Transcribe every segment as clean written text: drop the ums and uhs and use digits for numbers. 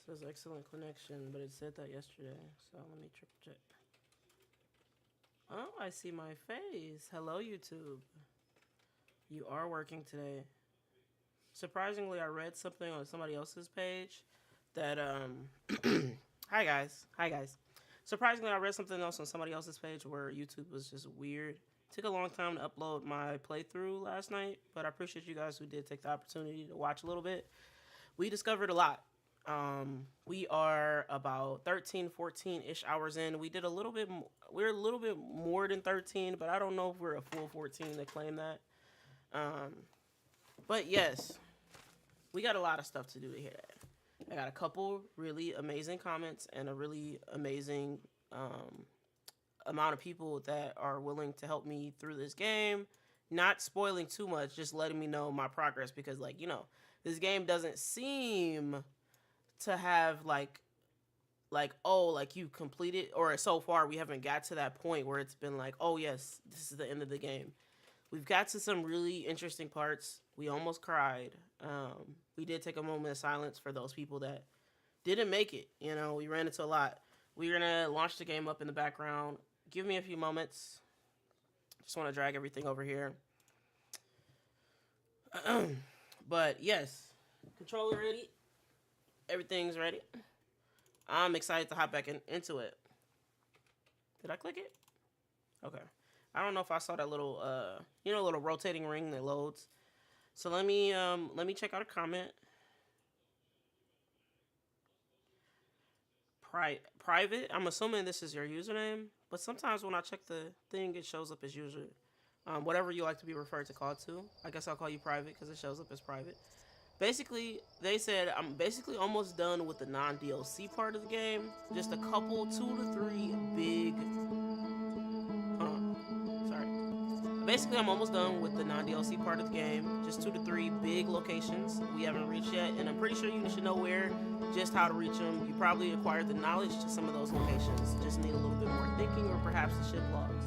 Says excellent connection, but it said that yesterday. So let me triple check. Oh, I see my face. Hello, YouTube. You are working today. Surprisingly, I read something on somebody else's page that hi guys. Hi guys. Surprisingly, I read something else on somebody else's page where YouTube was just weird. It took a long time to upload my playthrough last night, but I appreciate you guys who did take the opportunity to watch a little bit. We discovered a lot. We are about 13, 14-ish hours in. We did a little bit, we're a little bit more than 13, but I don't know if we're a full 14 to claim that. But yes, we got a lot of stuff to do here. I got a couple really amazing comments and a really amazing amount of people that are willing to help me through this game. Not spoiling too much, just letting me know my progress because, like, you know, this game doesn't seem to have like oh, like you completed, or so far we haven't got to that point where it's been like, oh yes, this is the end of the game. We've got to some really interesting parts. We almost cried. We did take a moment of silence for those people that didn't make it. You know, we ran into a lot. We're gonna launch the game up in the background. Give me a few moments. Just want to drag everything over here. But yes, controller ready. Everything's ready. I'm excited to hop back into it. Did I click it? Okay. I don't know if I saw that little little rotating ring that loads. So let me check out a comment. Private. I'm assuming this is your username, but sometimes when I check the thing, it shows up as user. Whatever you like to be referred to, called to. I guess I'll call you private because it shows up as private. Basically, they said I'm basically almost done with the non-DLC part of the game. Just a couple, 2 to 3 big. Sorry. Basically, I'm almost done with the non-DLC part of the game. Just 2 to 3 big locations we haven't reached yet, and I'm pretty sure you should know where, just how to reach them. You probably acquired the knowledge to some of those locations. Just need a little bit more thinking, or perhaps the ship logs.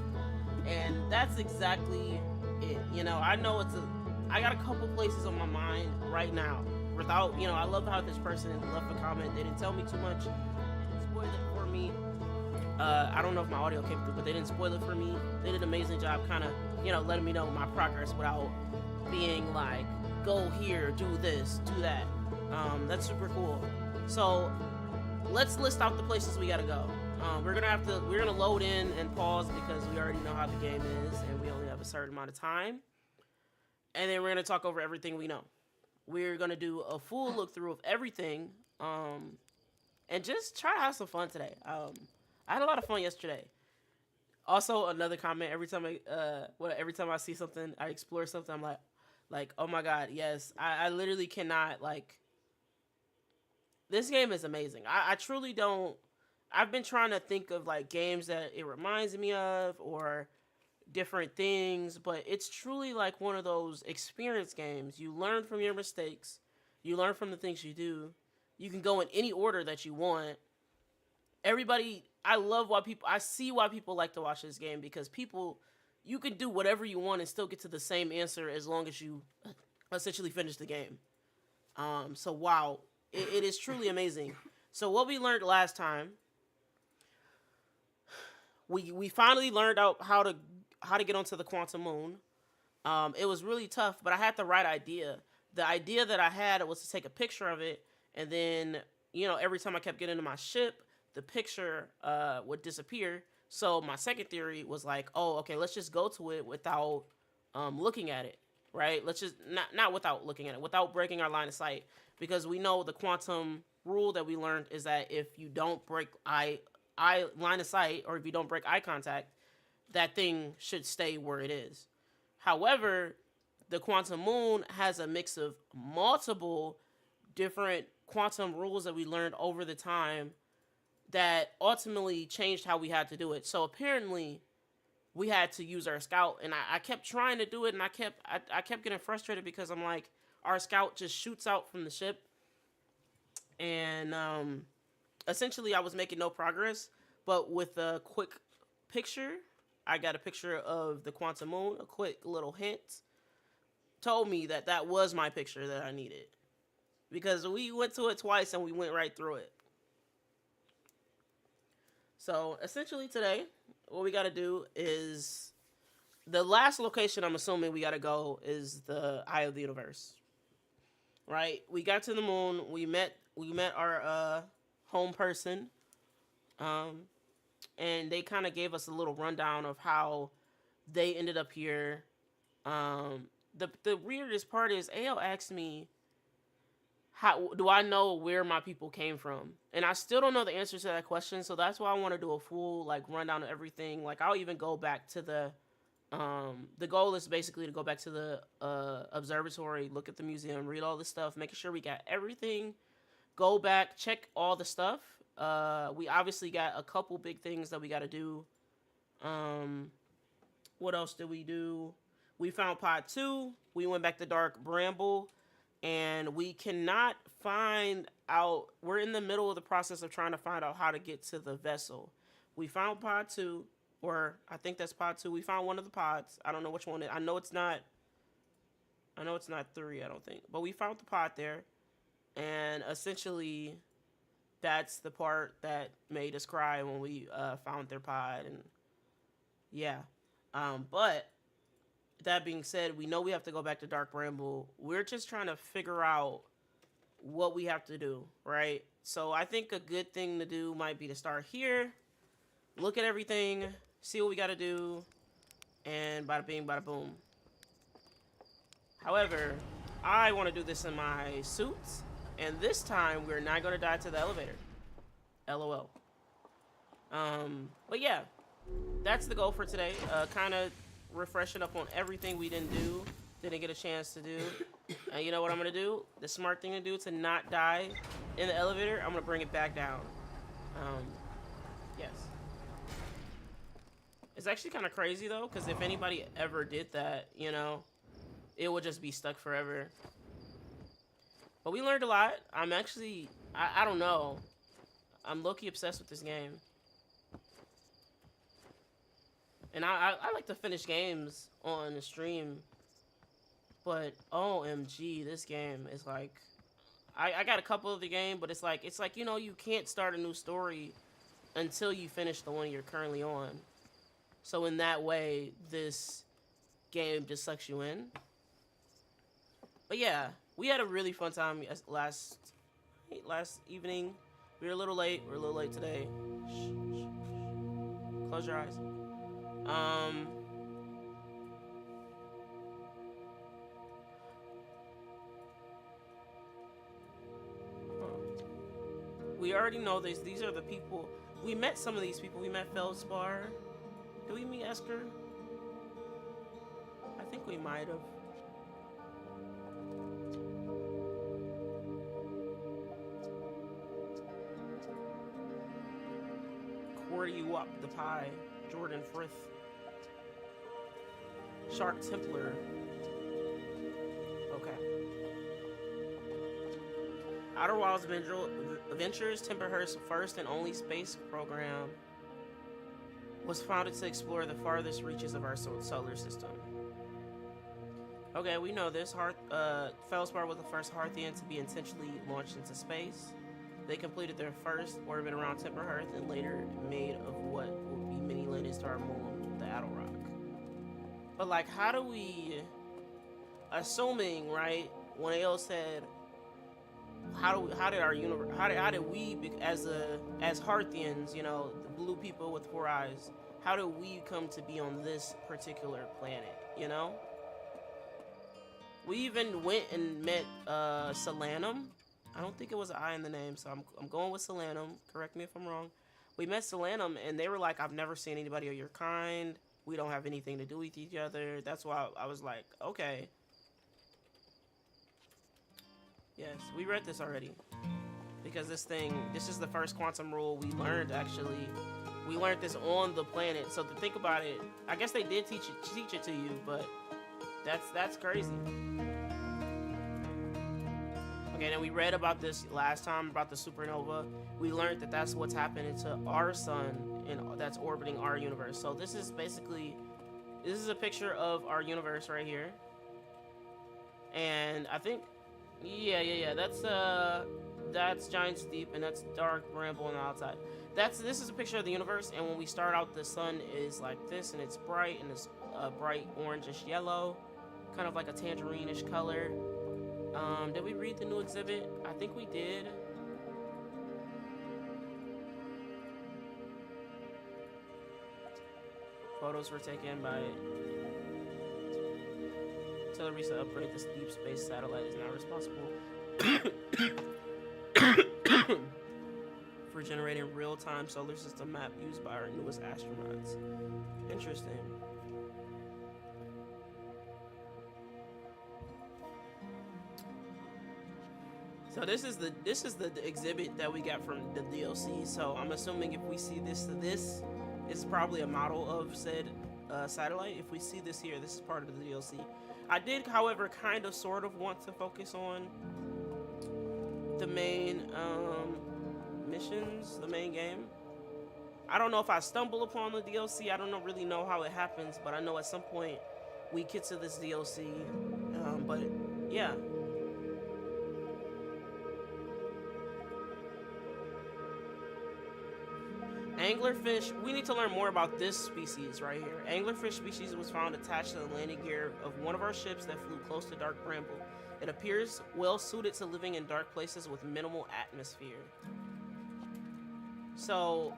And that's exactly it. You know, I know I got a couple places on my mind right now. Without, I love how this person left a comment. They didn't tell me too much. They didn't spoil it for me. I don't know if my audio came through, but they didn't spoil it for me. They did an amazing job kind of, letting me know my progress without being like, go here, do this, do that. That's super cool. So let's list out the places we gotta go. We're gonna load in and pause because we already know how the game is and we only have a certain amount of time. And then we're gonna talk over everything we know. We're gonna do a full look through of everything, and just try to have some fun today. I had a lot of fun yesterday. Also, another comment: every time I see something, I explore something, I'm like, oh my god, yes! I literally cannot like. This game is amazing. I truly don't. I've been trying to think of like games that it reminds me of or different things, but it's truly like one of those experience games. You learn from your mistakes. You learn from the things you do. You can go in any order that you want. I see why people like to watch this game because you can do whatever you want and still get to the same answer as long as you essentially finish the game. So wow, it is truly amazing. So what we learned last time, we finally learned out how to get onto the quantum moon. It was really tough, but I had the right idea. The idea that I had was to take a picture of it, and then, every time I kept getting into my ship, the picture would disappear. So my second theory was like, oh, okay, let's just go to it without looking at it, right? Let's just, not without looking at it, without breaking our line of sight. Because we know the quantum rule that we learned is that if you don't break eye line of sight, or if you don't break eye contact, that thing should stay where it is. However, the quantum moon has a mix of multiple different quantum rules that we learned over the time that ultimately changed how we had to do it. So apparently, we had to use our scout, and I kept trying to do it, and I kept getting frustrated because I'm like, our scout just shoots out from the ship, and essentially I was making no progress. But with a quick picture, I got a picture of the quantum moon. A quick little hint told me that was my picture that I needed. because we went to it twice and we went right through it. So essentially today, what we got to do is the last location I'm assuming we got to go is the Eye of the Universe. Right? We got to the moon. We met our home person, um, and they kind of gave us a little rundown of how they ended up here. The weirdest part is AL asked me, how do I know where my people came from? And I still don't know the answer to that question, so that's why I want to do a full like rundown of everything. Like I'll even go back to the goal is basically to go back to the observatory, look at the museum, read all this stuff, making sure we got everything. Go back, check all the stuff. We obviously got a couple big things that we got to do. Um, what else did we do? We found Pod 2. We went back to Dark Bramble. And we cannot find out. We're in the middle of the process of trying to find out how to get to the vessel. We found Pod 2. Or I think that's Pod 2. We found one of the pods. I don't know which one. I know it's not 3, I don't think. But we found the pod there. And essentially, that's the part that made us cry when we found their pod. And yeah. But that being said, we know we have to go back to Dark Bramble. We're just trying to figure out what we have to do, right? So I think a good thing to do might be to start here, look at everything, see what we got to do, and bada bing, bada boom. However, I want to do this in my suit, and this time we're not going to die to the elevator. LOL. But yeah, that's the goal for today. Kind of refreshing up on everything we didn't get a chance to do. And you know what I'm gonna do? The smart thing to do to not die in the elevator, I'm gonna bring it back down. Yes. It's actually kind of crazy though, because if anybody ever did that, it would just be stuck forever. But we learned a lot. I'm actually, I don't know. I'm low-key obsessed with this game. And I like to finish games on the stream. But OMG, this game is like, I got a couple of the game, but it's like you can't start a new story until you finish the one you're currently on. So in that way, this game just sucks you in. But yeah, we had a really fun time last evening. We were a little late. We're a little late today. Shh. Close your eyes. We already know this. These are the people. We met some of these people. We met Feldspar. Did we meet Esker? I think we might have. Cordy Wop the Pie. Jordan Frith. Shark Templar. Okay. Outer Wilds Adventures, Timberhurst's first and only space program, was founded to explore the farthest reaches of our solar system. Okay, we know this. Feldspar was the first Hearthian to be intentionally launched into space. They completed their first orbit around Timberhurst and later made of what will be many-landed into our moon, the Adel Rock. But like, how do we, assuming, right, when AO said, how did we as Hearthians, the blue people with 4 eyes, how did we come to be on this particular planet, We even went and met Solanum. I don't think it was an I in the name, so I'm going with Solanum. Correct me if I'm wrong. We met Solanum, and they were like, I've never seen anybody of your kind. We don't have anything to do with each other. That's why I was like, okay. Yes, we read this already. Because this is the first quantum rule we learned, actually. We learned this on the planet. So to think about it, I guess they did teach it to you, but that's crazy. Okay, then we read about this last time, about the supernova. We learned that that's what's happening to our sun, and that's orbiting our universe. So this is a picture of our universe right here. And I think Yeah. That's Giant's Deep, and that's Dark Bramble on the outside. This is a picture of the universe, and when we start out, the sun is like this, and it's bright, and it's bright orangish yellow, kind of like a tangerine-ish color. Did we read the new exhibit? I think we did. Photos were taken by Tillery to upgrade this deep space satellite is now responsible for generating real-time solar system map used by our newest astronauts. Interesting. So this is the exhibit that we got from the DLC. So I'm assuming if we see this is probably a model of said satellite. If we see this here, this is part of the DLC. I did, however, kind of sort of want to focus on the main missions, the main game. I don't know if I stumble upon the DLC. I don't really know how it happens, but I know at some point we get to this DLC. But yeah. Anglerfish, we need to learn more about this species right here. Anglerfish species was found attached to the landing gear of one of our ships that flew close to Dark Bramble. It appears well suited to living in dark places with minimal atmosphere. So,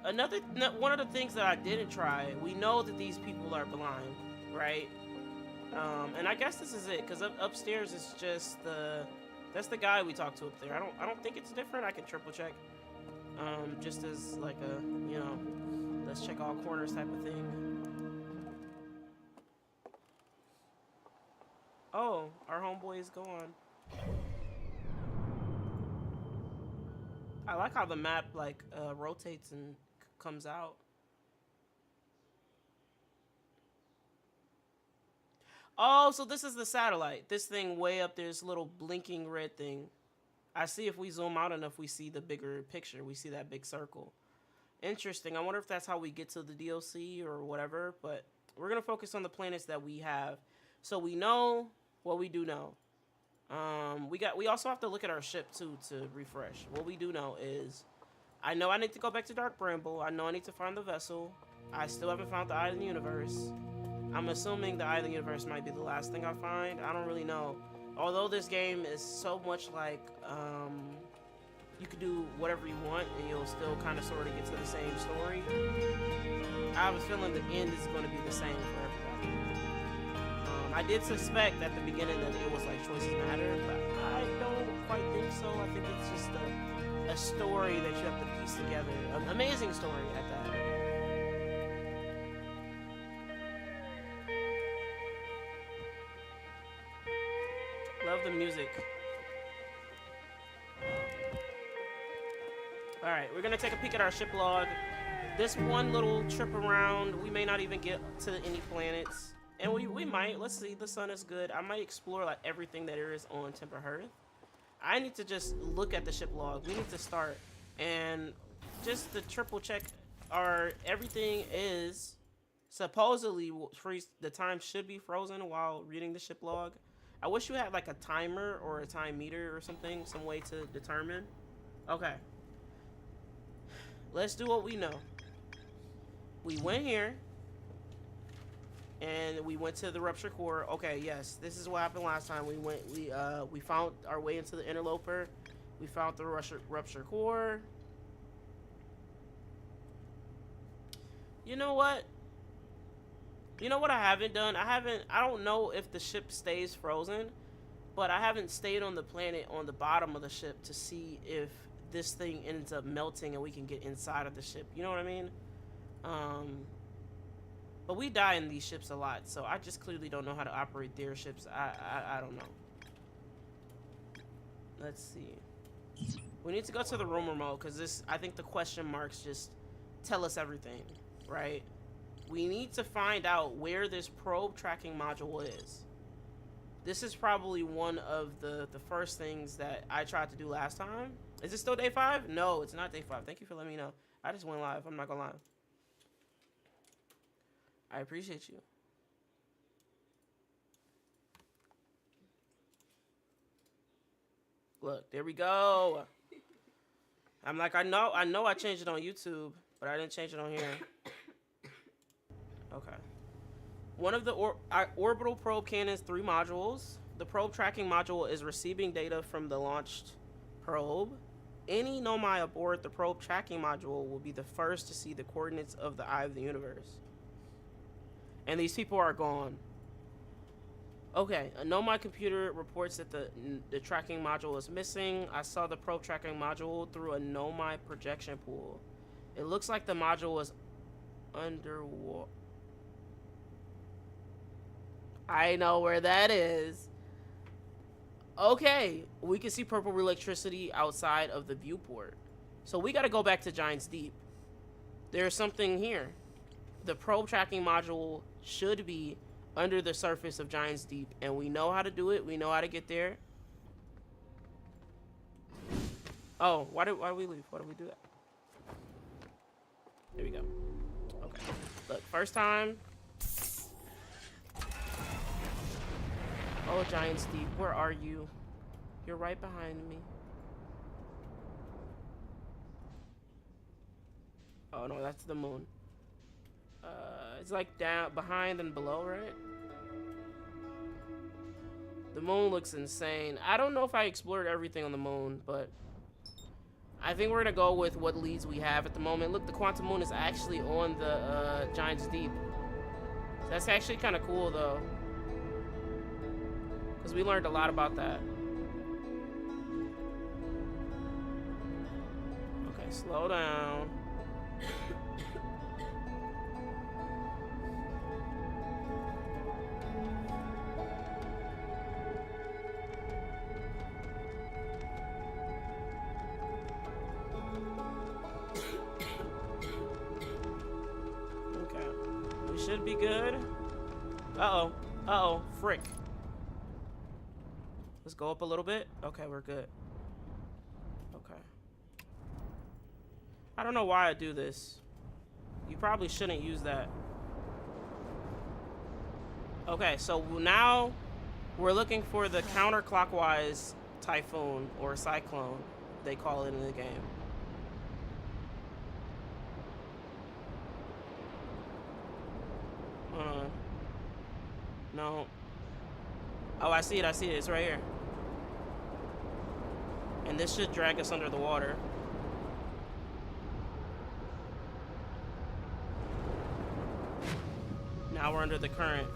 one of the things that I didn't try, we know that these people are blind, right? And I guess this is it, because upstairs is just that's the guy we talked to up there. I don't think it's different. I can triple check. Just as like a, you know, let's check all corners type of thing. Oh, our homeboy is gone. I like how the map like rotates and comes out. Oh, so this is the satellite. This thing way up there, this little blinking red thing. I see if we zoom out enough, we see the bigger picture. We see that big circle. Interesting. I wonder if that's how we get to the DLC or whatever, but we're going to focus on the planets that we have. So we know what we do know. We also have to look at our ship too to refresh. What we do know is I know I need to go back to Dark Bramble. I know I need to find the vessel. I still haven't found the Eye of the Universe. I'm assuming the Eye of the Universe might be the last thing I find. I don't really know. Although this game is so much like, you can do whatever you want and you'll still kind of sort of get to the same story. I have a feeling the end is going to be the same for everybody. I did suspect at the beginning that it was like choices matter, but I don't quite think so. I think it's just a story that you have to piece together. An amazing story at that. Love the music. Alright, we're gonna take a peek at our ship log. This one little trip around, we may not even get to any planets. And we might. Let's see, the sun is good. I might explore like everything that there is on Temper Hearth. I need to just look at the ship log. We need to start and just to triple check everything is supposedly freeze. The time should be frozen while reading the ship log. I wish you had like a timer or a time meter or something, some way to determine. Okay. Let's do what we know. We went here. And we went to the rupture core. Okay, yes, this is what happened last time. We found our way into the interloper. We found the rupture core. You know what? You know what I haven't done? I don't know if the ship stays frozen, but I haven't stayed on the planet on the bottom of the ship to see if this thing ends up melting and we can get inside of the ship. You know what I mean? But we die in these ships a lot, so I just clearly don't know how to operate their ships. I don't know. Let's see. We need to go to the rumor mode, because I think the question marks just tell us everything, right? We need to find out where this probe tracking module is. This is probably one of the first things that I tried to do last time. Is it still day 5? No, it's not day 5. Thank you for letting me know. I just went live. I'm not gonna lie. I appreciate you. Look, there we go. I'm like, I know I changed it on YouTube, but I didn't change it on here. Okay. One of the orbital probe cannon's 3 modules. The probe tracking module is receiving data from the launched probe. Any Nomai aboard the probe tracking module will be the first to see the coordinates of the Eye of the Universe. And these people are gone. Okay, a Nomai computer reports that the tracking module is missing. I saw the probe tracking module through a Nomai projection pool. It looks like the module is underwater. I know where that is. Okay, we can see purple electricity outside of the viewport. So we gotta go back to Giant's Deep. There's something here. The probe tracking module should be under the surface of Giant's Deep, and we know how to do it. We know how to get there. Oh, why did we leave? Why did we do that? There we go. Okay. Look, first time. Oh, Giant's Deep, where are you? You're right behind me. Oh no, that's the moon. It's like down, behind and below, right? The moon looks insane. I don't know if I explored everything on the moon, but I think we're gonna go with what leads we have at the moment. Look, the quantum moon is actually on the Giant's Deep. So that's actually kind of cool, though, because we learned a lot about that. Okay, slow down. Should be good. Uh-oh. Uh-oh. Frick. Let's go up a little bit. Okay, we're good. Okay. I don't know why I do this. You probably shouldn't use that. Okay, so now we're looking for the counterclockwise typhoon or cyclone, they call it in the game. No. Oh, I see it. I see it. It's right here. And this should drag us under the water. Now we're under the current.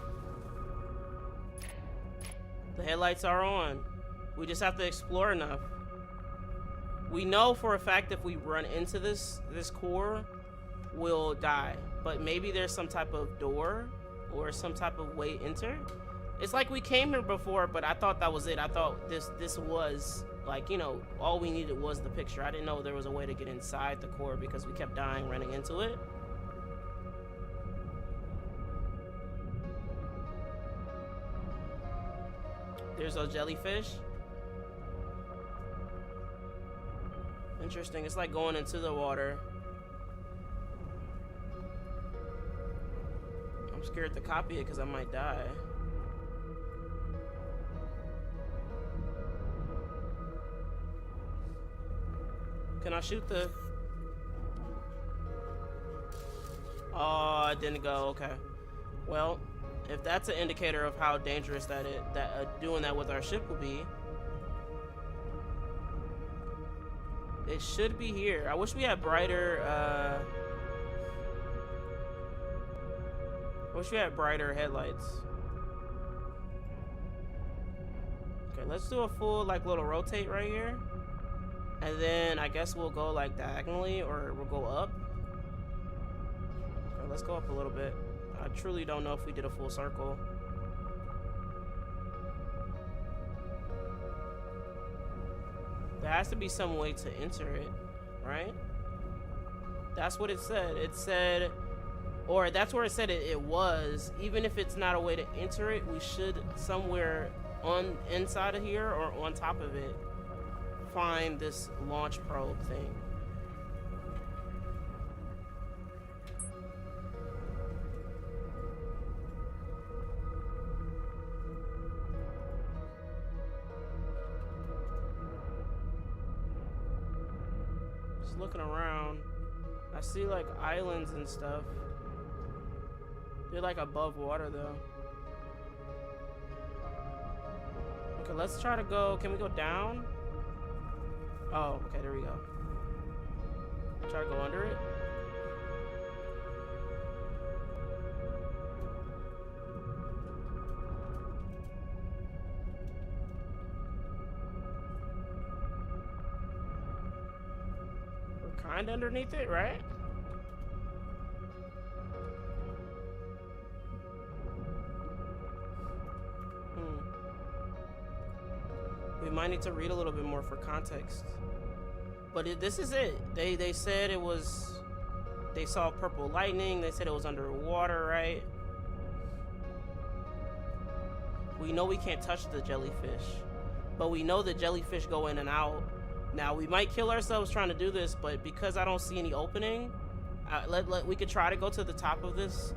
The headlights are on. We just have to explore enough. We know for a fact if we run into this core, we'll die. But maybe there's some type of door or some type of way enter. It's like we came here before, but I thought that was it. I thought this was like, you know, all we needed was the picture. I didn't know there was a way to get inside the core because we kept dying running into it. There's a jellyfish. Interesting. It's like going into the water. I'm scared to copy it because I might die. Can I shoot the... Oh, it didn't go. Okay. Well, if that's an indicator of how dangerous doing that with our ship will be, it should be here. I wish we had brighter, headlights. Okay, let's do a full, like, little rotate right here. And then I guess we'll go, like, diagonally, or we'll go up. Okay, let's go up a little bit. I truly don't know if we did a full circle. There has to be some way to enter it, right? That's what it said. It said, or that's where it said it was. Even if it's not a way to enter it, we should somewhere on inside of here or on top of it find this launch probe thing. looking around. I see like islands and stuff. They're like above water though. Okay, let's try to go. Can we go down? Oh, okay, there we go. Try to go under it. We're kind of underneath it, right? We might need to read a little bit more for context. But this is it. They said it was... They saw purple lightning. They said it was underwater, right? We know we can't touch the jellyfish. But we know the jellyfish go in and out. Now, we might kill ourselves trying to do this, but because I don't see any opening, we could try to go to the top of this.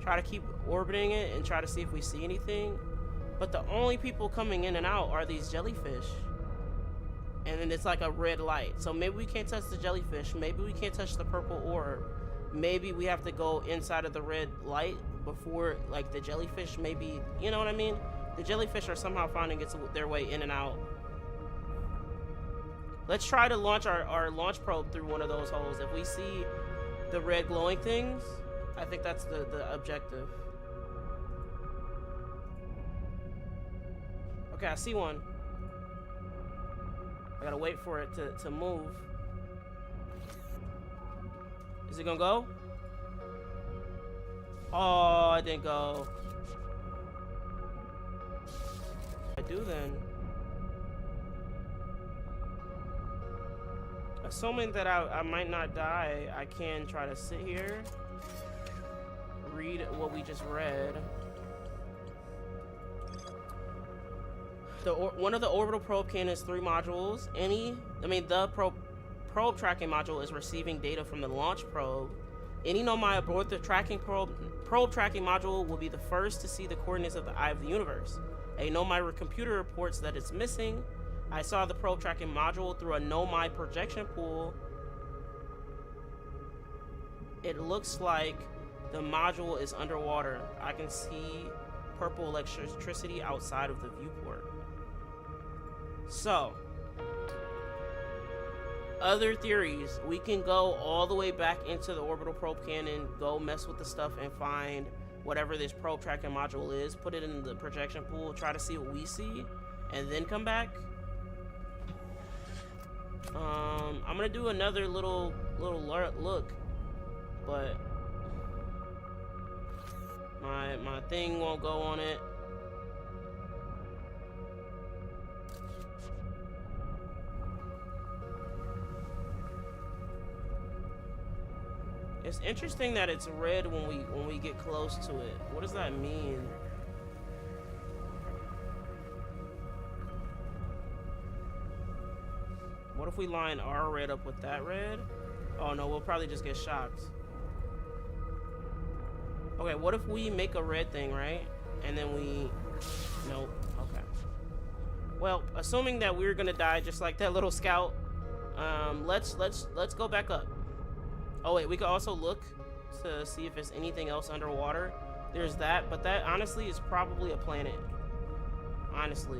Try to keep orbiting it and try to see if we see anything. But the only people coming in and out are these jellyfish. And then it's like a red light. So maybe we can't touch the jellyfish. Maybe we can't touch the purple orb. Maybe we have to go inside of the red light before, like, the jellyfish maybe, you know what I mean? The jellyfish are somehow finding their way in and out. Let's try to launch our launch probe through one of those holes. If we see the red glowing things, I think that's the objective. Okay, I see one. I gotta wait for it to move. Is it gonna go? Oh, it didn't go. I do then. Assuming that I might not die, I can try to sit here, read what we just read. One of the orbital probe can is 3 modules. The probe tracking module is receiving data from the launch probe. Any Nomai aboard the tracking probe tracking module will be the first to see the coordinates of the eye of the universe. A Nomai computer reports that it's missing. I saw the probe tracking module through a Nomai projection pool. It looks like the module is underwater. I can see purple electricity outside of the viewport. So, other theories. We can go all the way back into the orbital probe cannon, go mess with the stuff and find whatever this probe tracking module is, put it in the projection pool, try to see what we see, and then come back. I'm gonna do another little look, but my thing won't go on it. It's interesting that it's red when we get close to it. What does that mean? What if we line our red up with that red? Oh no, we'll probably just get shocked. Okay, what if we make a red thing, right? And then we... Nope. Okay. Well, assuming that we're gonna die just like that little scout, let's go back up. Oh wait, we could also look to see if there's anything else underwater. There's that, but that honestly is probably a planet. Honestly.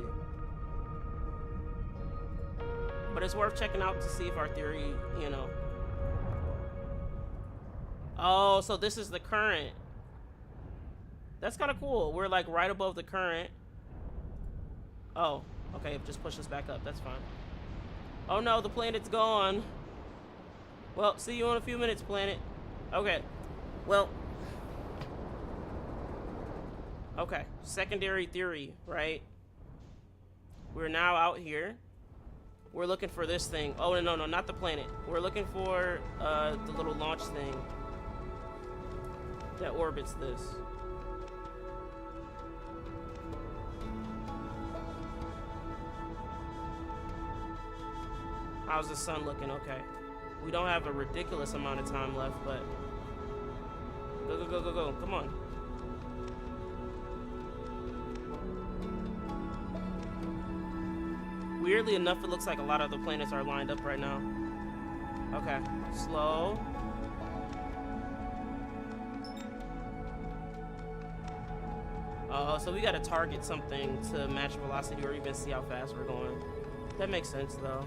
But it's worth checking out to see if our theory, you know. Oh, so this is the current. That's kind of cool. We're like right above the current. Oh, okay, just push us back up. That's fine. Oh no, the planet's gone. Well, see you in a few minutes, planet. Okay. Well. Okay. Secondary theory, right? We're now out here. We're looking for this thing. Oh, no, not the planet. We're looking for the little launch thing that orbits this. How's the sun looking? Okay. We don't have a ridiculous amount of time left, but go. Come on. Weirdly enough, it looks like a lot of the planets are lined up right now. Okay, slow. So we gotta target something to match velocity or even see how fast we're going. That makes sense though.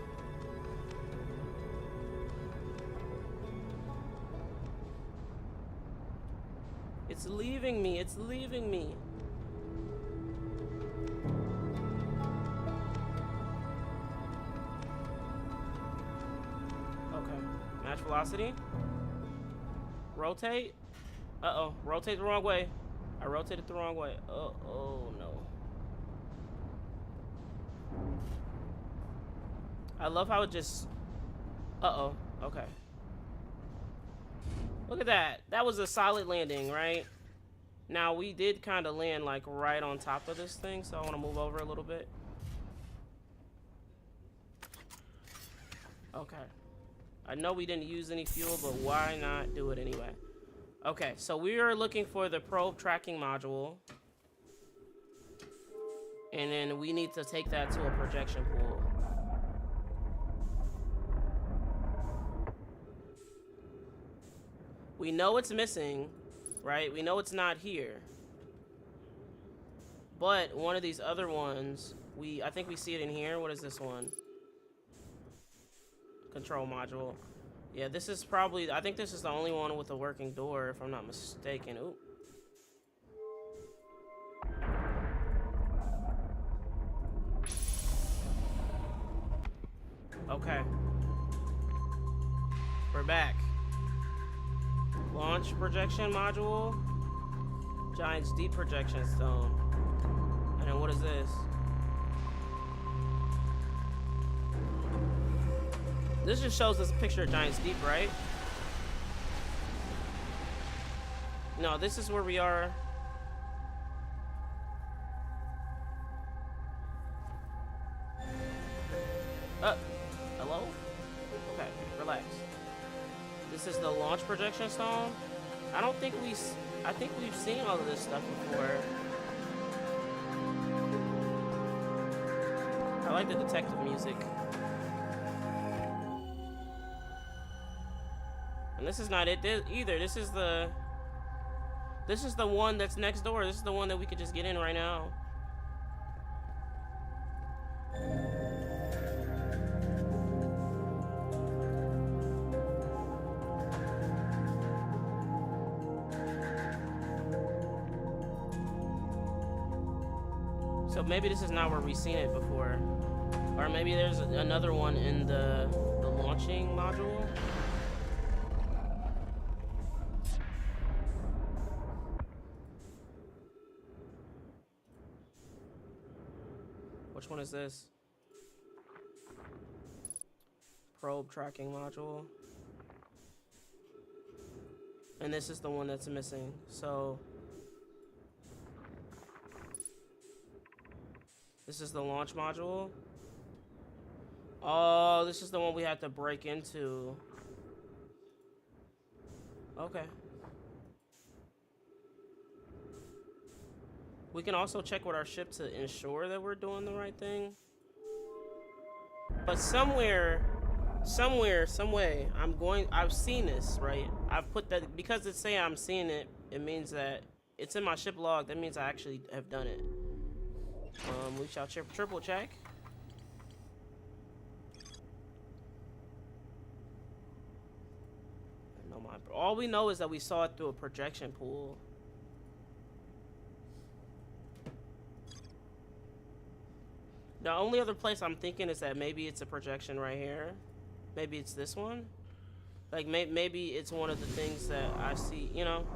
It's leaving me, it's leaving me. Okay, match velocity. Rotate. Uh-oh, rotate the wrong way. I rotated the wrong way. Oh no. I love how it just... Uh-oh, okay. Look at that. That was a solid landing, right? Now, we did kind of land, like, right on top of this thing, so I want to move over a little bit. Okay. I know we didn't use any fuel, but why not do it anyway? Okay, so we are looking for the probe tracking module. And then we need to take that to a projection pool. We know it's missing, right? We know it's not here. But one of these other ones, I think we see it in here. What is this one? Control module. Yeah, this is probably, I think this is the only one with a working door, if I'm not mistaken. Ooh. Okay. We're back. Launch projection module. Giant's deep projection stone. And then what is this? This just shows us a picture of Giant's Deep, right? No, this is where we are. Hello? Okay, relax. This is the launch projection stone. I think we've seen all of this stuff before. I like the detective music. And this is not it either. This is the one that's next door. This is the one that we could just get in right now. So maybe this is not where we've seen it before. Or maybe there's another one in the launching module. Which one is this? Probe tracking module. And this is the one that's missing. So this is the launch module. Oh, this is the one we have to break into. Okay. We can also check with our ship to ensure that we're doing the right thing. But somewhere, some way, I've seen this, right? I've put that, because it's saying I'm seeing it, it means that it's in my ship log. That means I actually have done it. We shall triple check. No, all we know is that we saw it through a projection pool. The only other place I'm thinking is that maybe it's a projection right here. Maybe it's this one. Like, maybe it's one of the things that I see, you know?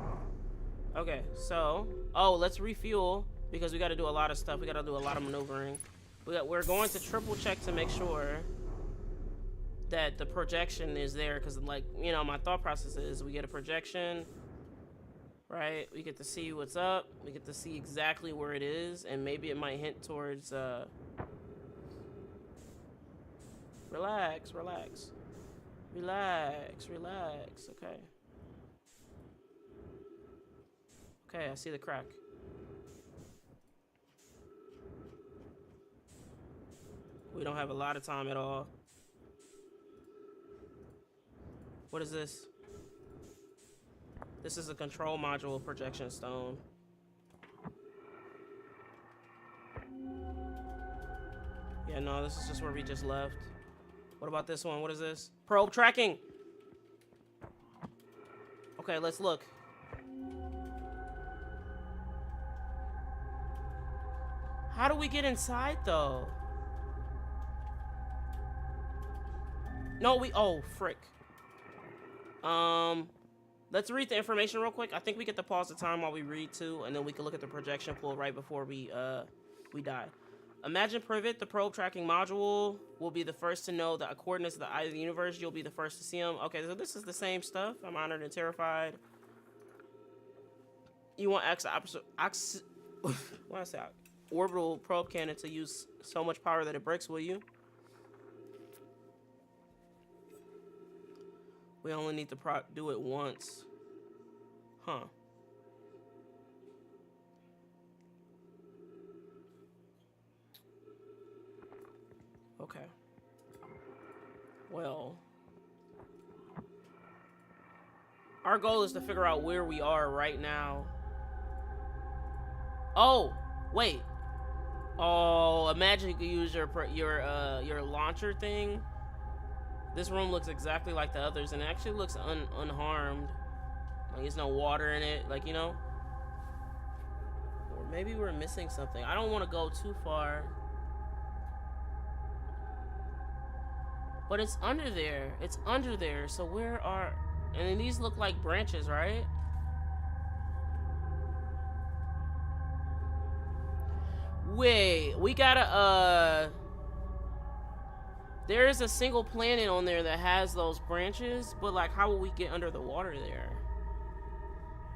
Okay, so... Oh, let's refuel, because we got to do a lot of stuff. We got to do a lot of maneuvering. We're going to triple check to make sure that the projection is there, because, like, you know, my thought process is we get a projection, right? We get to see what's up. We get to see exactly where it is, and maybe it might hint towards... Relax, relax. Relax, relax. Okay. Okay, I see the crack. We don't have a lot of time at all. What is this? This is a control module projection stone. Yeah, no, this is just where we just left. What about this one? What is this? Probe tracking! Okay, let's look. How do we get inside, though? No, oh, frick. Let's read the information real quick. I think we get to pause the time while we read too, and then we can look at the projection pool right before we die. Imagine Privet, the probe tracking module, will be the first to know the coordinates of the eye of the universe. You'll be the first to see them. Okay, so this is the same stuff. I'm honored and terrified. You want what I say? Orbital probe cannon to use so much power that it breaks, will you? We only need to do it once. Huh. Okay. Well. Our goal is to figure out where we are right now. Oh, wait. Oh, imagine you could use your launcher thing. This room looks exactly like the others, and it actually looks unharmed. Like, there's no water in it, like, you know? Or maybe we're missing something. I don't want to go too far. But it's under there. It's under there. So where are... And then these look like branches, right? Wait, we gotta, there is a single planet on there that has those branches, but like, how will we get under the water there?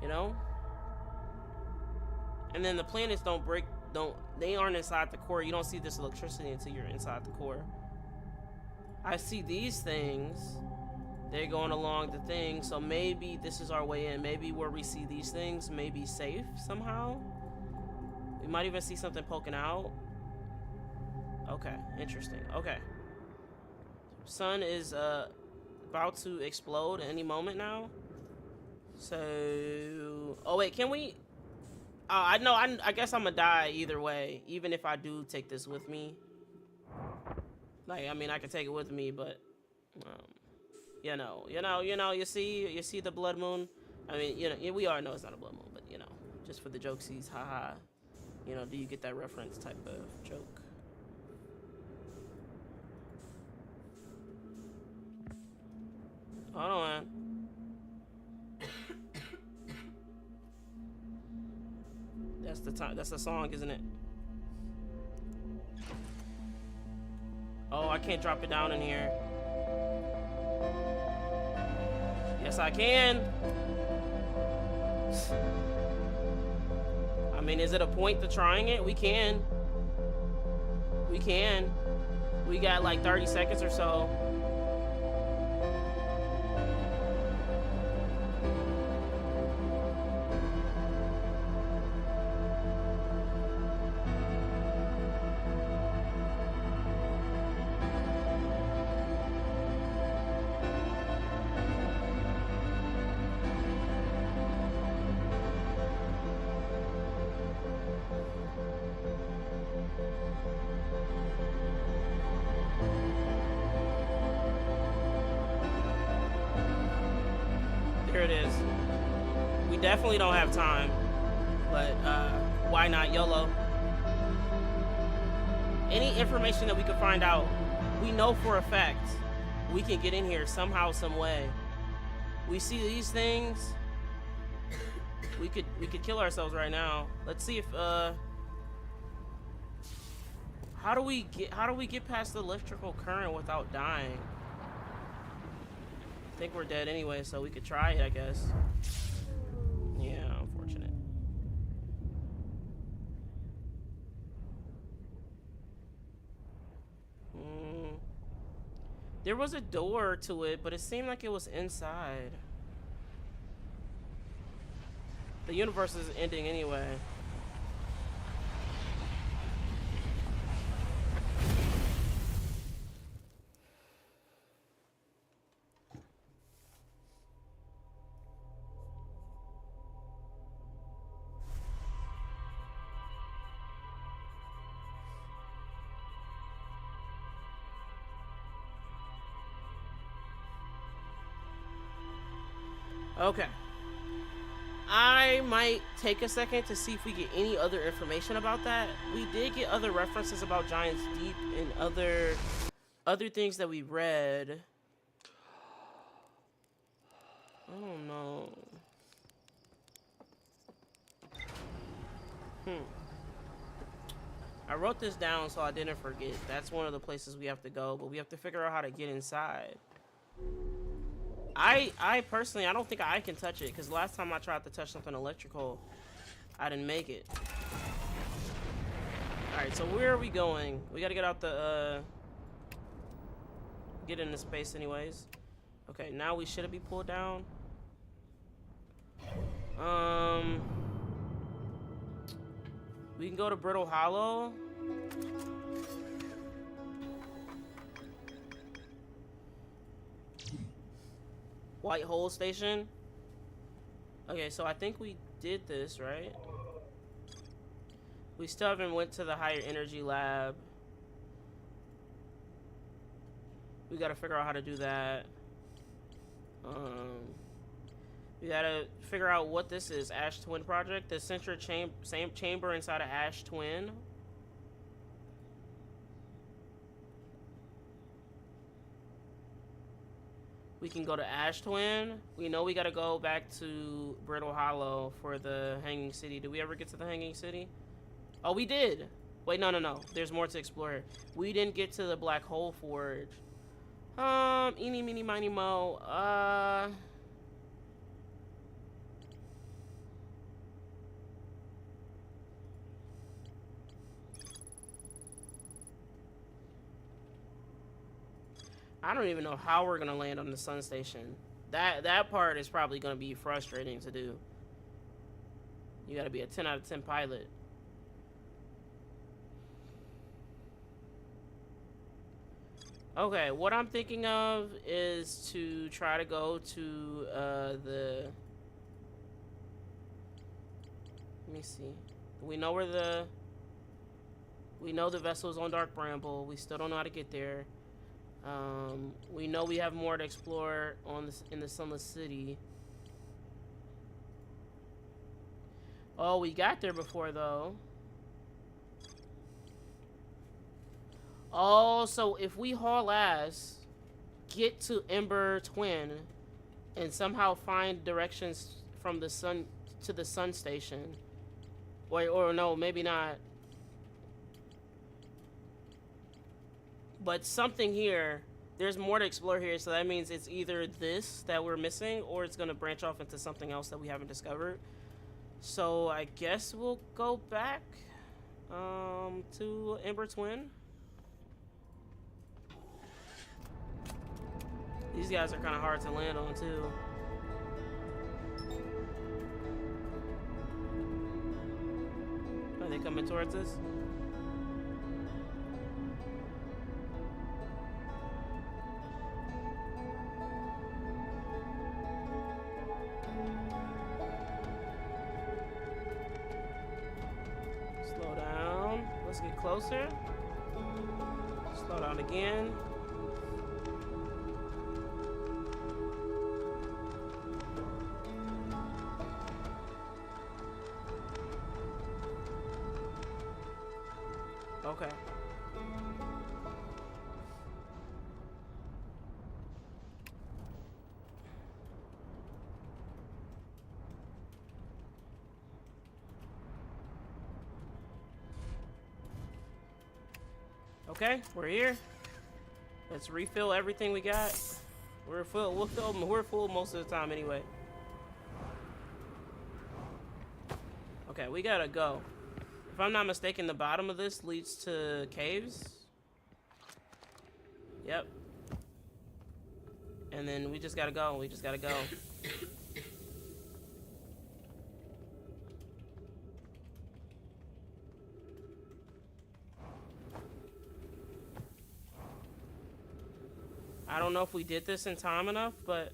You know? And then the planets they aren't inside the core. You don't see this electricity until you're inside the core. I see these things. They're going along the thing, so maybe this is our way in. Maybe where we see these things may be safe somehow. We might even see something poking out. Okay, interesting. Okay. Sun is about to explode any moment now. So, oh wait, can we? I know. I guess I'm gonna die either way, even if I do take this with me. Like, I mean, I can take it with me, but you see the blood moon. I mean, you know, we all know it's not a blood moon, but you know, just for the jokesies, haha. You know, do you get that reference type of joke? Hold on. That's the time. That's the song, isn't it? Oh, I can't drop it down in here. Yes, I can. I mean, is it a point to trying it? We can. We can. We got like 30 seconds or so. Here it is. We definitely don't have time, but why not YOLO? Any information that we could find out, we know for a fact we can get in here somehow, some way. We see these things, we could kill ourselves right now. Let's see if how do we get past the electrical current without dying? I think we're dead anyway, so we could try it, I guess. Yeah, unfortunate. There was a door to it, but it seemed like it was inside. The universe is ending anyway. Okay. I might take a second to see if we get any other information about that. We did get other references about Giants Deep and other things that we read. I don't know. I wrote this down so I didn't forget. That's one of the places we have to go, but we have to figure out how to get inside. I personally, I don't think I can touch it, because last time I tried to touch something electrical, I didn't make it. Alright, so where are we going? We gotta get out the, get into space anyways. Okay, now we shouldn't be pulled down. We can go to Brittle Hollow. White Hole Station. Okay, so I think we did this, right? We still haven't went to the higher energy lab. We gotta figure out how to do that. We gotta figure out what this is. Ash Twin Project. The central same chamber inside of Ash Twin. We can go to Ash Twin. We know we gotta go back to Brittle Hollow for the Hanging City. Did we ever get to the Hanging City? Oh, we did. Wait, no. There's more to explore here. We didn't get to the Black Hole Forge. Eeny, meeny, miny, mo. I don't even know how we're gonna land on the sun station. That part is probably gonna be frustrating to do. You gotta be a 10 out of 10 pilot. Okay, what I'm thinking of is to try to go to the. Let me see. We know the vessel's on Dark Bramble. We still don't know how to get there. We know we have more to explore in the Sunless City. Oh, we got there before though. Oh, so if we haul ass, get to Ember Twin, and somehow find directions from the sun to the sun station. Or no, maybe not. But something here, there's more to explore here, so that means it's either this that we're missing, or it's gonna branch off into something else that we haven't discovered. So I guess we'll go back to Ember Twin. These guys are kind of hard to land on too. Are they coming towards us? Slow down. Let's get closer. Slow down again. Okay. Okay, we're here. Let's refill everything we got. We're full. We're full most of the time anyway. Okay, we gotta go. If I'm not mistaken, the bottom of this leads to caves. Yep. And then we just gotta go. We just gotta go. I don't know if we did this in time enough, but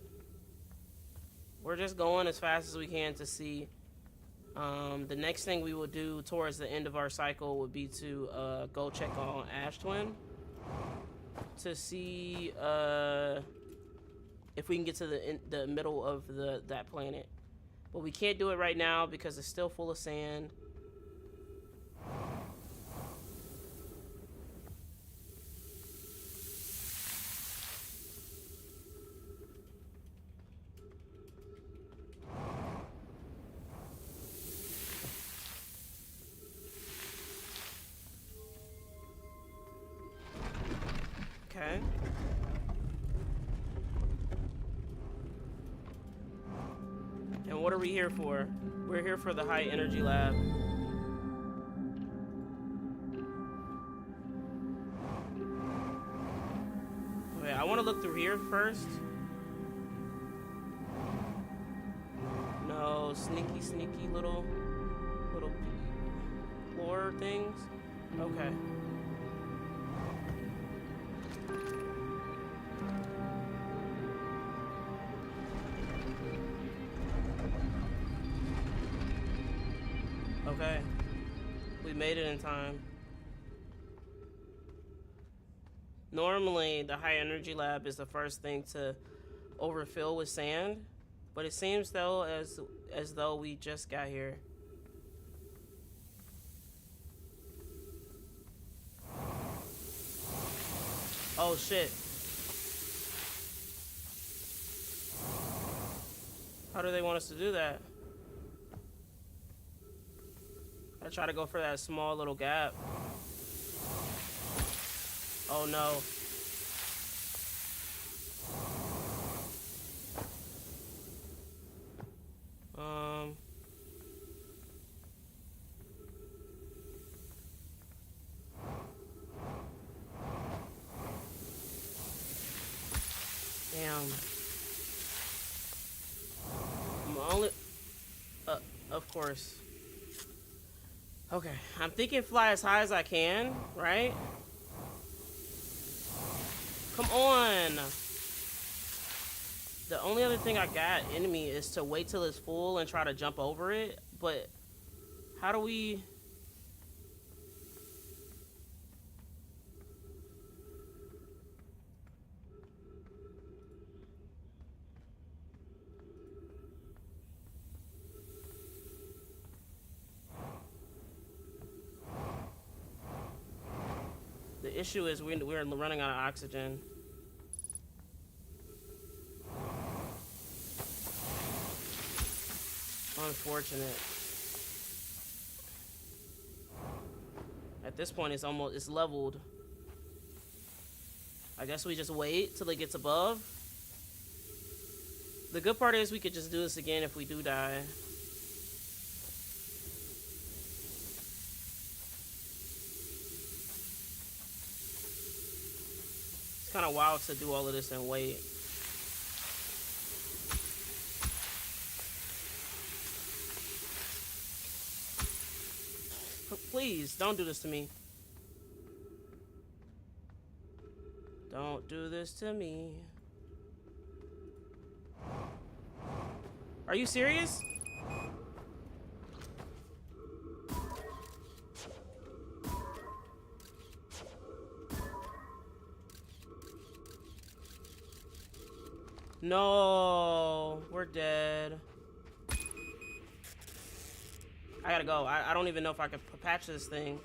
we're just going as fast as we can to see. The next thing we will do towards the end of our cycle would be to go check on Ash Twin to see if we can get to the middle of that planet. But we can't do it right now because it's still full of sand. Okay. And what are we here for? We're here for the high energy lab. Okay, I want to look through here first. No, sneaky little floor things. Okay. Okay, we made it in time. Normally, the high energy lab is the first thing to overfill with sand, but it seems though as though we just got here. Oh shit. How do they want us to do that? I try to go for that small little gap. Oh no. Damn. I'm only... of course. Okay, I'm thinking fly as high as I can, right? Come on! The only other thing I got in me is to wait till it's full and try to jump over it, but how do we... The issue is we're running out of oxygen. Unfortunate. At this point, it's leveled. I guess we just wait till it gets above. The good part is we could just do this again if we do die. It's kind of wild to do all of this and wait. Please, don't do this to me. Don't do this to me. Are you serious? No, we're dead. I gotta go. I don't even know if I can patch this thing.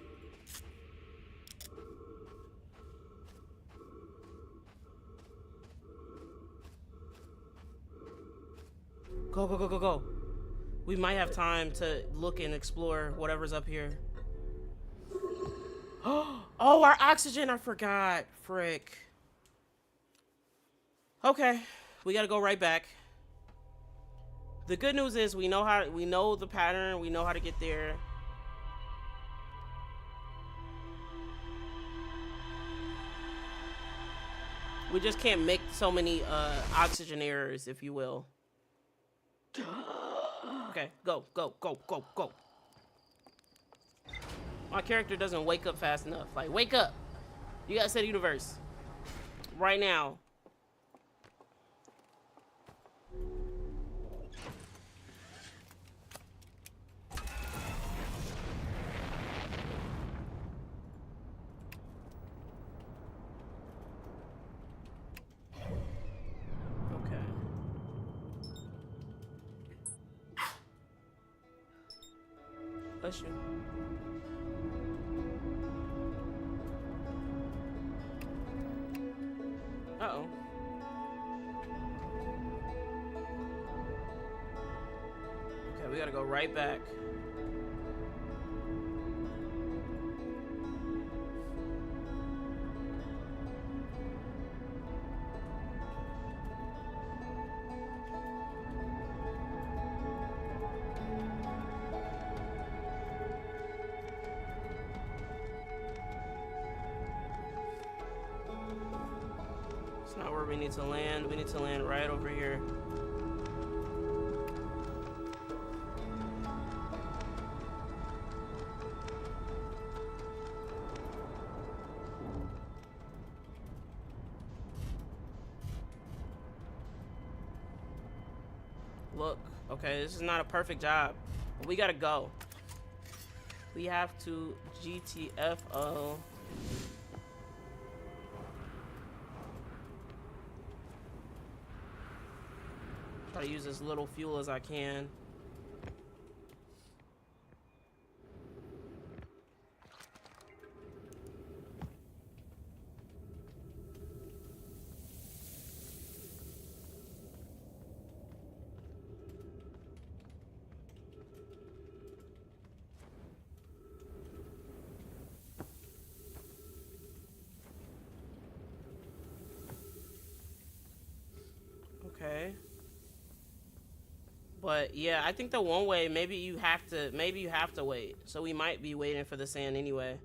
Go, go, go, go, go. We might have time to look and explore whatever's up here. Oh, our oxygen, I forgot. Frick. Okay, we gotta go right back. The good news is we know the pattern, we know how to get there. We just can't make so many oxygen errors, if you will. Okay, go, go, go, go, go. My character doesn't wake up fast enough. Like, wake up! You gotta save the universe. Right now. Okay. Bless you. Uh-oh. Okay, we gotta go right back. It's not where we need to land. We need to land right over here. Look, okay, this is not a perfect job, but we gotta go. We have to GTFO. Try to use as little fuel as I can. Okay. But yeah, I think the one way, maybe you have to wait. So we might be waiting for the sand anyway.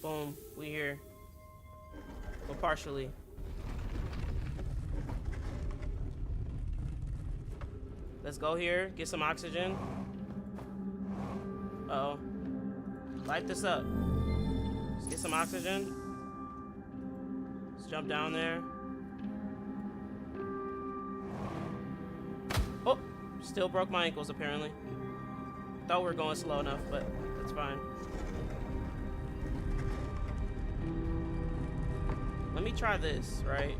Boom, we here. Well, partially. Let's go here, get some oxygen. Uh-oh. Light this up. Let's get some oxygen. Let's jump down there. Oh, still broke my ankles apparently. Thought we were going slow enough, but that's fine. Let me try this, right?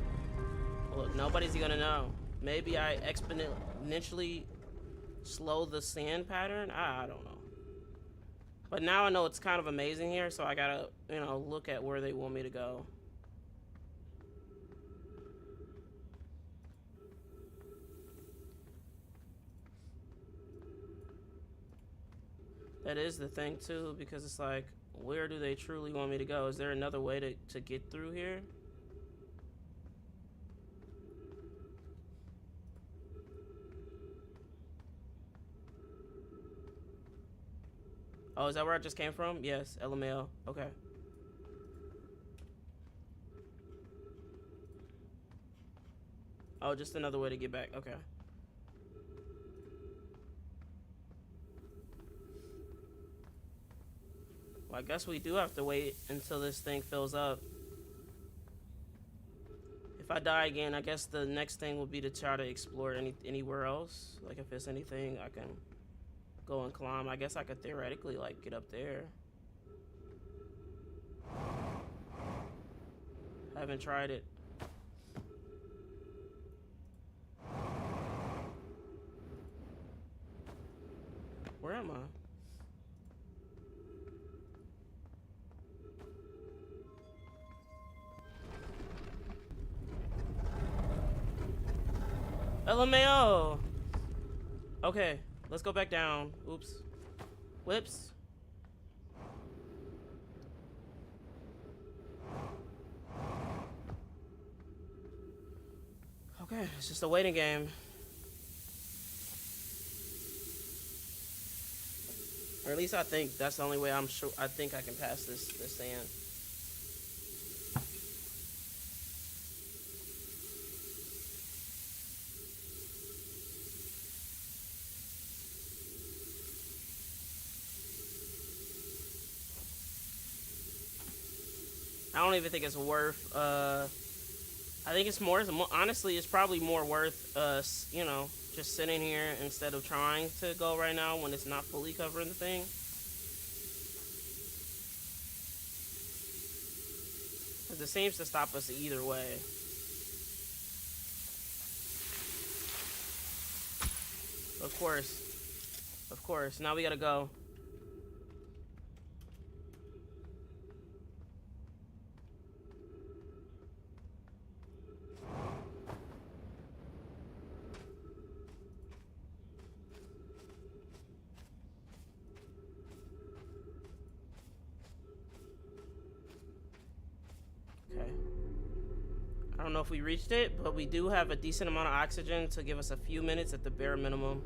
Look, nobody's gonna know. Maybe I exponentially slow the sand pattern. I don't know. But now I know it's kind of amazing here, so I gotta, you know, look at where they want me to go. That is the thing too, because it's like, where do they truly want me to go? Is there another way to get through here? Oh, is that where I just came from? Yes, LMAO. Okay. Oh, just another way to get back. Okay. Well, I guess we do have to wait until this thing fills up. If I die again, I guess the next thing will be to try to explore anywhere else. Like if there's anything I can go and climb. I guess I could theoretically like get up there. I haven't tried it. Where am I? LMAO! Okay, let's go back down. Oops. Whoops. Okay, it's just a waiting game. Or at least I think that's the only way I'm sure I think I can pass this sand. I don't even think it's worth. I think it's more. Honestly, it's probably more worth us, you know, just sitting here instead of trying to go right now when it's not fully covering the thing. Because it seems to stop us either way. Of course. Of course. Now we gotta go. Okay. I don't know if we reached it, but we do have a decent amount of oxygen to give us a few minutes at the bare minimum.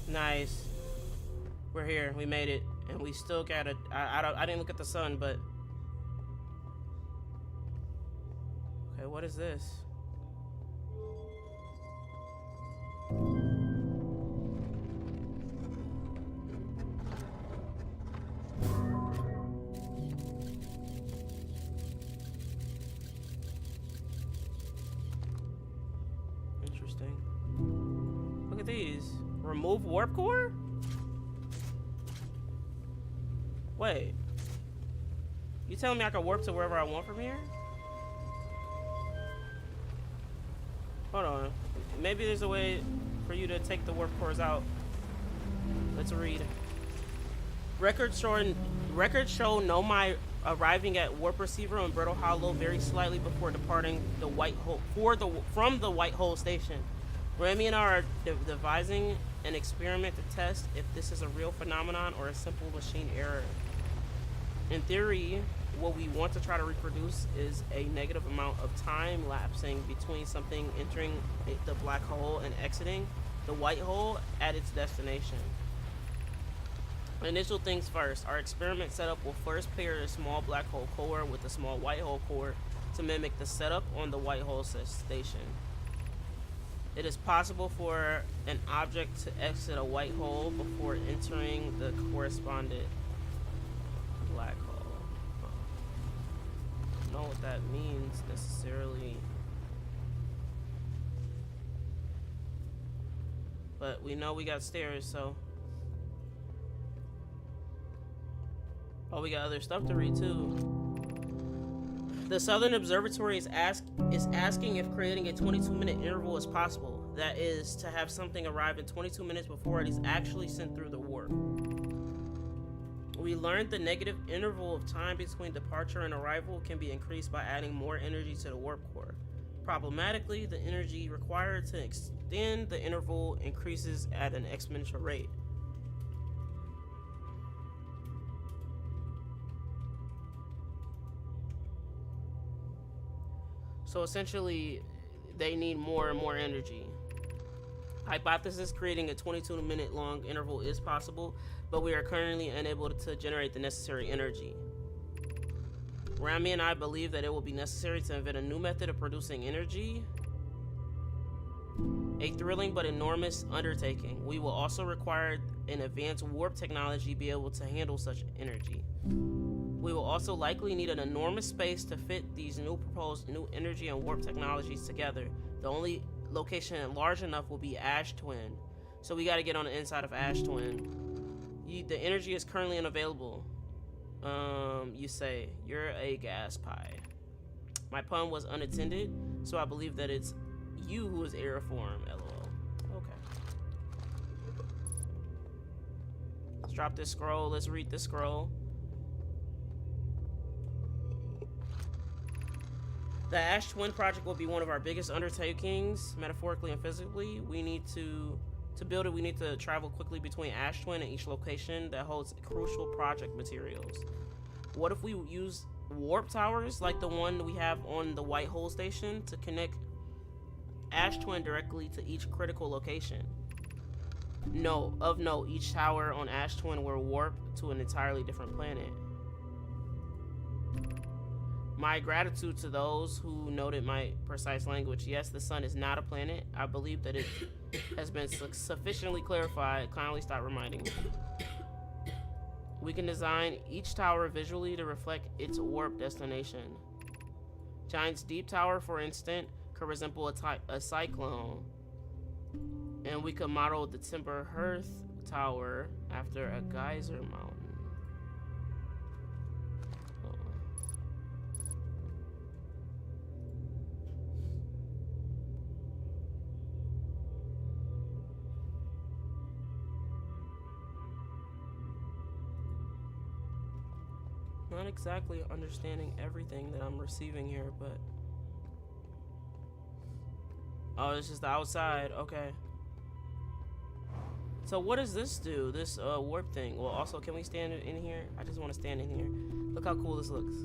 Nice. We're here. We made it, and we still got a. I didn't look at the sun, but okay. What is this? Interesting. Look at these. Remove warp core? Wait. You telling me I can warp to wherever I want from here? Hold on. Maybe there's a way for you to take the warp cores out. Let's read. Records show Nomai arriving at warp receiver on Brittle Hollow very slightly before departing the White Hole from the White Hole station. Remy and I are devising an experiment to test if this is a real phenomenon or a simple machine error. In theory, what we want to try to reproduce is a negative amount of time lapsing between something entering the black hole and exiting the white hole at its destination. Initial things first, our experiment setup will first pair a small black hole core with a small white hole core to mimic the setup on the white hole station. It is possible for an object to exit a white hole before entering the correspondent black hole. I don't know what that means necessarily. But we know we got stairs, so. Oh, we got other stuff to read too. The Southern Observatory is asking if creating a 22-minute interval is possible. That is, to have something arrive in 22 minutes before it is actually sent through the warp. We learned the negative interval of time between departure and arrival can be increased by adding more energy to the warp core. Problematically, the energy required to extend the interval increases at an exponential rate. So essentially, they need more and more energy. Hypothesis: creating a 22-minute long interval is possible, but we are currently unable to generate the necessary energy. Rami and I believe that it will be necessary to invent a new method of producing energy. A thrilling but enormous undertaking. We will also require an advanced warp technology to be able to handle such energy. We will also likely need an enormous space to fit these proposed new energy and warp technologies together. The only location large enough will be Ash Twin. So we got to get on the inside of Ash Twin. The energy is currently unavailable. You say, you're a gas pie. My pun was unattended, so I believe that it's you who is aeriform, lol. Okay. Let's drop this scroll. Let's read this scroll. The Ash Twin project will be one of our biggest undertakings, metaphorically and physically. We need to build it, we need to travel quickly between Ash Twin and each location that holds crucial project materials. What if we use warp towers like the one we have on the White Hole Station to connect Ash Twin directly to each critical location. Of note, each tower on Ash Twin will warp to an entirely different planet. My gratitude to those who noted my precise language. Yes, the sun is not a planet. I believe that it has been sufficiently clarified. Kindly stop reminding me. We can design each tower visually to reflect its warp destination. Giant's Deep Tower, for instance, could resemble a cyclone. And we could model the Timber Hearth Tower after a geyser mountain. Not exactly understanding everything that I'm receiving here, but... Oh, it's just the outside. Okay. So what does this do? This warp thing? Well, also, can we stand in here? I just want to stand in here. Look how cool this looks.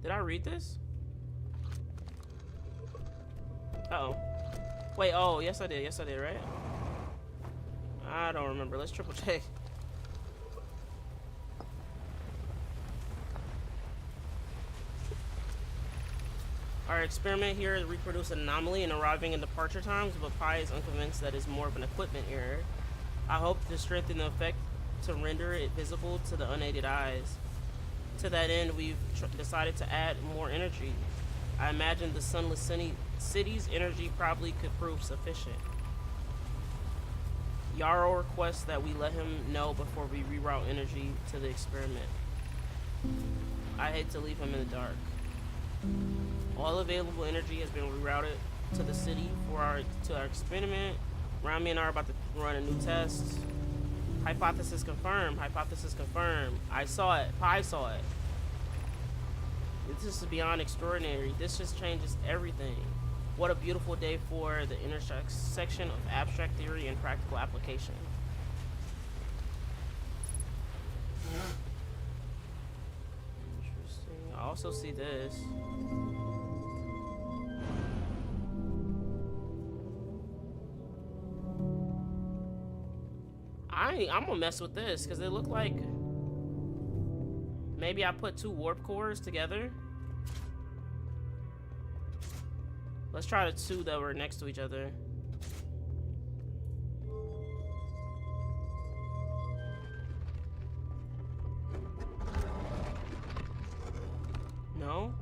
Did I read this? Uh-oh. Wait, oh, yes I did. Yes I did, right? I don't remember. Let's triple check. Our experiment here is to reproduce an anomaly in arriving and departure times, but Pi is unconvinced that it's more of an equipment error. I hope to strengthen the effect to render it visible to the unaided eyes. To that end, we've decided to add more energy. I imagine the sunless city's energy probably could prove sufficient. Yarrow requests that we let him know before we reroute energy to the experiment. I hate to leave him in the dark. All available energy has been rerouted to the city for our experiment. Rami and I are about to run a new test. Hypothesis confirmed. Hypothesis confirmed. I saw it. Pi saw it. This is beyond extraordinary. This just changes everything. What a beautiful day for the intersection of abstract theory and practical application. Interesting. I also see this. I'm gonna mess with this because it looked like maybe I put two warp cores together. Let's try the two that were next to each other. No?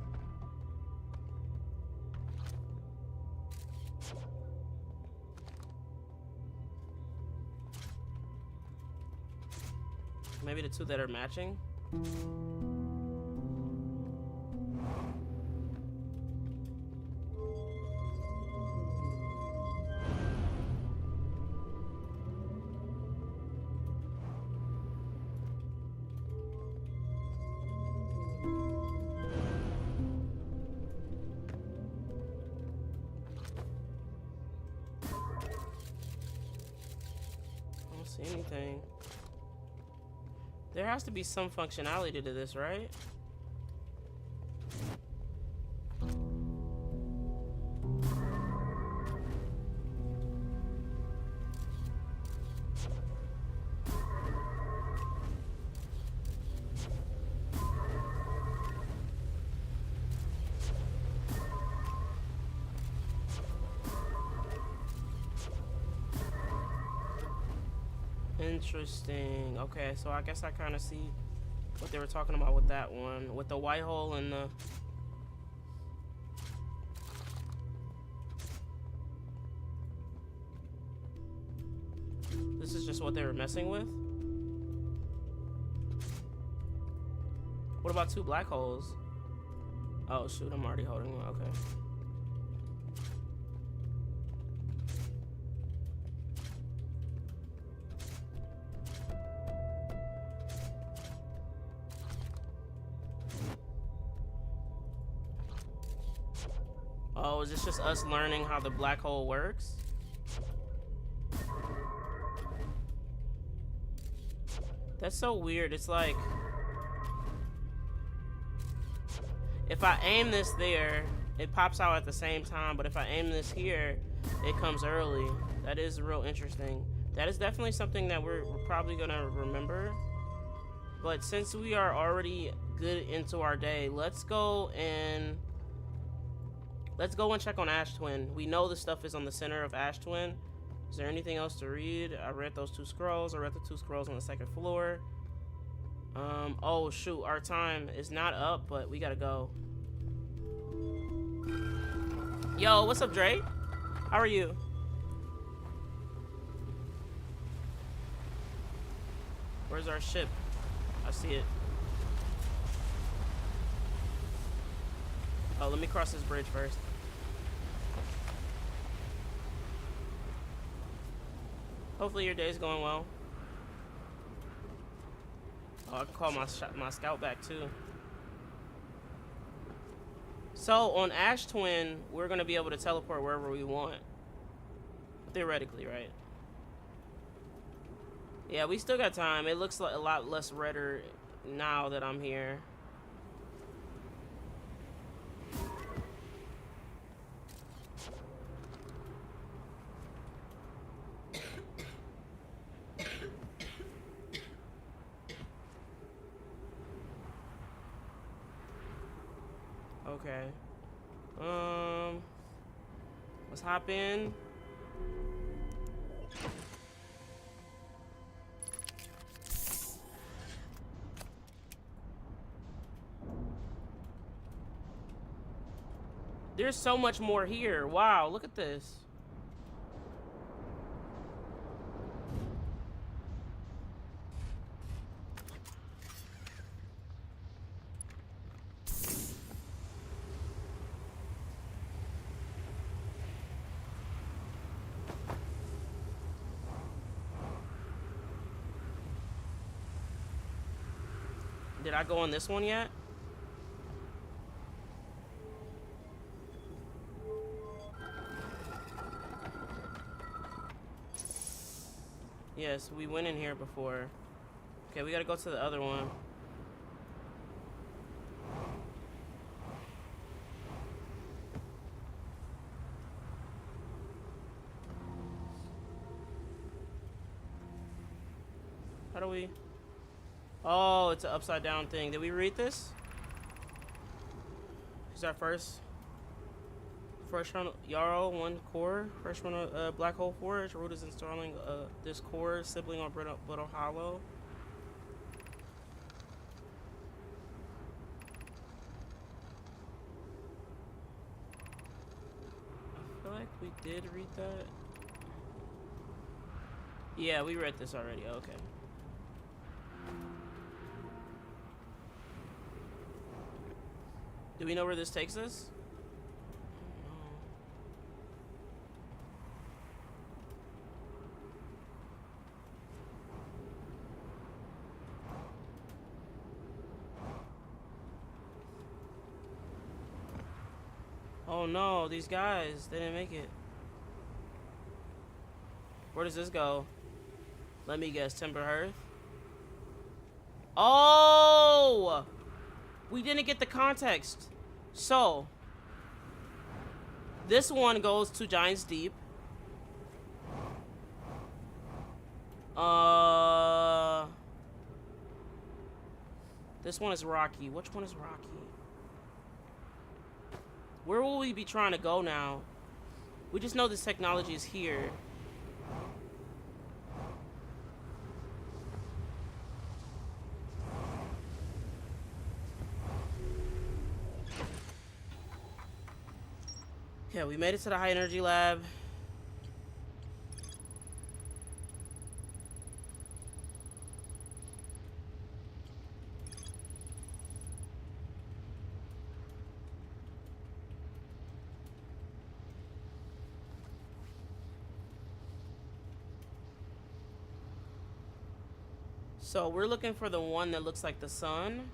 Maybe the two that are matching? I don't see anything. There has to be some functionality to this, right? Interesting. Okay, so I guess I kind of see what they were talking about with that one, with the white hole and the... This is just what they were messing with? What about two black holes? Oh shoot, I'm already holding one. Okay. Oh, is this just us learning how the black hole works? That's so weird. It's like, if I aim this there, it pops out at the same time, but if I aim this here, it comes early. That is real interesting. That is definitely something that we're probably gonna remember. But since we are already good into our day, let's go and check on Ash Twin. We know the stuff is on the center of Ash Twin. Is there anything else to read? I read those 2 scrolls. I read the 2 scrolls on the 2nd floor. Oh shoot, our time is not up, but we gotta go. Yo, what's up, Dre? How are you? Where's our ship? I see it. Oh, let me cross this bridge first. Hopefully your day's going well. Oh, I can call my scout back too. So on Ash Twin, we're gonna be able to teleport wherever we want. Theoretically, right? Yeah, we still got time. It looks like a lot less redder now that I'm here. Okay. Let's hop in. There's so much more here. Wow, look at this. Did I go on this one yet? Yes, we went in here before. Okay, we gotta go to the other one. How do we... Oh, it's an upside down thing. Did we read this? Is our first one, Yarrow 1 core. First one, Black Hole Forge. Root is installing this core sibling on Brittle Hollow. I feel like we did read that. Yeah, we read this already. Okay. Do we know where this takes us? Oh no, these guys, they didn't make it. Where does this go? Let me guess, Timber Hearth? Oh! We didn't get the context. So, this one goes to Giant's Deep. This one is Rocky. Which one is Rocky? Where will we be trying to go now? We just know this technology is here. Yeah, we made it to the high energy lab. So we're looking for the one that looks like the sun.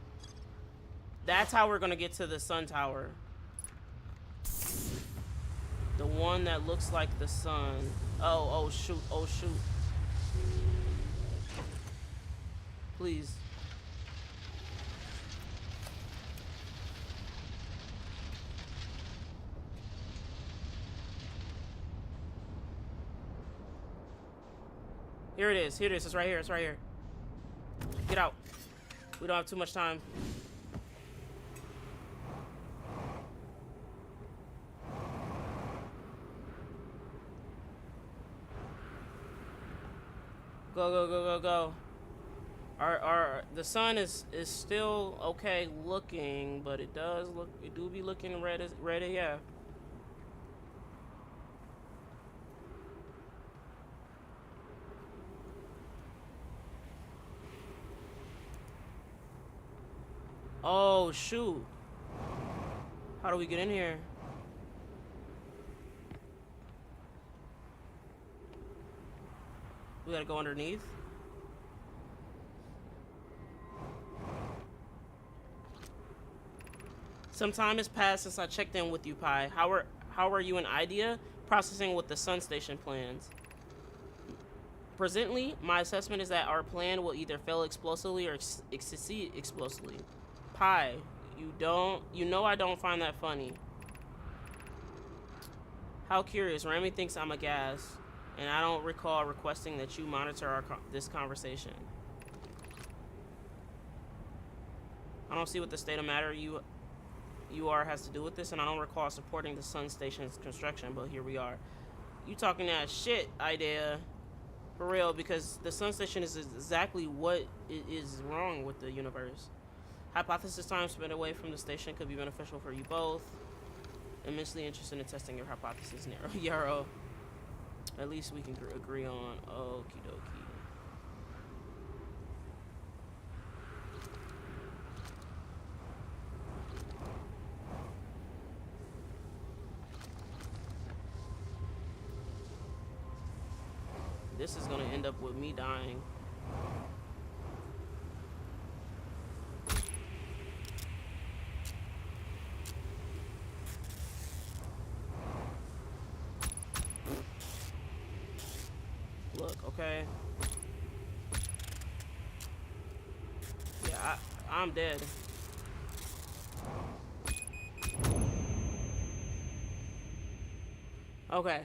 That's how we're gonna get to the sun tower. The one that looks like the sun. Oh shoot, oh shoot. Please. Here it is, here it is, it's right here, it's right here. Get out. We don't have too much time. Go, go, go, go, go. The sun is still okay looking, but it do be looking red AF. Oh shoot. How do we get in here? We gotta go underneath. Some time has passed since I checked in with you, Pi. How are you in idea? Processing with the Sun Station plans. Presently, my assessment is that our plan will either fail explosively or succeed explosively. Pi, you know I don't find that funny. How curious. Rami thinks I'm a gas, and I don't recall requesting that you monitor this conversation. I don't see what the state of matter you has to do with this, and I don't recall supporting the Sun Station's construction, but here we are. You talking that shit, idea. For real, because the Sun Station is exactly what is wrong with the universe. Hypothesis time spent away from the station could be beneficial for you both. Immensely interested in testing your hypothesis, Yarrow. At least we can agree on. Okie dokie. This is gonna end up with me dying. Look, okay. Yeah, I'm dead. Okay.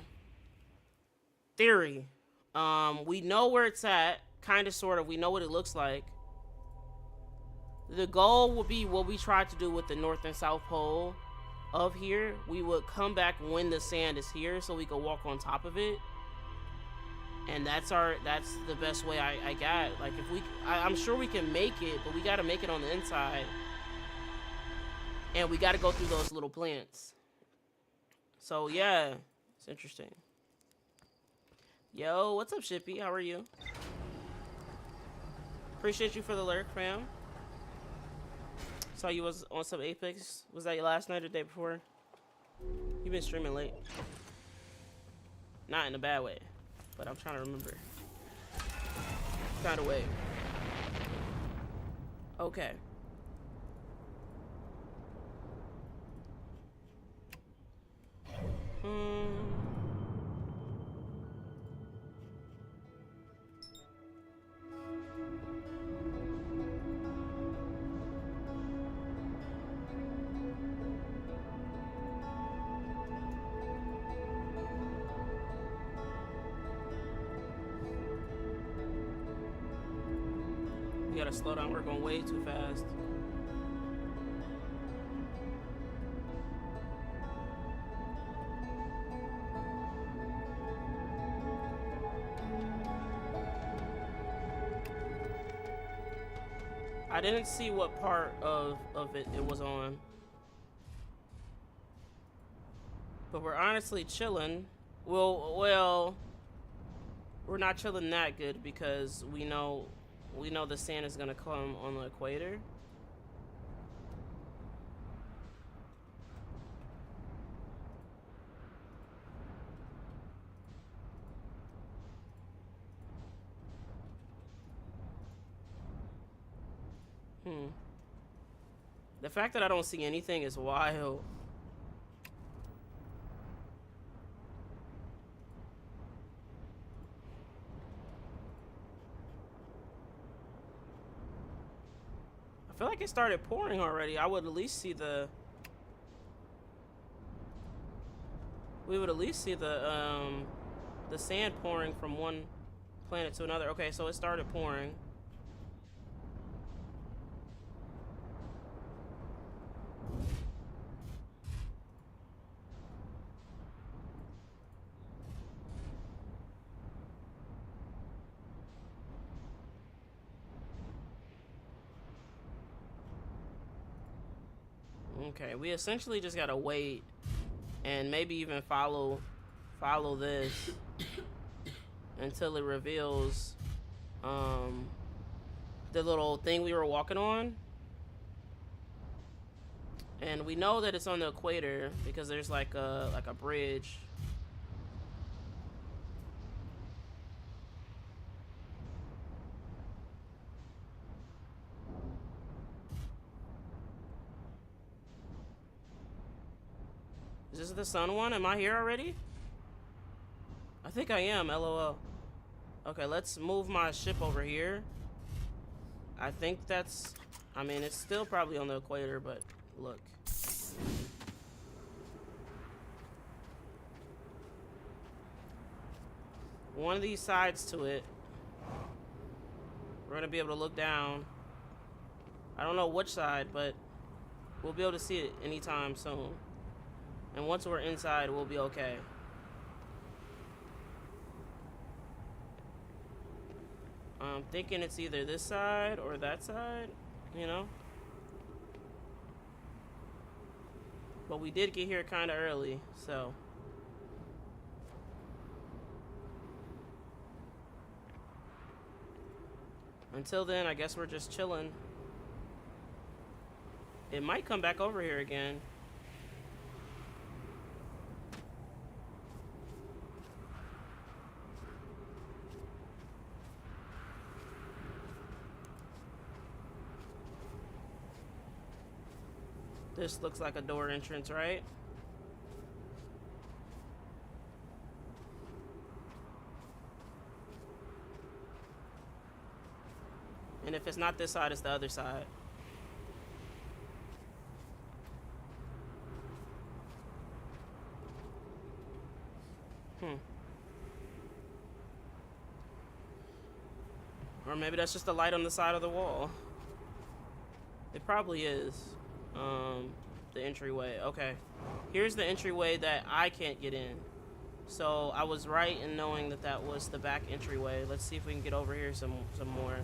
Theory. We know where it's at, kind of, sort of. We know what it looks like. The goal will be what we tried to do with the North and South Pole of here. We would come back when the sand is here so we could walk on top of it. And that's the best way I got. Like, if I'm sure we can make it, but we got to make it on the inside. And we got to go through those little plants. So, yeah, it's interesting. Yo, what's up, Shippy? How are you? Appreciate you for the lurk, fam. Saw you was on some Apex. Was that your last night or day before? You've been streaming late. Not in a bad way, but I'm trying to remember. Kind of way. Okay. We gotta slow down, we're going way too fast. I didn't see what part of it was on. But we're honestly chilling. Well, we're not chilling that good because we know the sand is gonna come on the equator. The fact that I don't see anything is wild. I feel like it started pouring already. I would at least see the... We would at least see the sand pouring from one planet to another. Okay, so it started pouring. Okay, we essentially just gotta wait and maybe even follow this until it reveals the little thing we were walking on. And we know that it's on the equator because there's like a bridge. Is this the sun one? Am I here already? I think I am, LOL. Okay, let's move my ship over here. I think that's... I mean, it's still probably on the equator, but look. One of these sides to it, we're gonna be able to look down. I don't know which side, but we'll be able to see it anytime soon. And once we're inside, we'll be okay. I'm thinking it's either this side or that side, you know? But we did get here kind of early, so... Until then, I guess we're just chilling. It might come back over here again. This looks like a door entrance, right? And if it's not this side, it's the other side. Or maybe that's just the light on the side of the wall. It probably is. The entryway. Okay. Here's the entryway that I can't get in. So I was right in knowing that that was the back entryway. Let's see if we can get over here some more.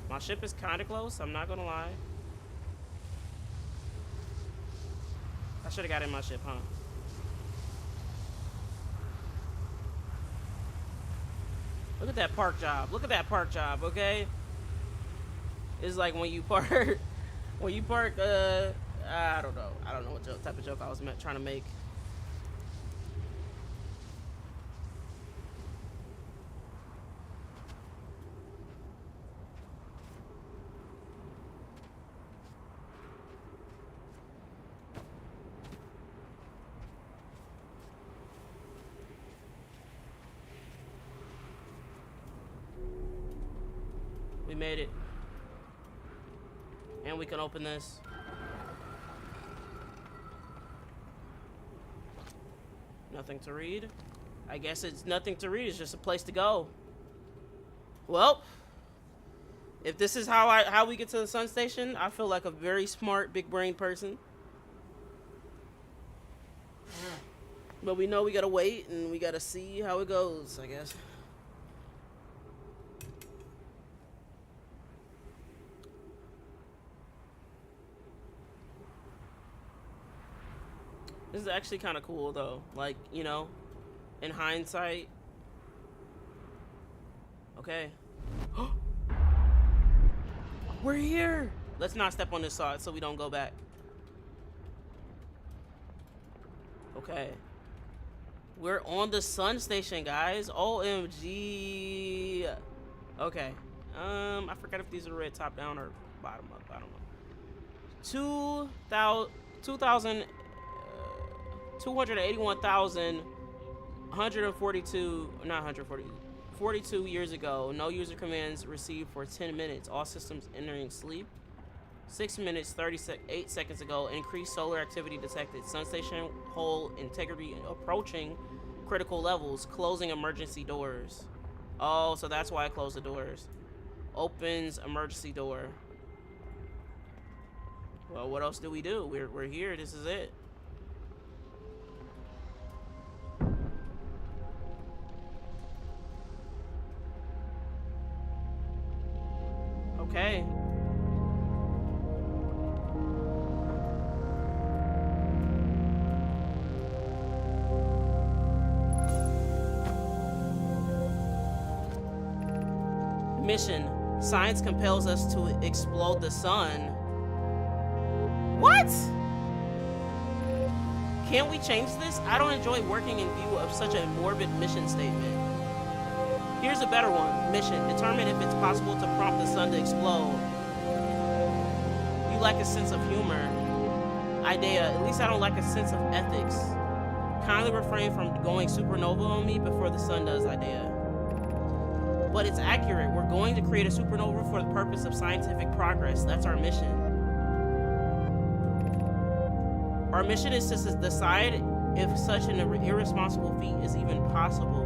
My ship is kind of close, I'm not gonna lie. I should have got in my ship, huh? Look at that park job. Look at that park job, okay? It's like when you park, when you park, I don't know. I don't know what type of joke I was trying to make. We made it. And we can open this. Nothing to read. I guess it's nothing to read. It's just a place to go. Well, if this is how we get to the sun station, I feel like a very smart, big brain person. But we know we gotta wait and we gotta see how it goes, I guess. This is actually kind of cool, though. Like, you know, in hindsight. Okay. We're here! Let's not step on this side so we don't go back. Okay. We're on the sun station, guys. OMG. Okay. I forgot if these are red top down or bottom up. I don't know. 281,142, not 140, 42 years ago. No user commands received for 10 minutes. All systems entering sleep. 6 minutes 38 seconds ago, increased solar activity detected. Sun station hull integrity approaching critical levels. Closing emergency doors. Oh, so that's why I closed the doors. Opens emergency door. Well, what else do we do? We're here. This is it. Okay. Mission. Science compels us to explode the sun. What? Can't we change this? I don't enjoy working in view of such a morbid mission statement. Here's a better one. Mission. Determine if it's possible to prompt the sun to explode. You lack a sense of humor. Idea. At least I don't lack a sense of ethics. Kindly refrain from going supernova on me before the sun does, Idea. But it's accurate. We're going to create a supernova for the purpose of scientific progress. That's our mission. Our mission is to decide if such an irresponsible feat is even possible.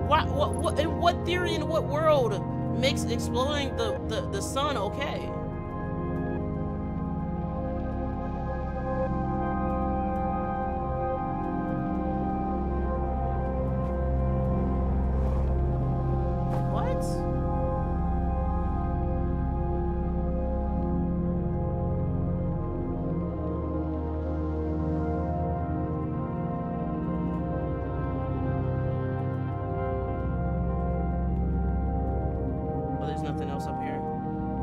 What in what theory, in what world makes exploding the sun okay? Nothing else up here.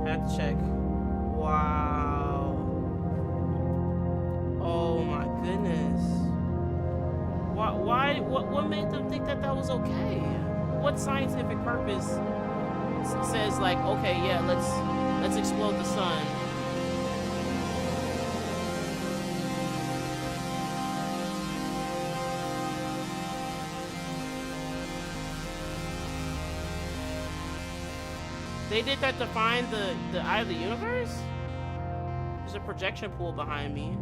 Had to check. Wow. Oh my goodness. Why? What made them think that that was okay? What scientific purpose says like, okay, yeah, let's explode the sun? They did that to find the eye of the universe? There's a projection pool behind me.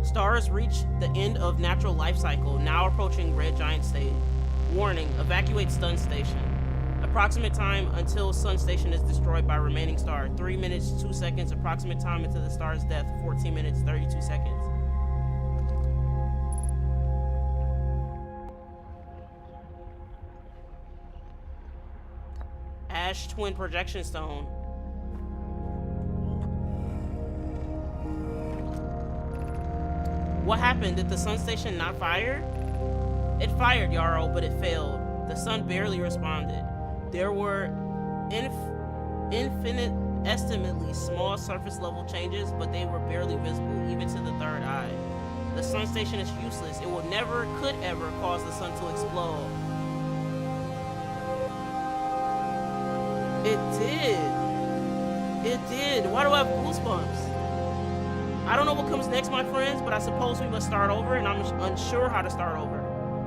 Stars reach the end of natural life cycle, now approaching red giant state. Warning, evacuate sun station. Approximate time until sun station is destroyed by remaining star. 3 minutes, 2 seconds. Approximate time until the star's death, 14 minutes, 32 seconds. Ash Twin Projection Stone. What happened? Did the sun station not fire? It fired, Yarrow, but it failed. The sun barely responded. There were infinitesimally small surface level changes, but they were barely visible, even to the third eye. The sun station is useless. It will never, could ever cause the sun to explode. It did. It did. Why do I have goosebumps? I don't know what comes next, my friends, but I suppose we must start over, and I'm unsure how to start over.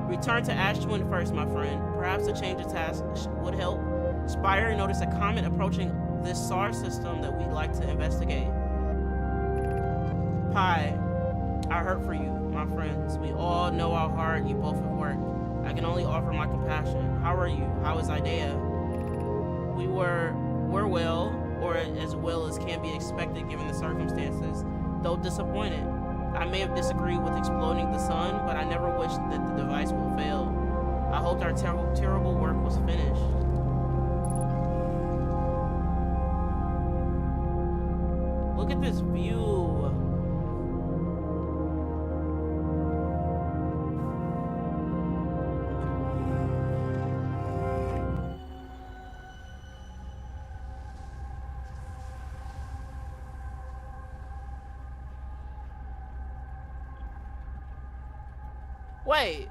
Return to Ash Twin first, my friend. Perhaps a change of task would help. Spire noticed a comet approaching this SAR system that we'd like to investigate. Pi, I hurt for you, my friends. We all know how hard you both have worked. I can only offer my compassion. How are you? How is Idea? We're well, or as well as can be expected given the circumstances, though disappointed. I may have disagreed with exploding the sun, but I never wished that the device would fail. I hoped our terrible work was finished. Look at this view. Wait.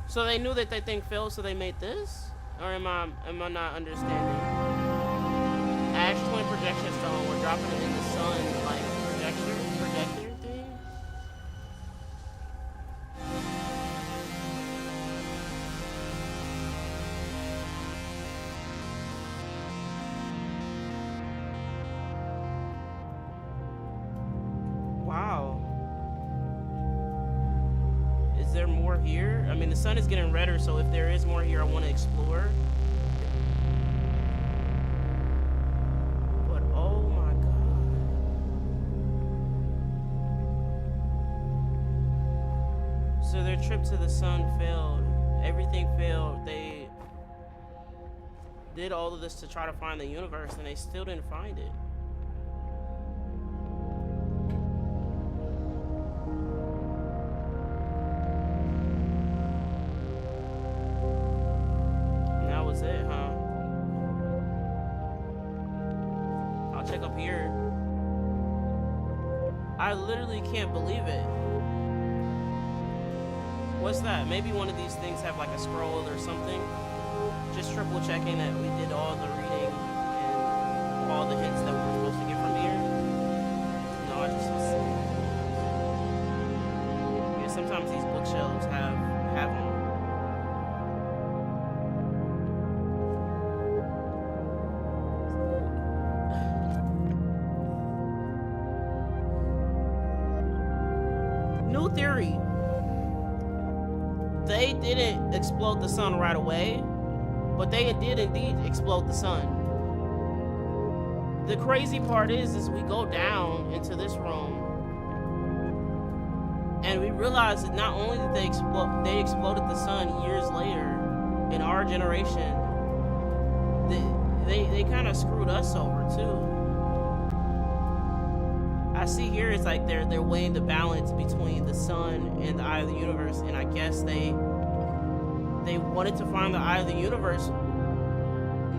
So they knew that thing failed, so they made this? Or am I not understanding? Ash Twin Projection Stone. We're dropping it in the sun, like projector thing. there more here? I mean, the sun is getting redder, so if there is more here, I want to explore. But oh my god. So their trip to the sun failed. Everything failed. They did all of this to try to find the universe, and they still didn't find it. And that was it, huh? I'll check up here. I literally can't believe it. What's that? Maybe one of these things have like a scroll or something. Just triple checking that we did all the reading and all the hints that we were supposed to get from here. No, I just yeah, sometimes these bookshelves have them. New theory. They didn't explode the sun right away, but they did indeed explode the sun. The crazy part is we go down into this room and we realize that not only did they exploded the sun years later in our generation, they kind of screwed us over too. I see here it's like they're weighing the balance between the sun and the eye of the universe, and I guess they wanted to find the eye of the universe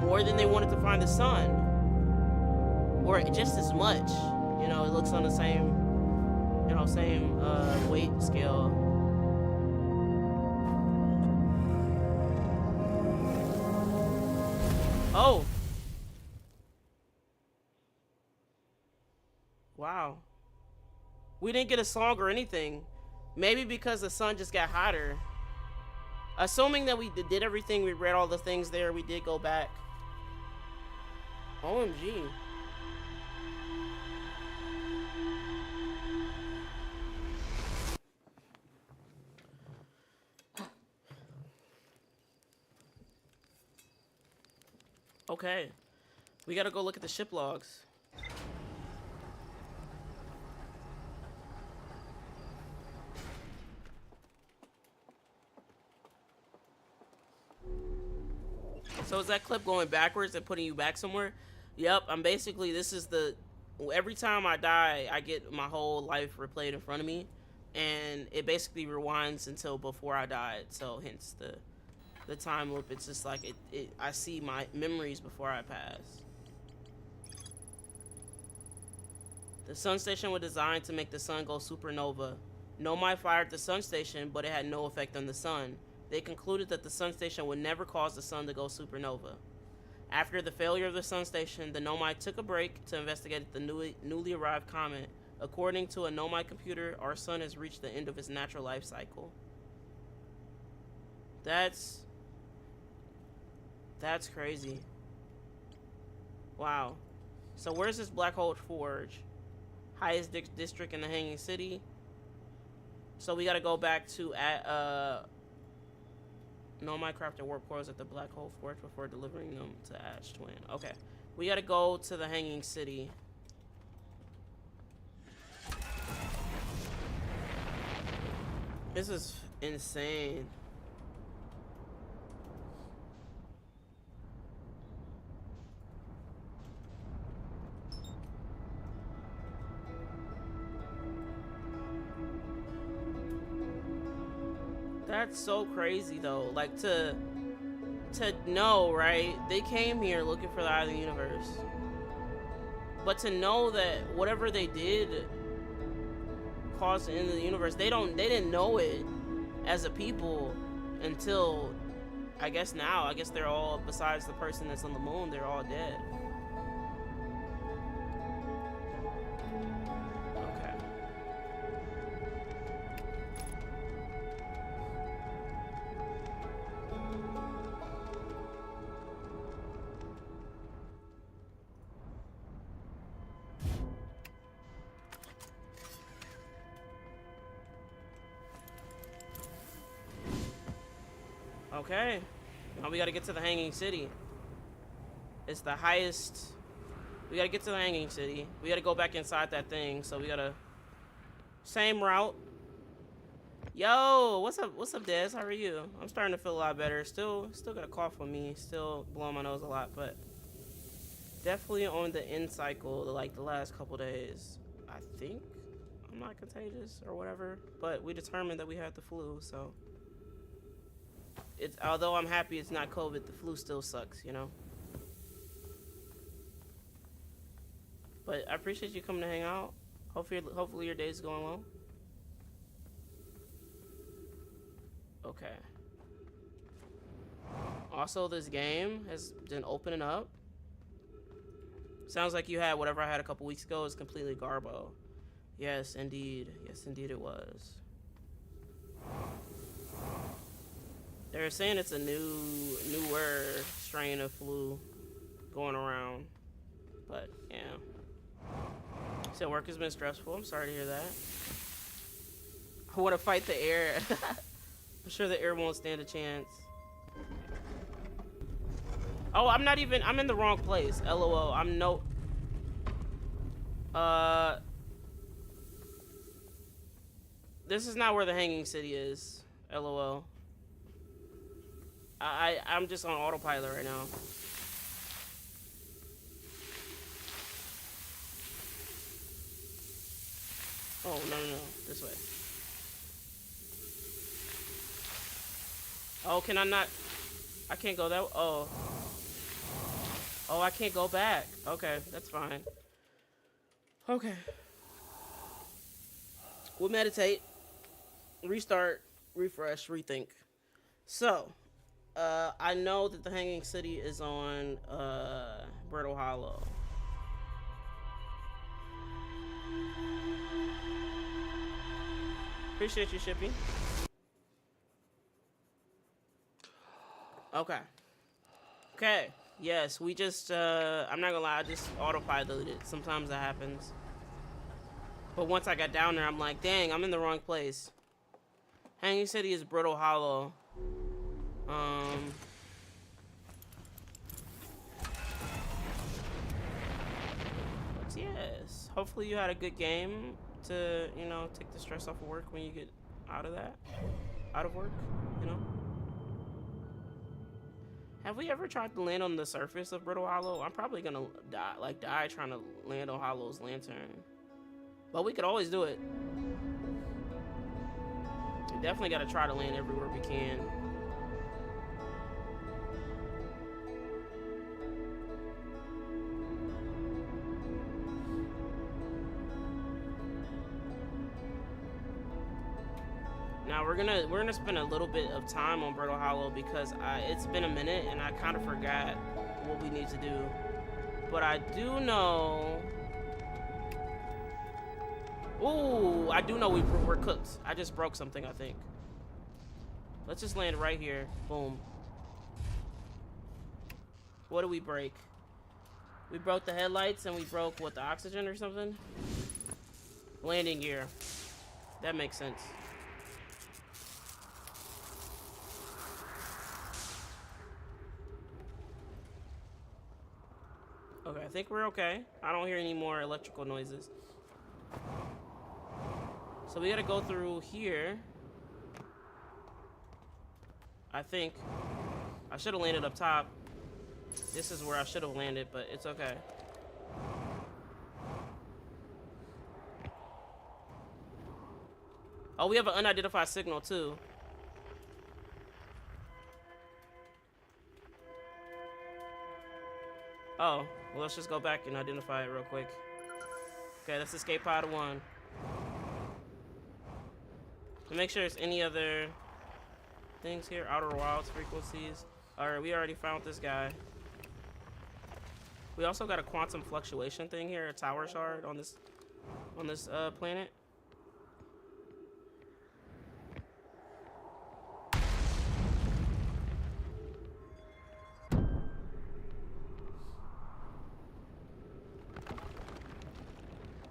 more than they wanted to find the sun, or just as much. You know, it looks on the same, same weight scale. Oh. Wow. We didn't get a song or anything. Maybe because the sun just got hotter. Assuming that we did everything, we read all the things there, we did go back. OMG. Okay. We gotta go look at the ship logs. So is that clip going backwards and putting you back somewhere? Yep, I'm basically, this is the, every time I die, I get my whole life replayed in front of me, and it basically rewinds until before I died, so hence the time loop. It's just like, I see my memories before I pass. The sun station was designed to make the sun go supernova. Nomai fired the sun station, but it had no effect on the sun. They concluded that the sun station would never cause the sun to go supernova. After the failure of the sun station, the Nomai took a break to investigate the newly arrived comet. According to a Nomai computer, our sun has reached the end of its natural life cycle. That's crazy. Wow. So where's this black hole forge? Highest district in the Hanging City. So we gotta go back to Nomai crafted warp cores at the black hole forge before delivering them to Ash Twin. Okay. We gotta go to the Hanging City. This is insane. That's so crazy though. Like to know, right? They came here looking for the eye of the universe. But to know that whatever they did caused the end of the universe, they didn't know it as a people until I guess now. I guess they're all, besides the person that's on the moon, they're all dead. Okay. Now we gotta get to the Hanging City. It's the highest. We gotta get to the Hanging City. We gotta go back inside that thing. So we gotta. Same route. Yo, what's up? What's up, Des? How are you? I'm starting to feel a lot better. Still got a cough on me. Still blowing my nose a lot, but definitely on the end cycle. Like the last couple days, I think I'm not contagious or whatever. But we determined that we had the flu, so it's. Although I'm happy it's not COVID, the flu still sucks, you know. But I appreciate you coming to hang out. Hopefully your day's going well. Okay. Also, this game has been opening up. Sounds like you had whatever I had a couple weeks ago is completely garbo. Yes, indeed. Yes, indeed it was. They're saying it's a newer strain of flu going around. But, yeah. So work has been stressful. I'm sorry to hear that. I want to fight the air. I'm sure the air won't stand a chance. Oh, I'm in the wrong place. LOL. This is not where the Hanging City is. LOL. I'm just on autopilot right now. Oh, no. This way. Oh, can I not? I can't go that way. Oh. Oh, I can't go back. Okay, that's fine. Okay. We'll meditate. Restart. Refresh. Rethink. So, I know that the Hanging City is on, Brittle Hollow. Appreciate you, Shippy. Okay. Yes, we just, I'm not gonna lie, I just autopiloted it. Sometimes that happens. But once I got down there, I'm like, dang, I'm in the wrong place. Hanging City is Brittle Hollow. But yes, hopefully you had a good game to, you know, take the stress off of work when you get out of work, you know? Have we ever tried to land on the surface of Brittle Hollow? I'm probably gonna die trying to land on Hollow's lantern. But we could always do it. We definitely gotta try to land everywhere we can. Now we're gonna spend a little bit of time on Brittle Hollow because it's been a minute and I kind of forgot what we need to do. But I do know. Ooh, I do know we're cooked. I just broke something, I think. Let's just land right here. Boom. What did we break? We broke the headlights and we broke what, the oxygen or something? Landing gear. That makes sense. Okay, I think we're okay. I don't hear any more electrical noises. So we gotta go through here. I think. I should have landed up top. This is where I should have landed, but it's okay. Oh, we have an unidentified signal too. Oh, well, let's just go back and identify it real quick. Okay, that's escape pod 1. To make sure there's any other things here. Outer Wilds frequencies. Alright, we already found this guy. We also got a quantum fluctuation thing here, a tower shard on this planet.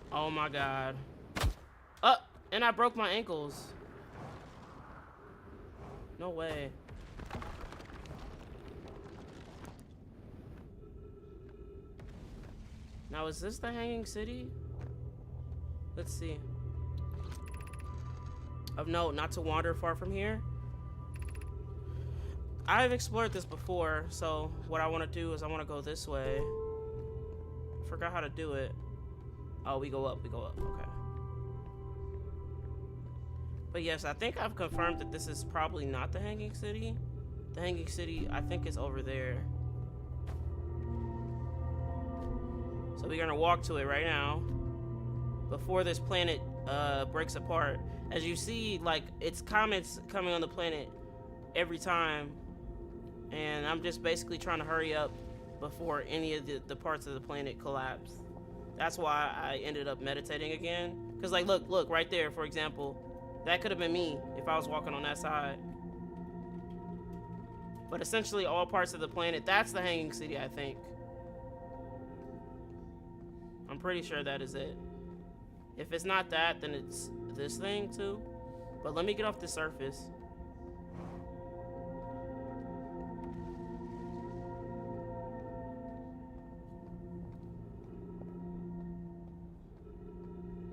Oh my god. And I broke my ankles. No way. Now, is this the Hanging City? Let's see. Of note, not to wander far from here. I've explored this before, so what I want to do is I want to go this way. I forgot how to do it. Oh, we go up, okay. But yes, I think I've confirmed that this is probably not the Hanging City. The Hanging City, I think, is over there. So we're gonna walk to it right now before this planet breaks apart. As you see, like, it's comets coming on the planet every time, and I'm just basically trying to hurry up before any of the parts of the planet collapse. That's why I ended up meditating again. Because, like, look, right there, for example. That could have been me if I was walking on that side. But essentially all parts of the planet, that's the Hanging City, I think. I'm pretty sure that is it. If it's not that, then it's this thing too. But let me get off the surface.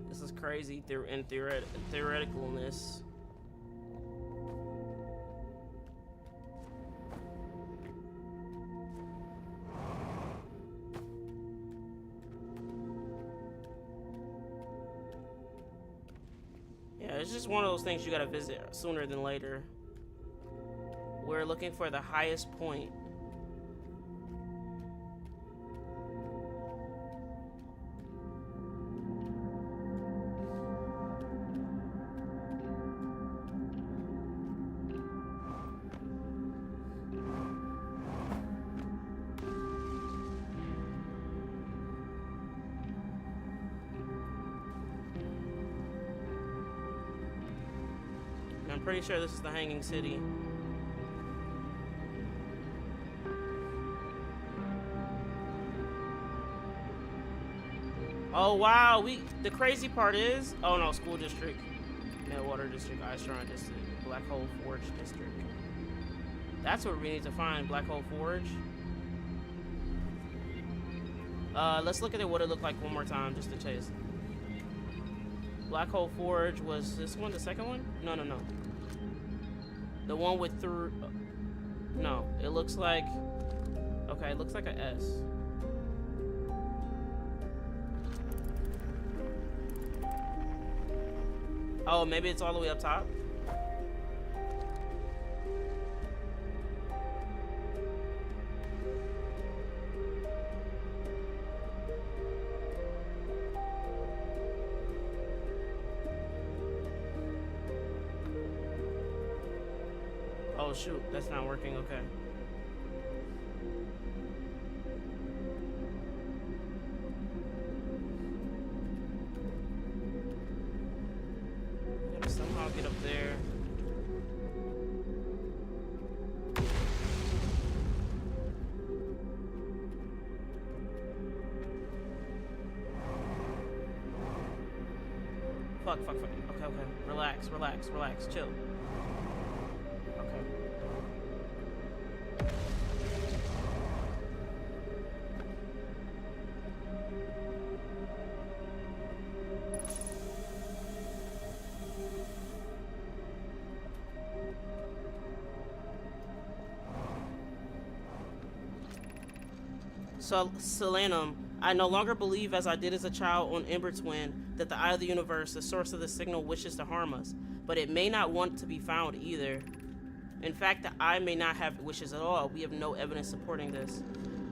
This is crazy in theoreticalness. Yeah, it's just one of those things you gotta visit sooner than later. We're looking for the highest point. I'm pretty sure this is the Hanging City. Oh wow, the crazy part is, oh no, school district, Water district, Ice Shrine district, Black Hole Forge district. That's what we need to find, Black Hole Forge. Let's look at what it looked like one more time, just to chase. Black Hole Forge was this one, the second one? No. The one with through. No, it looks like. Okay, it looks like an S. Oh, maybe it's all the way up top. Oh shoot, that's not working, okay. Gotta somehow get up there. Fuck. Okay. Relax, chill. So, Solanum, I no longer believe as I did as a child on Ember Twin that the eye of the universe, the source of the signal, wishes to harm us, but it may not want to be found either. In fact, the eye may not have wishes at all. We have no evidence supporting this.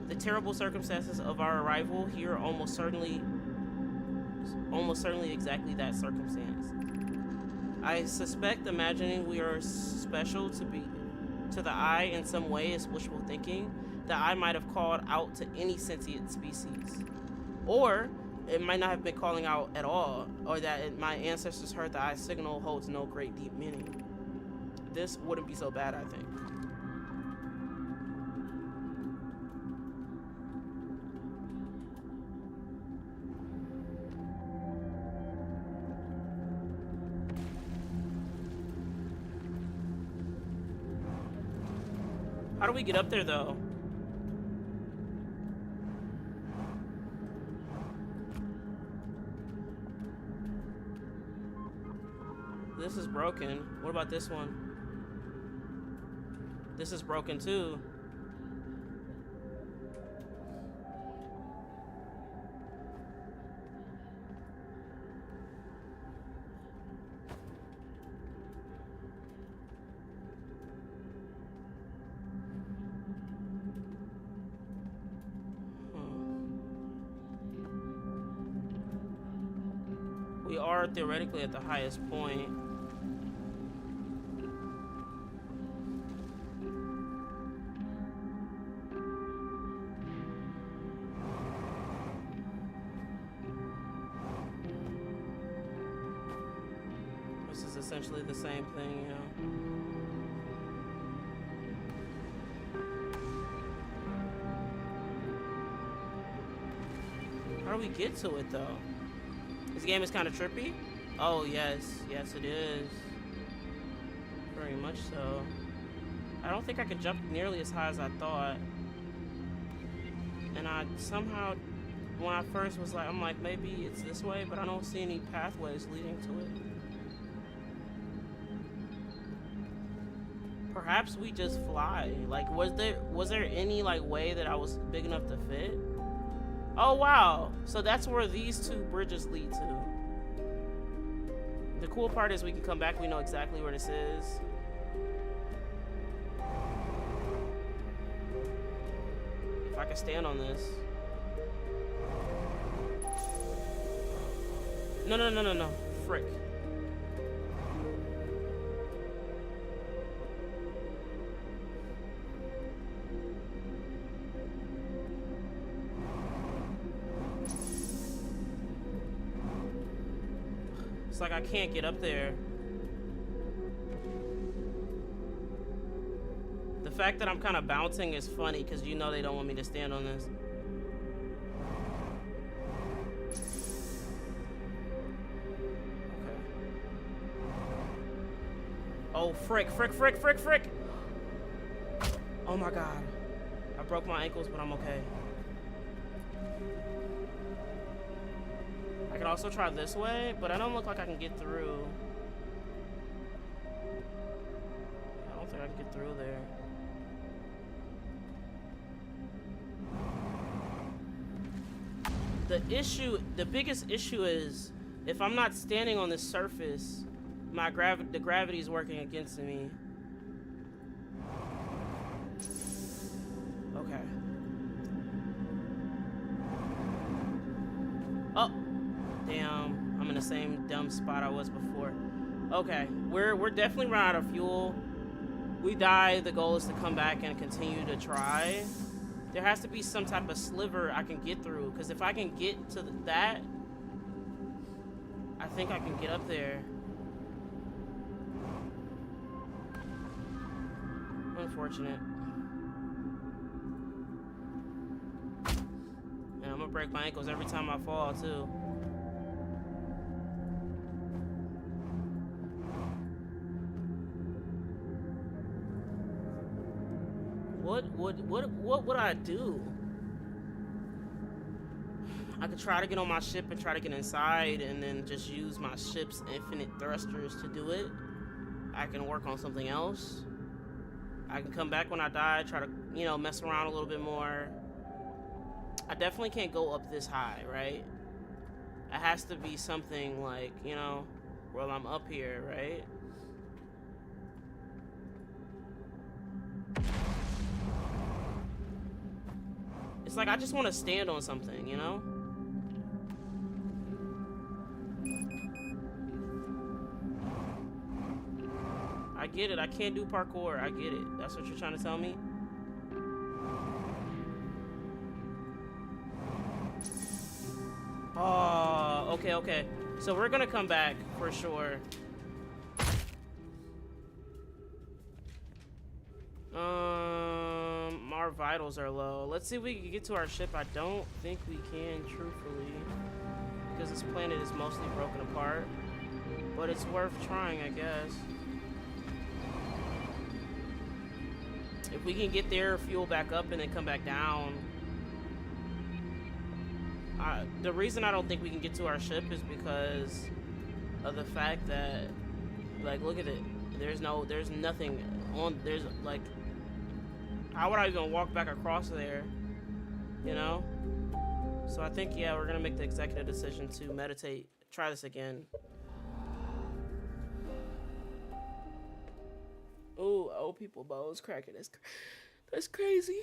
The terrible circumstances of our arrival here are almost certainly exactly that circumstance. I suspect imagining we are special to the eye in some way is wishful thinking. That I might have called out to any sentient species. Or it might not have been calling out at all, or that my ancestors heard the eye signal holds no great deep meaning. This wouldn't be so bad, I think. How do we get up there though? This is broken. What about this one? This is broken too. We are theoretically at the highest point. This is essentially the same thing, you know. How do we get to it though? This game is kind of trippy. Oh, yes. Yes, it is. Very much so. I don't think I can jump nearly as high as I thought. And I somehow, when I first was like, I'm like, maybe it's this way, but I don't see any pathways leading to it. Perhaps we just fly. Like, was there any, like, way that I was big enough to fit? Oh, wow. So that's where these two bridges lead to. The cool part is we can come back. We know exactly where this is. If I can stand on this. No, no, no, no, no. Frick. It's like I can't get up there. The fact that I'm kind of bouncing is funny because you know they don't want me to stand on this. Okay. Oh, frick, frick, frick, frick, frick. Oh my God. I broke my ankles, but I'm okay. I could also try this way, but I don't look like I can get through. I don't think I can get through there. The biggest issue is if I'm not standing on this surface, the gravity is working against me. Okay. Oh. Damn, I'm in the same dumb spot I was before. Okay, we're definitely running out of fuel. We die, the goal is to come back and continue to try. There has to be some type of sliver I can get through, because if I can get to that, I think I can get up there. Unfortunate. And I'm gonna break my ankles every time I fall, too. What would I do? I could try to get on my ship and try to get inside and then just use my ship's infinite thrusters to do it. I can work on something else. I can come back when I die, try to, you know, mess around a little bit more. I definitely can't go up this high, right? It has to be something like, you know, well, I'm up here, right? It's like I just want to stand on something, you know? I get it. I can't do parkour. I get it. That's what you're trying to tell me? Oh, okay, okay. So we're gonna come back for sure. Our vitals are low. Let's see if we can get to our ship. I don't think we can, truthfully, because this planet is mostly broken apart. But it's worth trying, I guess. If we can get there, fuel back up, and then come back down. The reason I don't think we can get to our ship is because of the fact that Like, look at it. There's nothing on. There's like, how would I even walk back across there? You know. So I think, yeah, we're gonna make the executive decision to meditate. Try this again. Ooh, old people bones cracking. That's crazy.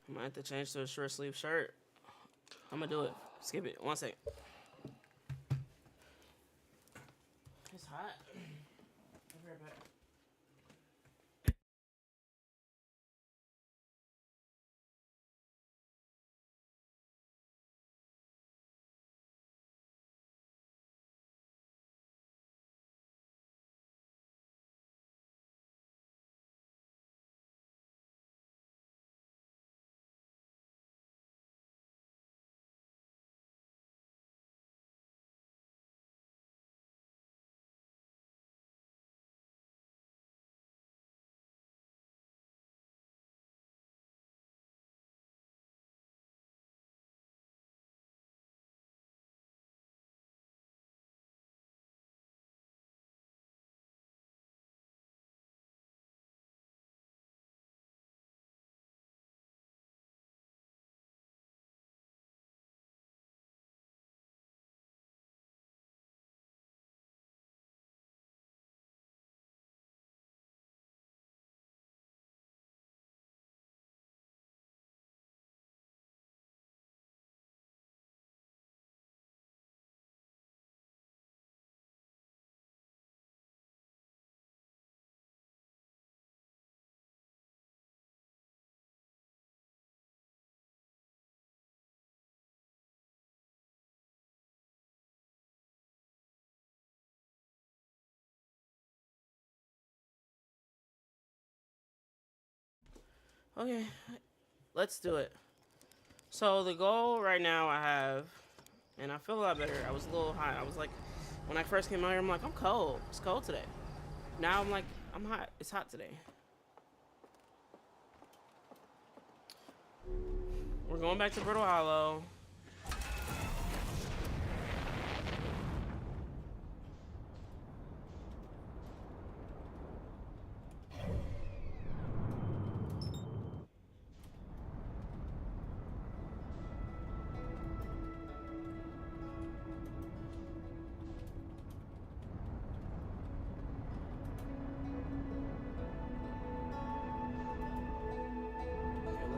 I might have to change to a short sleeve shirt. I'm gonna do it. Skip it. 1 second. It's hot. I'll be right back. Okay, let's do it. So the goal right now I have, and I feel a lot better. I was a little hot. I was like, when I first came out here, I'm like, I'm cold. It's cold today. Now I'm like, I'm hot. It's hot today. We're going back to Brittle Hollow.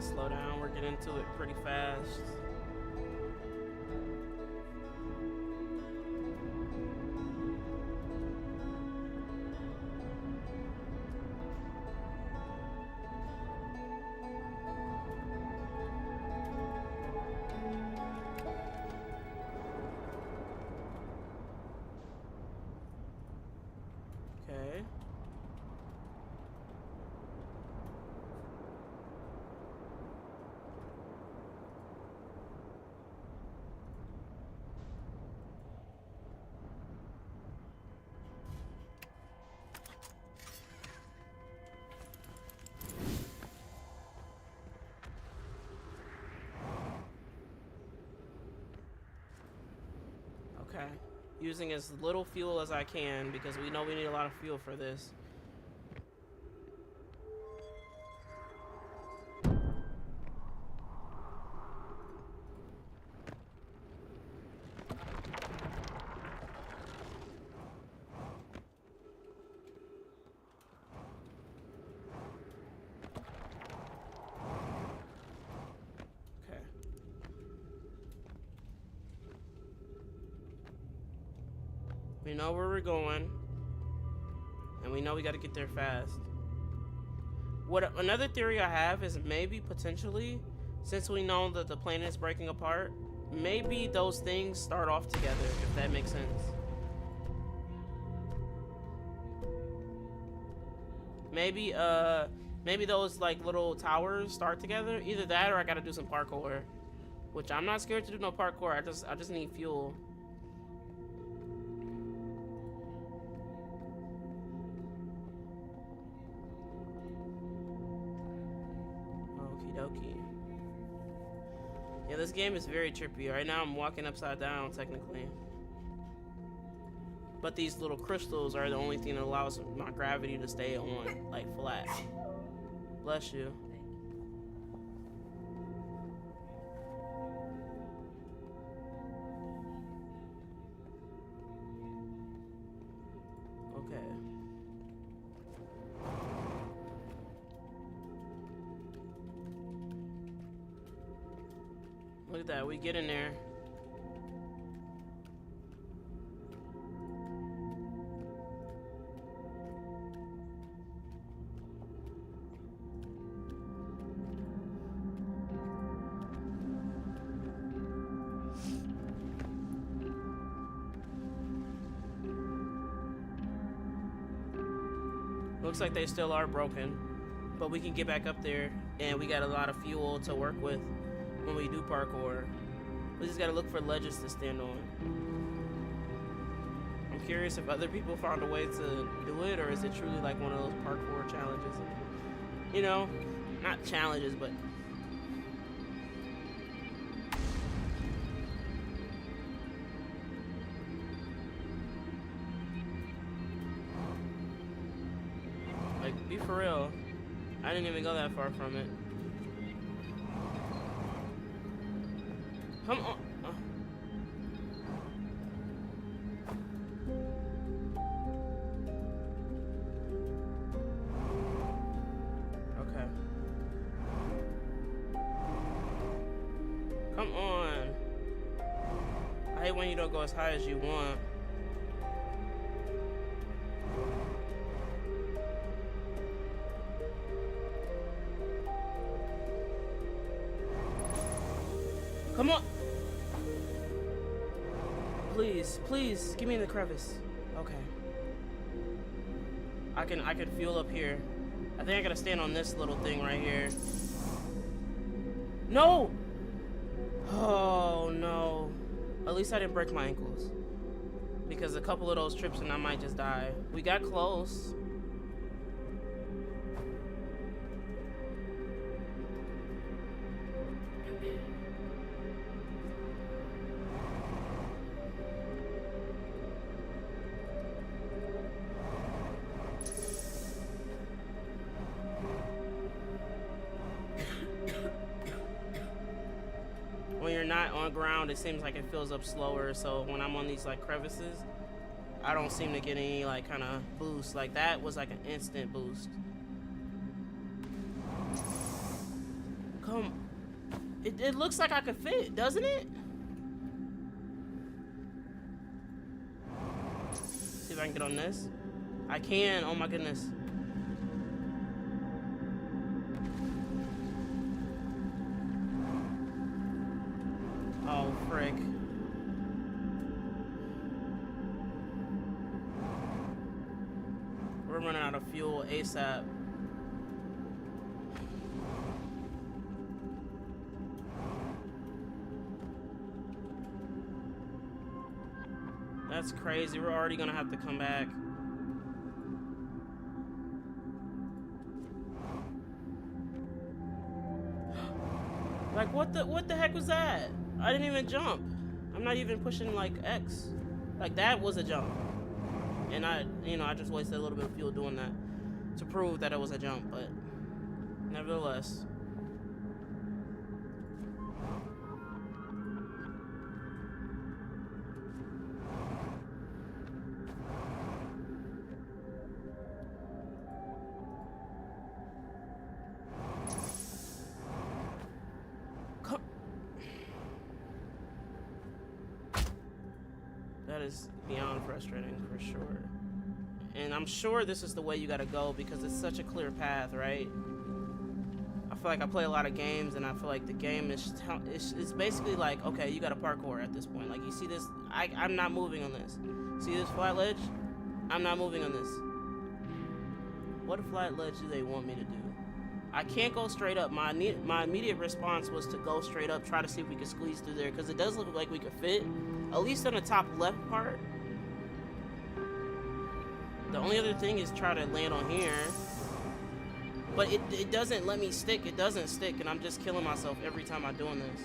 Slow down, we're getting into it pretty fast. Okay. Okay. Using as little fuel as I can because we know we need a lot of fuel for this. We know where we're going, and we know we got to get there fast. What another theory I have is maybe potentially, since we know that the planet is breaking apart, maybe those things start off together, if that makes sense. Maybe maybe those like little towers start together. Either that or I gotta do some parkour, which I'm not scared to do no parkour. I just need fuel. dokie. Yeah, this game is very trippy. Right now I'm walking upside down, technically. But these little crystals are the only thing that allows my gravity to stay on, like, flat. Bless you. Okay. Look at that, we get in there. Looks like they still are broken, but we can get back up there, and we got a lot of fuel to work with when we do parkour. We just gotta look for ledges to stand on. I'm curious if other people found a way to do it, or is it truly like one of those parkour challenges? You know, not challenges, but like, be for real. I didn't even go that far from it. Come on. Okay. Come on. I hate when you don't go as high as you want. Come on. Please, please, get me in the crevice. Okay. I can feel up here. I think I gotta stand on this little thing right here. No! Oh no. At least I didn't break my ankles. Because a couple of those trips and I might just die. We got close. When you're not on ground, it seems like it fills up slower. So when I'm on these like crevices, I don't seem to get any like kind of boost. Like that was like an instant boost. Come, it looks like I could fit, doesn't it? See if I can get on this. I can. Oh my goodness. Oh, frick. We're running out of fuel ASAP. That's crazy. We're already gonna have to come back. Like, what the heck was that? I didn't even jump. I'm not even pushing like X. Like that was a jump. And I just wasted a little bit of fuel doing that to prove that it was a jump, but nevertheless. That is beyond frustrating for sure. And I'm sure this is the way you gotta go because it's such a clear path, right? I feel like I play a lot of games and I feel like the game is it's basically like, okay, you gotta parkour at this point. Like you see this, I'm not moving on this. See this flat ledge? I'm not moving on this. What flat ledge do they want me to do? I can't go straight up. My immediate response was to go straight up, try to see if we could squeeze through there, because it does look like we could fit, at least on the top left part. The only other thing is try to land on here. But it doesn't let me stick. It doesn't stick, and I'm just killing myself every time I'm doing this.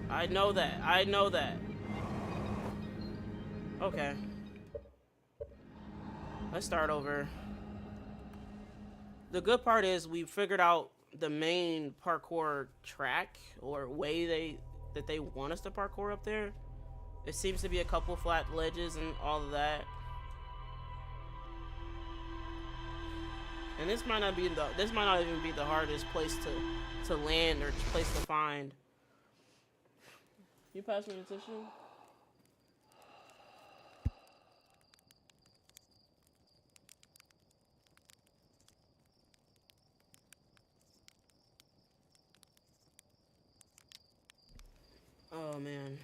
I know that. I know that. Okay. Let's start over. The good part is we figured out the main parkour track or way that they want us to parkour up there. It seems to be a couple flat ledges and all of that. And this might not even be the hardest place to land or place to find. You pass me the tissue? Oh man.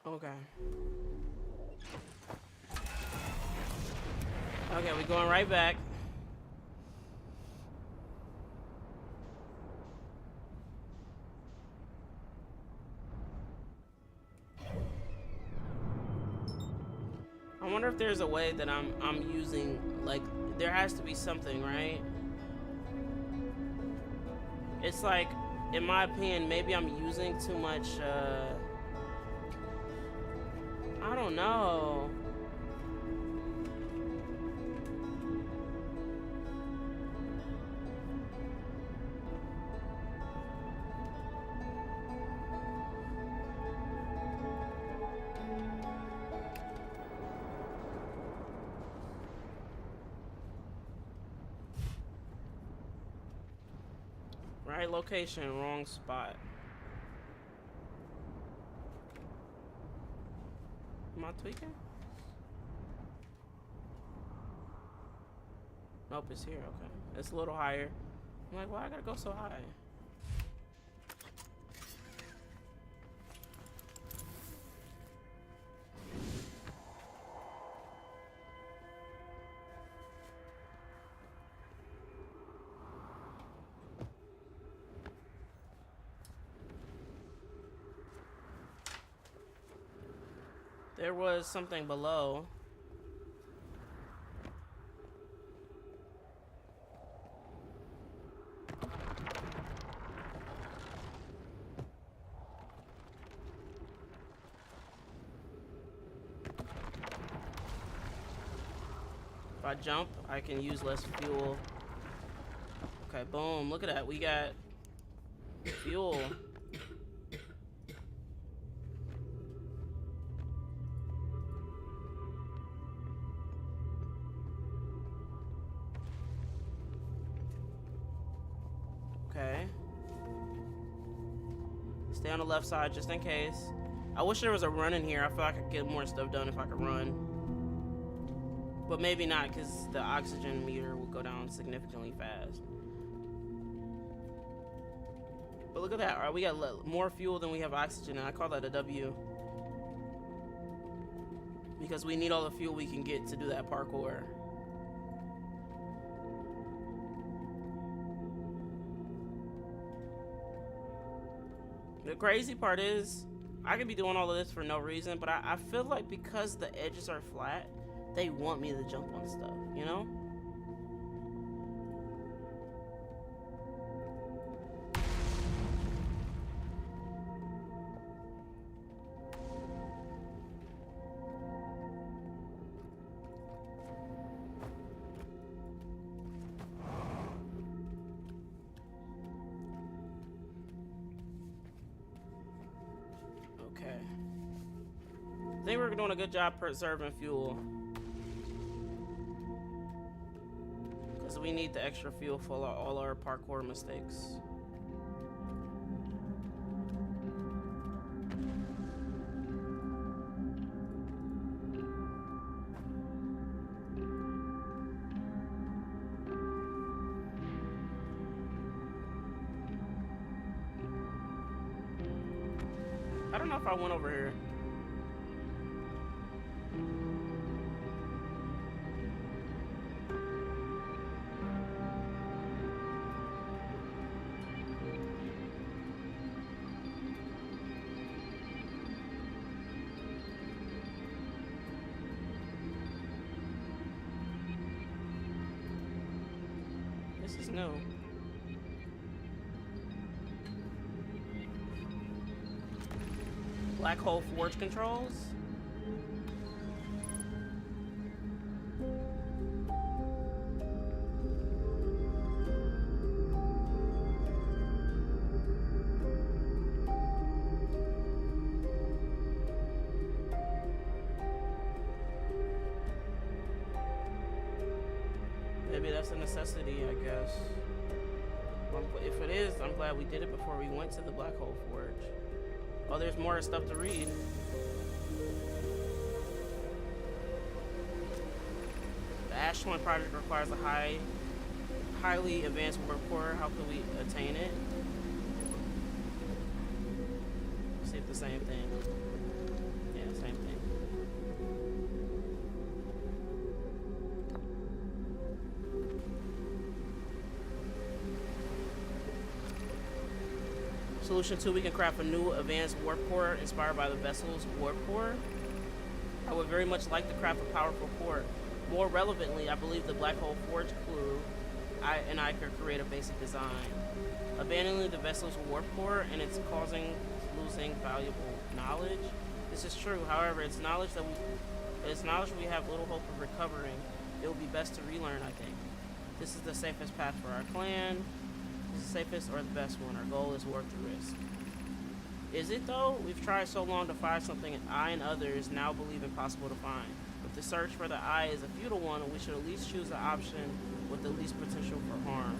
Okay. Okay, we're going right back. I wonder if there's a way that I'm using, like, there has to be something, right? It's like, in my opinion, maybe I'm using too much, I don't know. Right location, wrong spot. Am I tweaking? Nope, it's here, okay. It's a little higher. I'm like, why I gotta go so high? There was something below. If I jump, I can use less fuel. Okay, boom. Look at that. We got fuel. Okay. Stay on the left side just in case. I wish there was a run in here. I feel like I could get more stuff done if I could run. But maybe not, because the oxygen meter will go down significantly fast. But look at that. All right, we got more fuel than we have oxygen, and I call that a W. Because we need all the fuel we can get to do that parkour. The crazy part is, I could be doing all of this for no reason, but I feel like because the edges are flat, they want me to jump on stuff, you know? I think we're doing a good job preserving fuel. Because we need the extra fuel for all our parkour mistakes. I don't know if I went over here. This is new. Black hole forge controls. Maybe that's a necessity, I guess. If it is, I'm glad we did it before we went to the black hole forge. Oh, there's more stuff to read. The Ashland project requires a highly advanced warp core. How can we attain it? See if the same thing. Yeah, same thing. Solution 2, we can craft a new advanced warp core inspired by the vessel's warp core. I would very much like to craft a powerful core. More relevantly, I believe the black hole forge crew and I could create a basic design. Abandoning the vessel's warp core and it's causing losing valuable knowledge. This is true. However, it's knowledge we have little hope of recovering. It will be best to relearn, I think. This is the safest path for our clan. Is the safest or the best one? Our goal is worth the risk. Is it though? We've tried so long to find something I and others now believe impossible to find. If the search for the eye is a futile one, we should at least choose the option with the least potential for harm.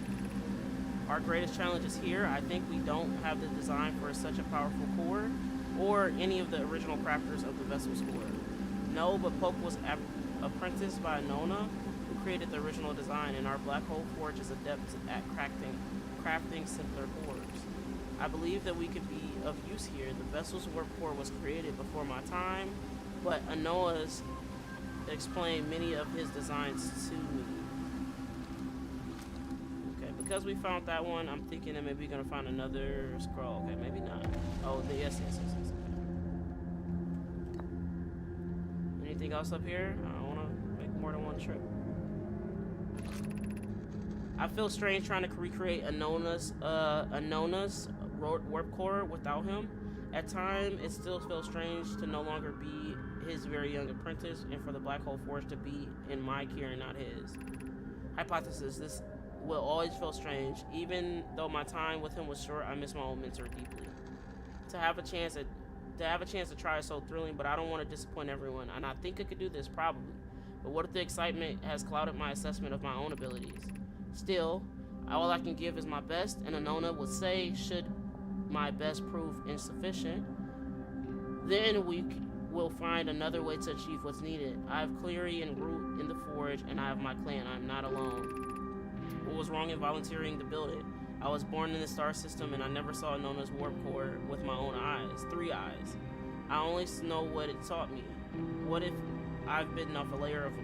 Our greatest challenge is here. I think we don't have the design for such a powerful core or any of the original crafters of the vessel's core. No, but Poke was apprenticed by Nona, who created the original design, and our black hole forge is adept at crafting simpler cores. I believe that we could be of use here. The vessel's warp core was created before my time, but Anoa's explained many of his designs to me. Okay, because we found that one, I'm thinking that maybe we're gonna find another scroll. Okay, maybe not. Oh, yes. Okay. Anything else up here? I don't wanna make more than one trip. I feel strange trying to recreate Anona's warp core without him. At times, it still feels strange to no longer be his very young apprentice and for the black hole forge to be in my care and not his. Hypothesis, this will always feel strange. Even though my time with him was short, I miss my old mentor deeply. To have a chance to try is so thrilling, but I don't want to disappoint everyone, and I think I could do this, probably. But what if the excitement has clouded my assessment of my own abilities? Still, all I can give is my best, and Anona would say, should my best prove insufficient, then we will find another way to achieve what's needed. I have Cleary and Root in the forge, and I have my clan. I am not alone. What was wrong in volunteering to build it? I was born in the star system, and I never saw Anona's warp core with my own eyes. 3 eyes. I only know what it taught me. What if I've bitten off a layer of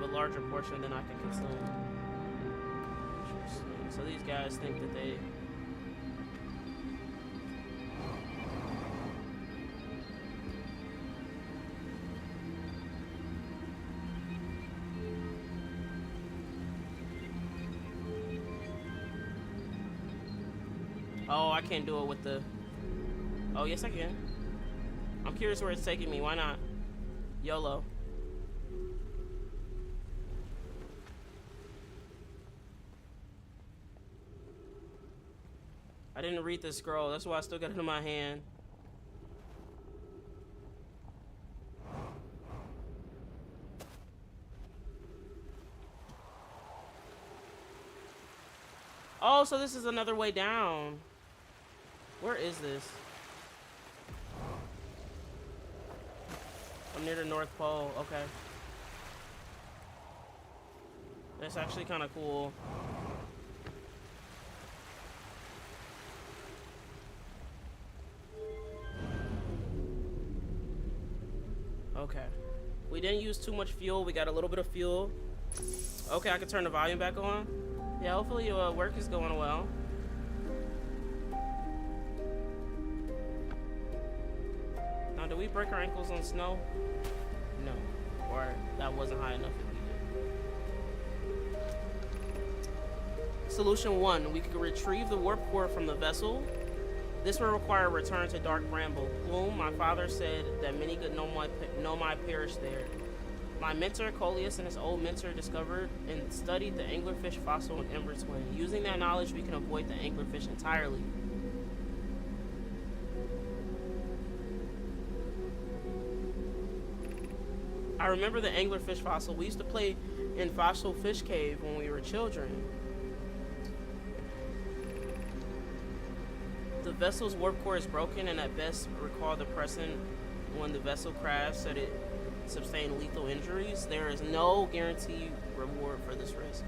a larger portion than I can consume? So these guys think that they... Oh, I can't do it with the... Oh, yes I can. I'm curious where it's taking me. Why not? YOLO. I didn't read this scroll. That's why I still got it in my hand. Oh, so this is another way down. Where is this? I'm near the North Pole. Okay. That's actually kind of cool. Okay. We didn't use too much fuel. We got a little bit of fuel. Okay, I can turn the volume back on. Yeah, hopefully your work is going well. Now, did we break our ankles on snow? No. Or that wasn't high enough if we did. Solution 1. We could retrieve the warp core from the vessel. This will require a return to Dark Bramble. Bloom, my father said that many good nomai perished there. My mentor, Coleus, and his old mentor discovered and studied the anglerfish fossil in Ember Twin. Using that knowledge, we can avoid the anglerfish entirely. I remember the anglerfish fossil. We used to play in Fossil Fish Cave when we were children. The vessel's warp core is broken, and at best recall the present when the vessel crashed said it sustained lethal injuries. There is no guaranteed reward for this risk.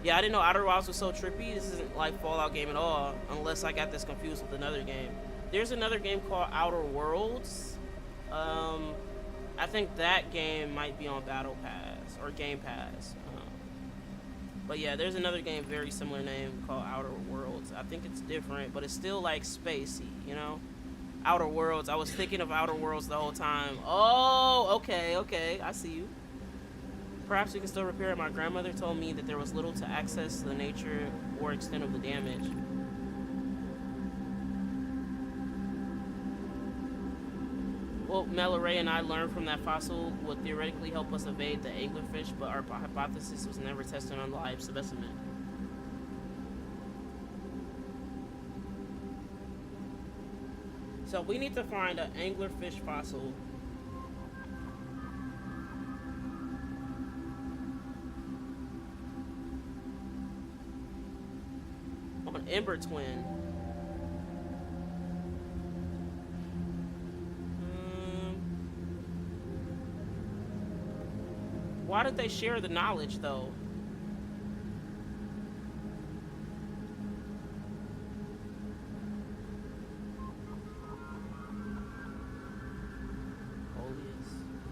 Yeah, I didn't know Outer Wilds was so trippy. This isn't like Fallout game at all, unless I got this confused with another game. There's another game called Outer Worlds. I think that game might be on Battle Pass or Game Pass. But yeah, there's another game, very similar name, called Outer Worlds. I think it's different, but it's still like spacey, you know? Outer Worlds. I was thinking of Outer Worlds the whole time. Oh, okay. I see you. Perhaps we can still repair it. My grandmother told me that there was little to access the nature or extent of the damage. What Malaray and I learned from that fossil would theoretically help us evade the anglerfish, but our hypothesis was never tested on live specimen. So we need to find an anglerfish fossil. On Ember Twin. Why did they share the knowledge, though?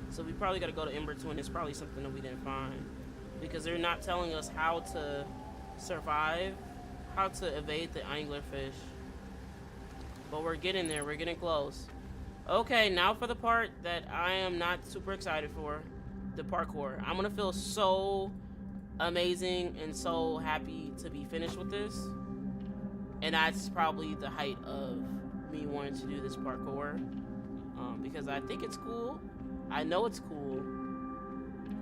So we probably got to go to Ember Twin. It's probably something that we didn't find. Because they're not telling us how to survive, how to evade the anglerfish. But we're getting there. We're getting close. Okay, now for the part that I am not super excited for. The parkour. I'm gonna feel so amazing and so happy to be finished with this, and that's probably the height of me wanting to do this parkour, because I think it's cool. I know it's cool.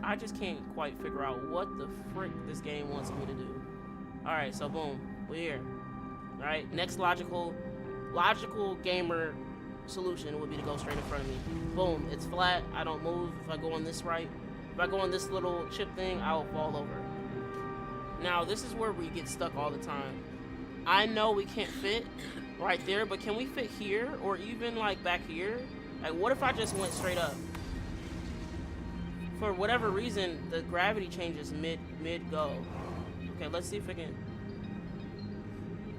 I just can't quite figure out what the frick this game wants me to do. Alright, so boom, we're here. Alright, next logical gamer solution would be to go straight in front of me. Boom, it's flat, I don't move. If I go on this if I go on this little chip thing, I'll fall over. Now, this is where we get stuck all the time. I know we can't fit right there, but can we fit here or even like back here? Like, what if I just went straight up? For whatever reason, the gravity changes mid-go. Okay, let's see if I can.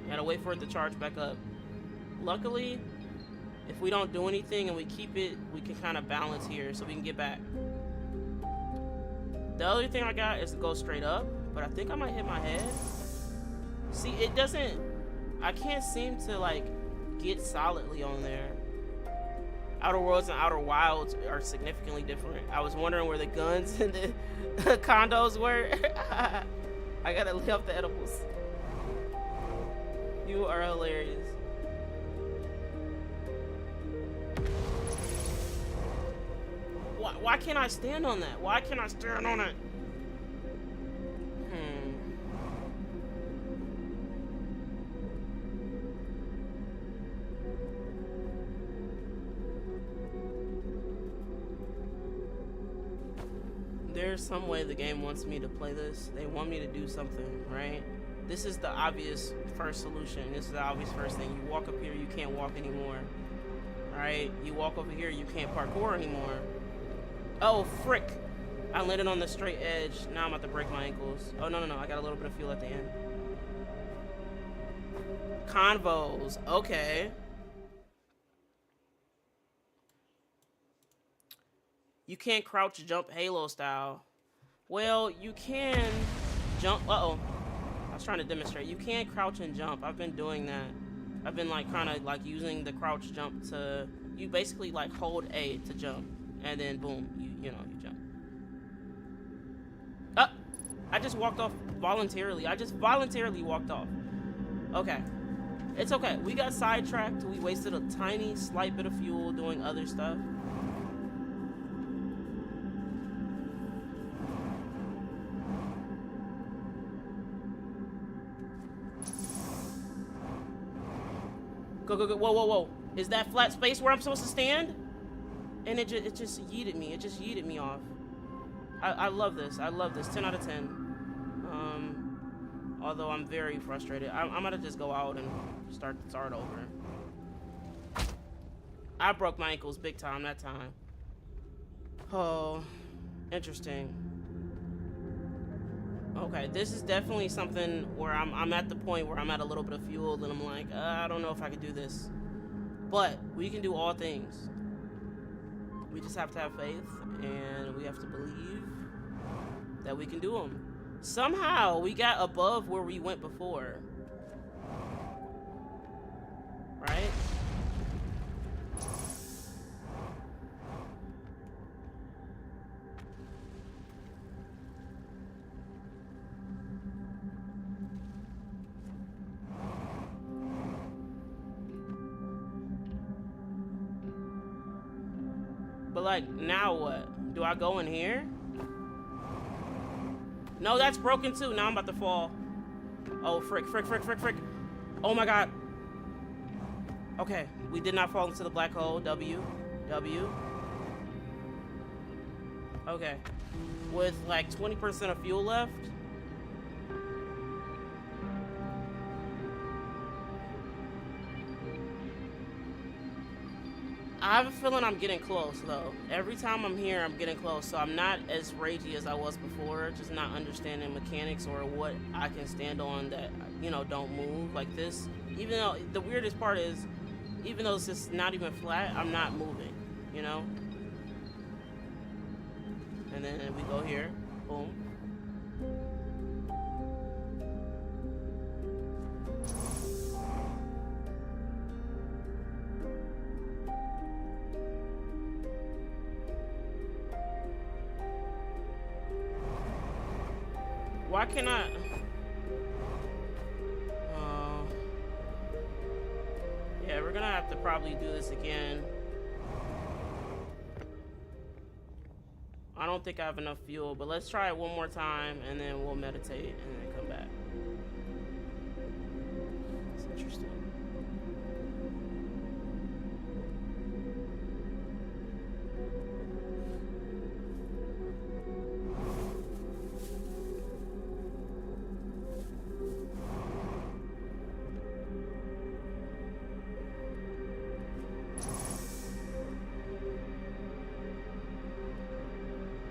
Gotta wait for it to charge back up. Luckily, if we don't do anything and we keep it, we can kind of balance here so we can get back. The other thing I got is to go straight up, but I think I might hit my head. See, it doesn't, I can't seem to like get solidly on there. Outer Worlds and Outer Wilds are significantly different. I was wondering where the guns and the condos were. I gotta lay off the edibles. You are hilarious. Why can't I stand on that? Why can't I stand on it? There's some way the game wants me to play this. They want me to do something, right? This is the obvious first solution. This is the obvious first thing. You walk up here, you can't walk anymore. Right? You walk over here, you can't parkour anymore. Oh, frick. I landed on the straight edge. Now I'm about to break my ankles. Oh, no. I got a little bit of fuel at the end. Convos. Okay. You can't crouch jump Halo style. Well, you can jump. Uh-oh. I was trying to demonstrate. You can crouch and jump. I've been doing that. I've been like kind of like using the crouch jump to, you basically like hold A to jump, and then boom, you jump. I just walked off voluntarily. I just voluntarily walked off. Okay. It's okay. We got sidetracked. We wasted a tiny, slight bit of fuel doing other stuff. Go, go, go. Whoa, whoa, whoa. Is that flat space where I'm supposed to stand? And it just yeeted me. It just yeeted me off. I love this. I love this. 10 out of 10. Although I'm very frustrated. I'm gonna just go out and start over. I broke my ankles big time that time. Oh, interesting. Okay, this is definitely something where I'm at the point where I'm at a little bit of fuel and I'm like, I don't know if I could do this. But we can do all things. We just have to have faith and we have to believe that we can do them. Somehow we got above where we went before. Right? But like, now what? Do I go in here? No, that's broken too. Now I'm about to fall. Oh, frick, frick, frick, frick, frick. Oh my god. Okay, we did not fall into the black hole. W. Okay. With like 20% of fuel left. I have a feeling I'm getting close though. Every time I'm here, I'm getting close. So I'm not as ragey as I was before. Just not understanding mechanics or what I can stand on that, don't move like this. Even though the weirdest part is, even though it's just not even flat, I'm not moving, And then we go here, boom. Why can't I? Yeah, we're gonna have to probably do this again. I don't think I have enough fuel, but let's try it one more time and then we'll meditate and then come back. It's interesting.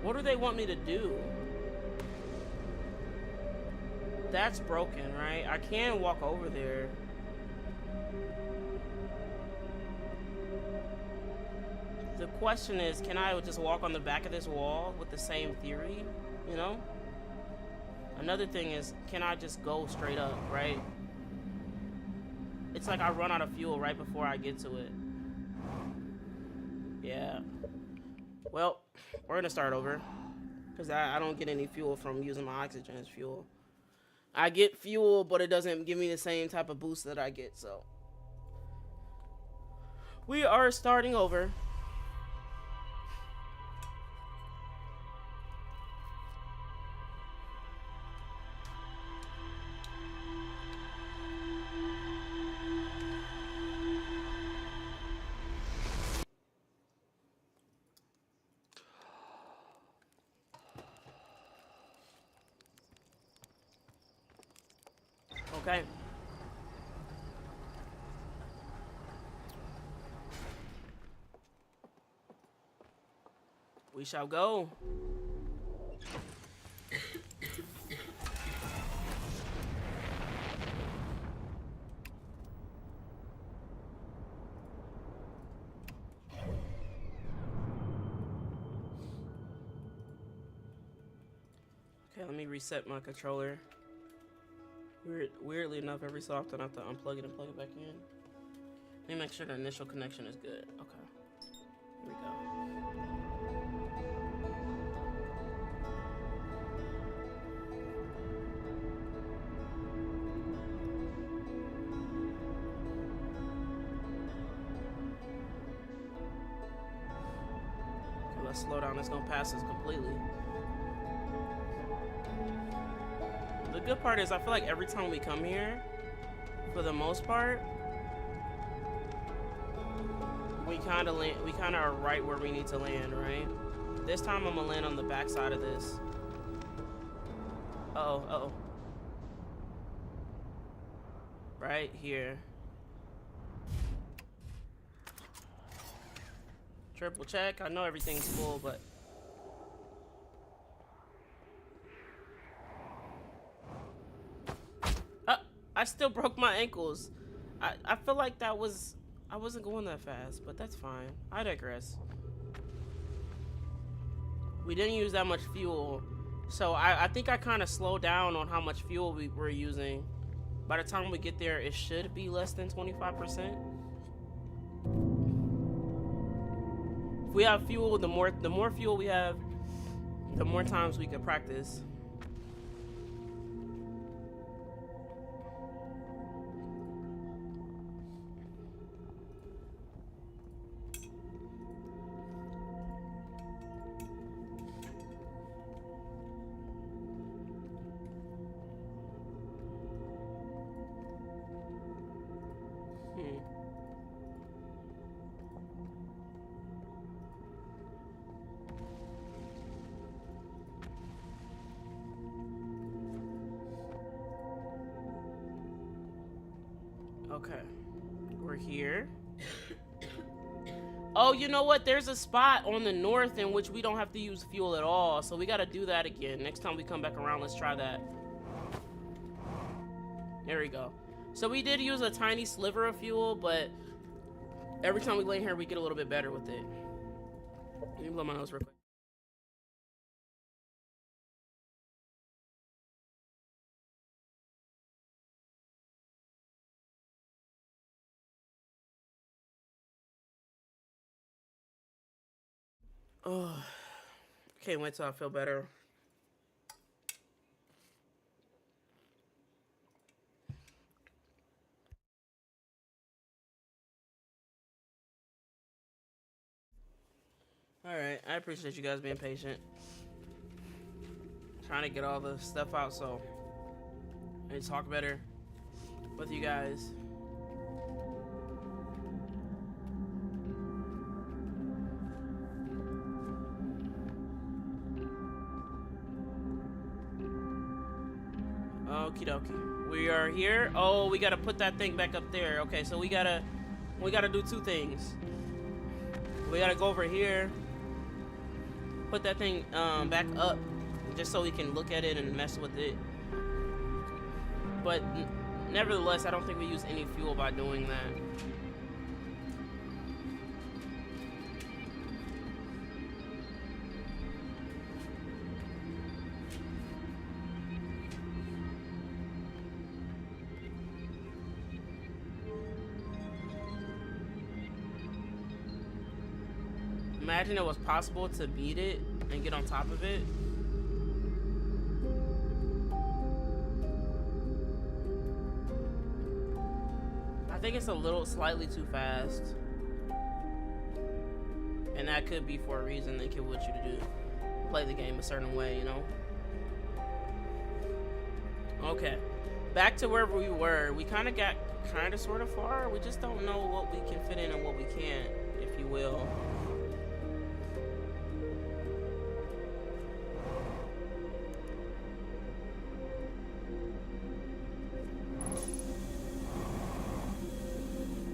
What do they want me to do? That's broken, right? I can walk over there. The question is, can I just walk on the back of this wall with the same theory? Another thing is, can I just go straight up, right? It's like I run out of fuel right before I get to it. Yeah. Well, we're gonna start over because I don't get any fuel from using my oxygen as fuel. I get fuel, but it doesn't give me the same type of boost that I get, so we are starting over. Okay. We shall go. let me reset my controller. Weirdly enough, every so often I have to unplug it and plug it back in. Let me make sure the initial connection is good. Okay. Here we go. Okay, let's slow down. It's gonna pass us completely. The good part is I feel like every time we come here, for the most part, we kind of are right where we need to land, right? This time I'm gonna land on the back side of this. Uh-oh. Right here. Triple check. I know everything's full, but I still broke my ankles. I feel like I wasn't going that fast, but that's fine. I digress. We didn't use that much fuel, so I think I kind of slowed down on how much fuel we were using. By the time we get there, it should be less than 25%. If we have fuel, the more fuel we have, the more times we can practice. Okay, we're here. Oh, you know what? There's a spot on the north in which we don't have to use fuel at all, so we gotta do that again. Next time we come back around, let's try that. There we go. So we did use a tiny sliver of fuel, but every time we lay here, we get a little bit better with it. Let me blow my nose real quick. Oh, can't wait till I feel better. Alright, I appreciate you guys being patient. Trying to get all the stuff out so I can talk better with you guys. Okie dokie. We are here. Oh, we gotta put that thing back up there. Okay, so we gotta do two things. We gotta go over here, put that thing back up, just so we can look at it and mess with it. But nevertheless, I don't think we use any fuel by doing that. Imagine it was possible to beat it and get on top of it. I think it's a little slightly too fast. And that could be for a reason. They could want you to do play the game a certain way, you know? Okay. Back to wherever we were. We kind of got sort of far. We just don't know what we can fit in and what we can't, if you will.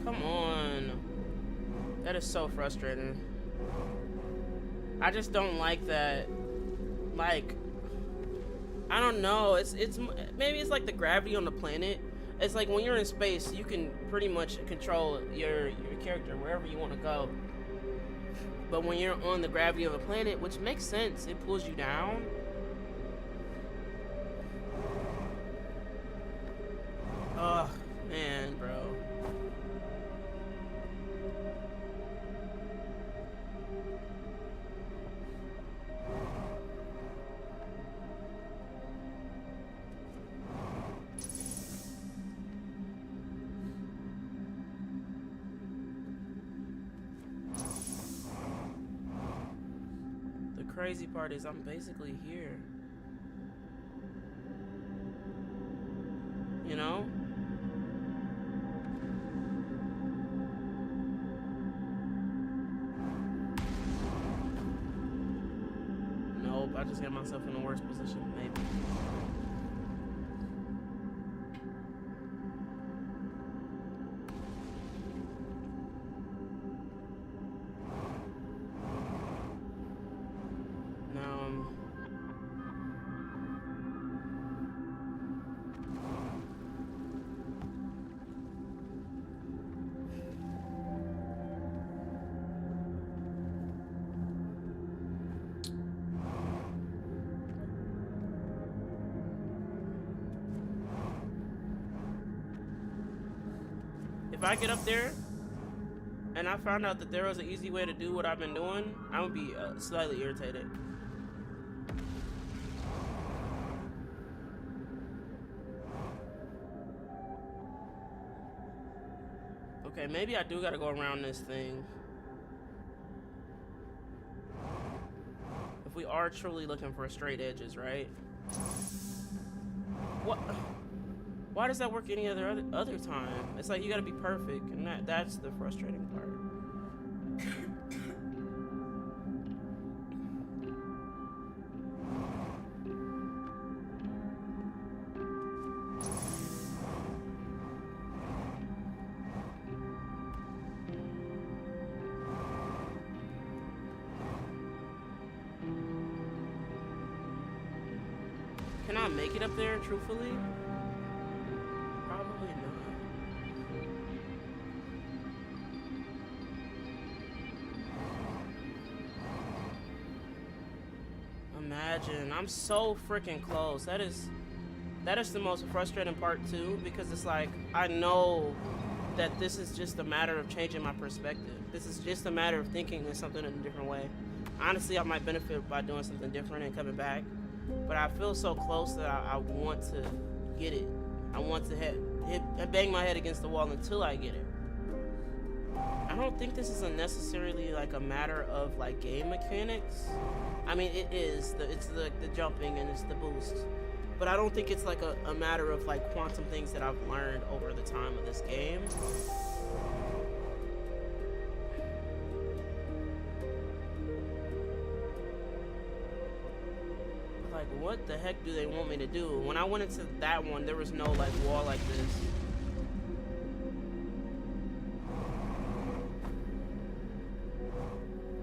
Come on. That is so frustrating. I just don't like that. Like, I don't know. It's maybe it's like the gravity on the planet. It's like when you're in space, you can pretty much control your character wherever you want to go. But when you're on the gravity of a planet, which makes sense, it pulls you down. Oh, man, bro. The crazy part is I'm basically here. You know? Nope, I just got myself in a worse position, maybe. Now, if I get up there and I found out that there was an easy way to do what I've been doing, I would be slightly irritated. Okay, maybe I do gotta go around this thing. If we are truly looking for straight edges, right? What? Why does that work any other time? It's like you gotta be perfect, and that's the frustrating part. Can I make it up there, truthfully? Probably not. Imagine, I'm so freaking close. That is the most frustrating part too, because it's like, I know that this is just a matter of changing my perspective. This is just a matter of thinking of something in a different way. Honestly, I might benefit by doing something different and coming back. But I feel so close that I want to get it. I want to bang my head against the wall until I get it. I don't think this is necessarily like a matter of like game mechanics. I mean, it is. It's the jumping and it's the boost. But I don't think it's like a matter of like quantum things that I've learned over the time of this game. What the heck do they want me to do? When I went into that one, there was no like wall like this.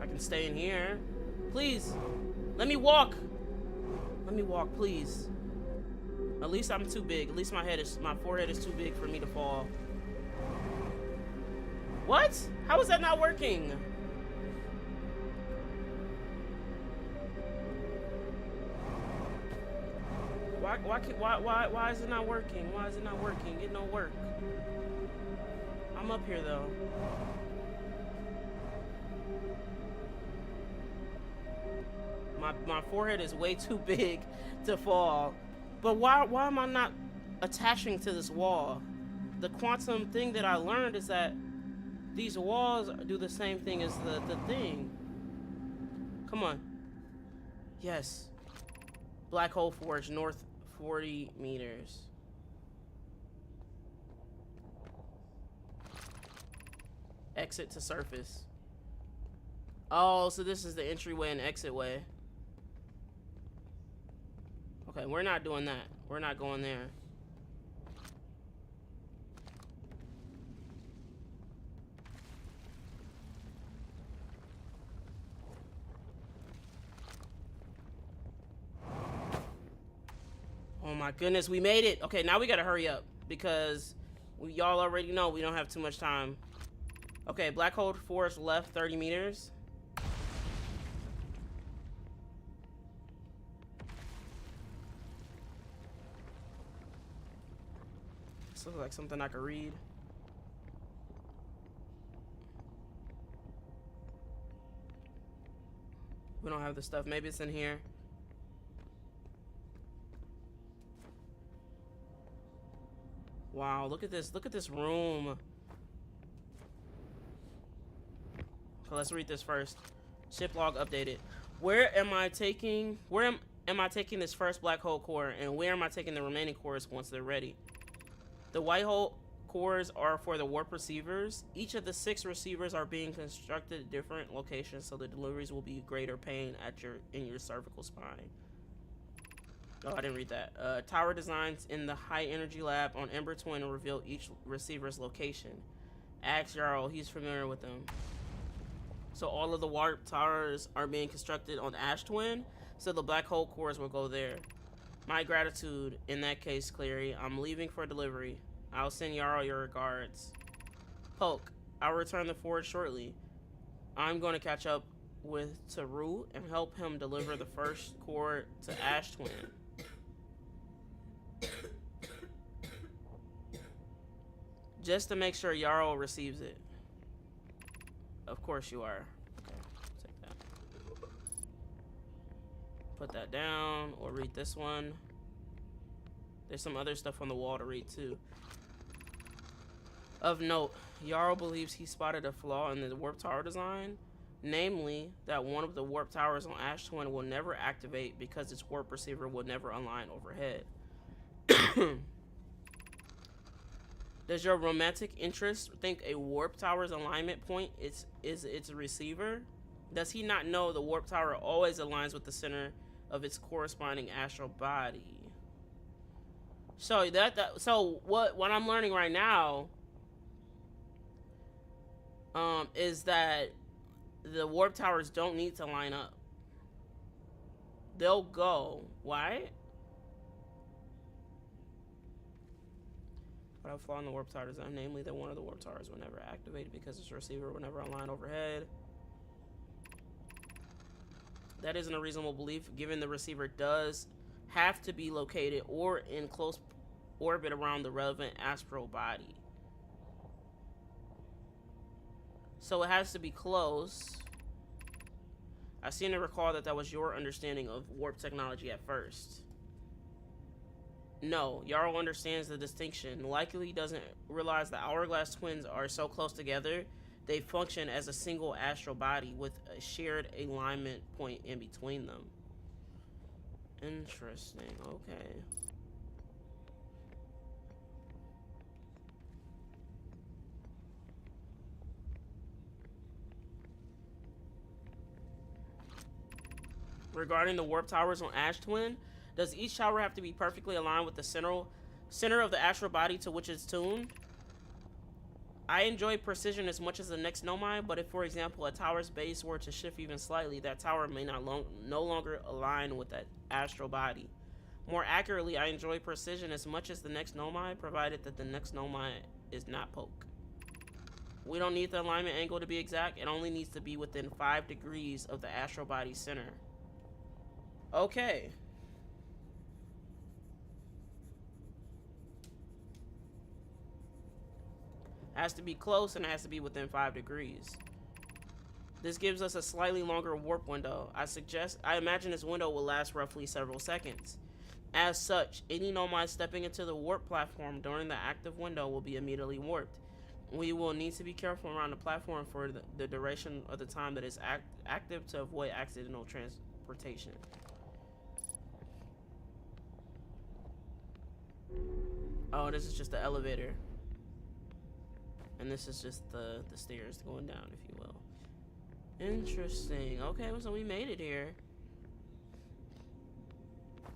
I can stay in here. Please, let me walk. Let me walk, please. At least I'm too big. At least my forehead is too big for me to fall. What? How is that not working? Why is it not working? Why is it not working? It don't work. I'm up here though. My forehead is way too big to fall. But why am I not attaching to this wall? The quantum thing that I learned is that these walls do the same thing as the thing. Come on. Yes. Black hole forge north 40 meters. Exit to surface. Oh, so this is the entryway and exit way. Okay, we're not doing that. We're not going there. Oh my goodness, we made it. Okay, now we gotta hurry up because y'all already know we don't have too much time. Okay, black hole force left 30 meters. So Looks like something I could read. We don't have the stuff. Maybe it's in here. Wow, look at this. Look at this room. So let's read this first. Ship log updated. Where am I taking this first black hole core, and where am I taking the remaining cores once they're ready? The white hole cores are for the warp receivers. Each of the 6 receivers are being constructed at different locations, so the deliveries will be greater pain in your cervical spine. Oh, I didn't read that. Tower designs in the high energy lab on Ember Twin will reveal each receiver's location. Ask Jarl, he's familiar with them. So all of the warp towers are being constructed on Ash Twin, so the black hole cores will go there. My gratitude in that case, Cleary. I'm leaving for delivery. I'll send Jarl your regards. Poke, I'll return the forge shortly. I'm going to catch up with Taru and help him deliver the first core to Ash Twin. Just to make sure Jarl receives it. Of course you are. Okay, take that. Put that down, or read this one. There's some other stuff on the wall to read too. Of note, Jarl believes he spotted a flaw in the warp tower design. Namely, that one of the warp towers on Ash Twin will never activate because its warp receiver will never align overhead. Does your romantic interest think a warp tower's alignment point is its receiver? Does he not know the warp tower always aligns with the center of its corresponding astral body? So so what I'm learning right now is that the warp towers don't need to line up. They'll go. Why? But a flaw in the warp tower design, namely that one of the warp towers will never activate because its receiver will never align overhead. That isn't a reasonable belief, given the receiver does have to be located or in close orbit around the relevant astral body. So it has to be close. I seem to recall that was your understanding of warp technology at first. No, Jarl understands the distinction. Likely doesn't realize the hourglass twins are so close together, they function as a single astral body with a shared alignment point in between them. Interesting, okay. Regarding the warp towers on Ash Twin, does each tower have to be perfectly aligned with the center of the astral body to which it's tuned? I enjoy precision as much as the next Nomai, but if, for example, a tower's base were to shift even slightly, that tower may no longer align with that astral body. More accurately, I enjoy precision as much as the next Nomai, provided that the next Nomai is not Poke. We don't need the alignment angle to be exact, it only needs to be within 5 degrees of the astral body's center. Okay. Has to be close and has to be within 5 degrees. This gives us a slightly longer warp window. I imagine this window will last roughly several seconds. As such, any Nomai stepping into the warp platform during the active window will be immediately warped. We will need to be careful around the platform for the duration of the time that is active to avoid accidental transportation. Oh, this is just the elevator. And this is just the stairs going down, if you will. Interesting. Okay, so we made it here.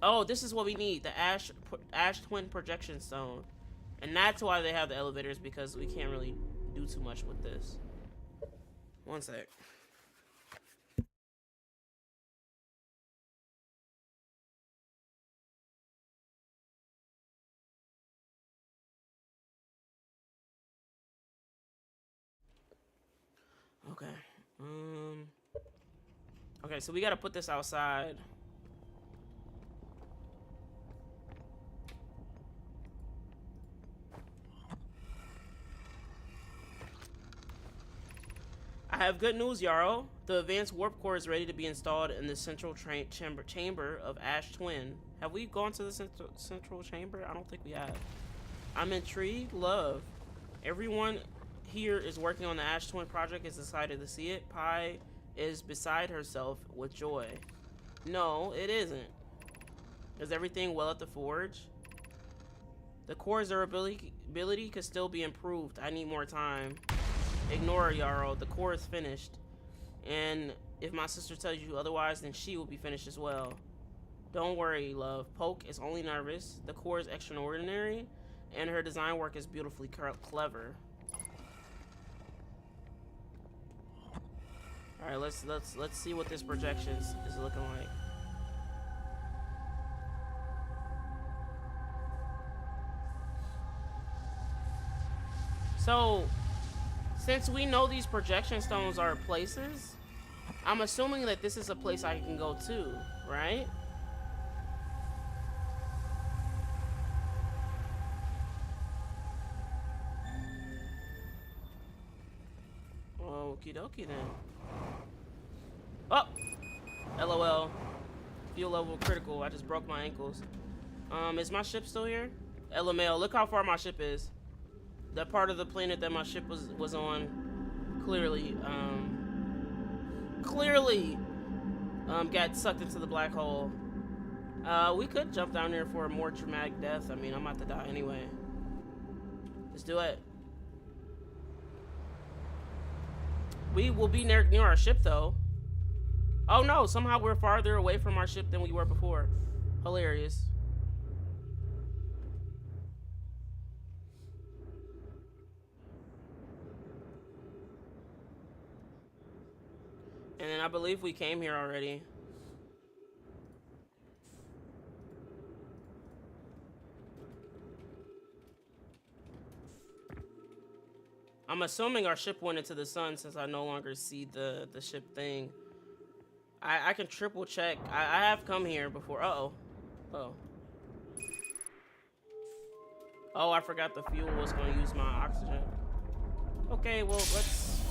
Oh, this is what we need. The Ash Twin Projection Stone. And that's why they have the elevators, because we can't really do too much with this. One sec. Okay. Okay, so we gotta put this outside. I have good news, Yarrow. The advanced warp core is ready to be installed in the central chamber of Ash Twin. Have we gone to the central chamber? I don't think we have. I'm intrigued. Love. Everyone here is working on the Ash Twin project. Is excited to see it. Pi is beside herself with joy. No, it isn't. Is everything well at the forge? The core's durability could still be improved. I need more time. Ignore Yarrow. The core is finished. And if my sister tells you otherwise, then she will be finished as well. Don't worry, love. Poke is only nervous. The core is extraordinary, and her design work is beautifully clever. All right, let's see what this projection is looking like. So, since we know these projection stones are places, I'm assuming that this is a place I can go to, right? Okie dokie then. Oh! LOL. Fuel level critical. I just broke my ankles. Is my ship still here? LML. Look how far my ship is. That part of the planet that my ship was on clearly got sucked into the black hole. We could jump down there for a more dramatic death. I mean, I'm about to die anyway. Let's do it. We will be near our ship though. Oh no, somehow we're farther away from our ship than we were before. Hilarious. And then I believe we came here already. I'm assuming our ship went into the sun since I no longer see the ship thing. I can triple check. I have come here before. Uh-oh. Oh. Oh, I forgot the fuel was going to use my oxygen. Okay, well, let's...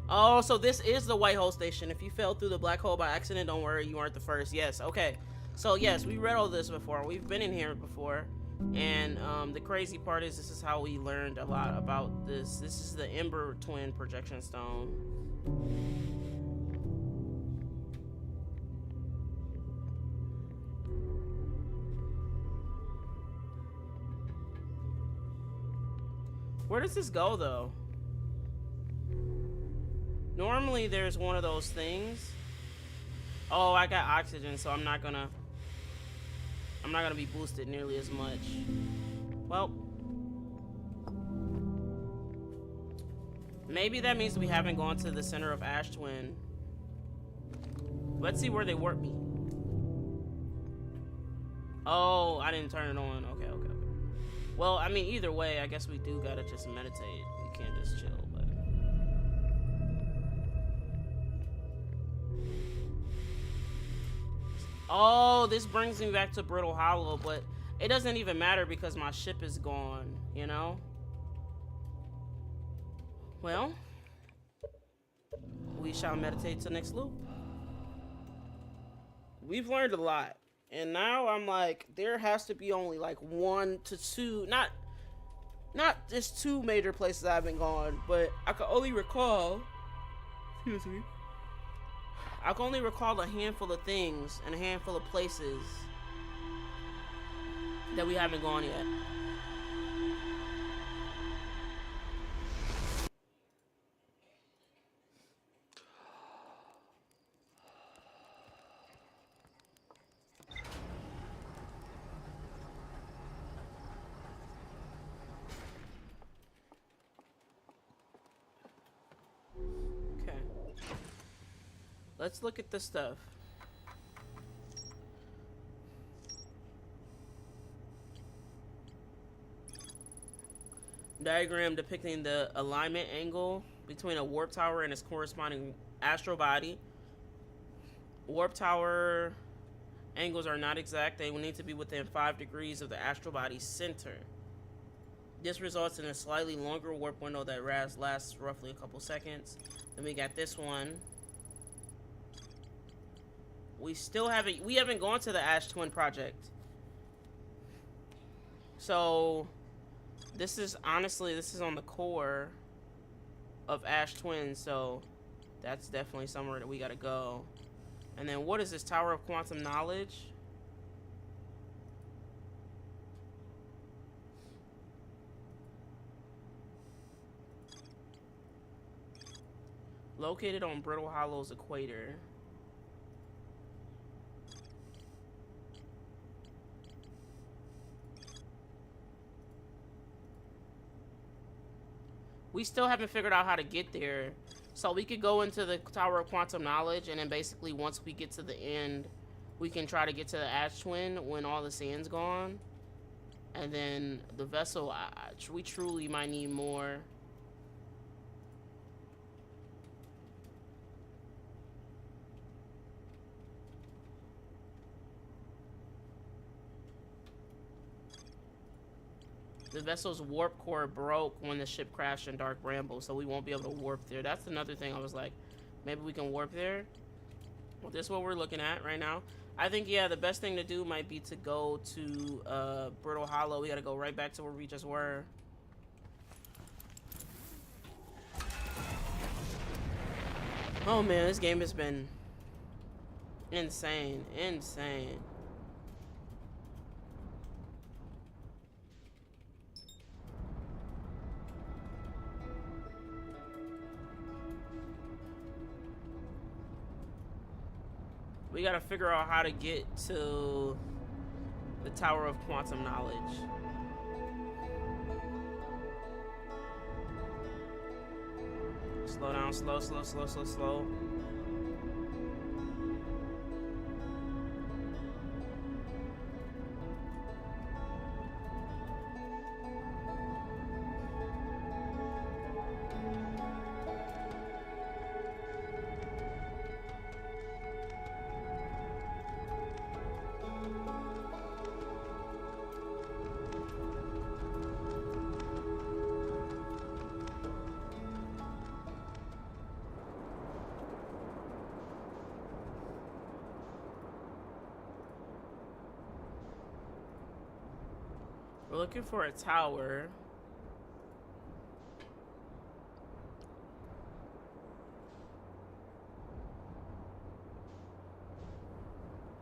Oh, so this is the white hole station. If you fell through the black hole by accident, don't worry, you aren't the first. Yes, okay. So yes, we read all this before. We've been in here before. And the crazy part is this is how we learned a lot about this. This is the Ember Twin projection stone. Where does this go though? Normally there's one of those things. Oh, I got oxygen, so I'm not gonna be boosted nearly as much. Well, maybe that means we haven't gone to the center of Ash Twin. Let's see where they warp me. Oh, I didn't turn it on. Okay. Well, I mean, either way, I guess we do gotta just meditate. We can't just chill, but... Oh, this brings me back to Brittle Hollow, but it doesn't even matter because my ship is gone, you know? Well, we shall meditate to the next loop. We've learned a lot. And now I'm like, there has to be only like 1 to 2, not just 2 major places I've been gone, but I can only recall, excuse me, I can only recall a handful of things and a handful of places that we haven't gone yet. Let's look at this stuff. Diagram depicting the alignment angle between a warp tower and its corresponding astral body. Warp tower Angles are not exact. They will need to be within 5 degrees of the astral body's center. This results in a slightly longer warp window that lasts roughly a couple seconds. Then we got this one. We haven't gone to the Ash Twin project. So this is on the core of Ash Twin, so that's definitely somewhere that we gotta go. And then what is this Tower of Quantum Knowledge? Located on Brittle Hollow's equator. We still haven't figured out how to get there. So we could go into the Tower of Quantum Knowledge, and then basically once we get to the end, we can try to get to the Ash Twin when all the sand's gone. And then the vessel, we truly might need more. The vessel's warp core broke when the ship crashed in Dark Bramble, so we won't be able to warp there. That's another thing I was like, maybe we can warp there. Well, this is what we're looking at right now. I think, yeah, the best thing to do might be to go to Brittle Hollow. We gotta go right back to where we just were. Oh man, this game has been insane. Insane. We gotta figure out how to get to the Tower of Quantum Knowledge. Slow down, slow, slow, slow, slow, slow. We're looking for a tower.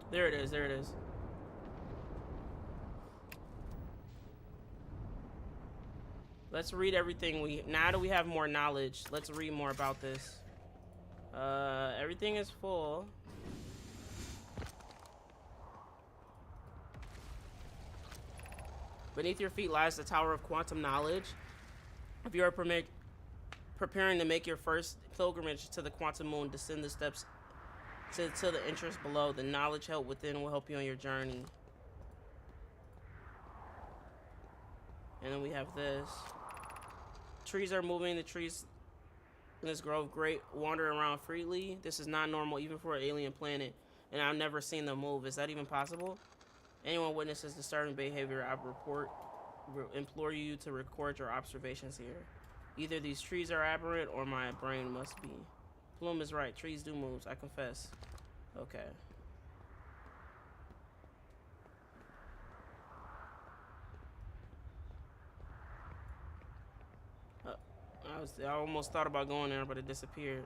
There it is, there it is. Let's read everything now that we have more knowledge, let's read more about this. Everything is full. Beneath your feet lies the Tower of Quantum Knowledge. If you are preparing to make your first pilgrimage to the Quantum Moon, descend the steps to the entrance below. The knowledge held within will help you on your journey. And then we have this. Trees are moving. The trees in this grove great wander around freely. This is not normal even for an alien planet, and I've never seen them move. Is that even possible? Anyone witnesses disturbing behavior, I implore you to record your observations here. Either these trees are aberrant or my brain must be. Bloom is right. Trees do move, I confess. Okay. I almost thought about going there, but it disappeared.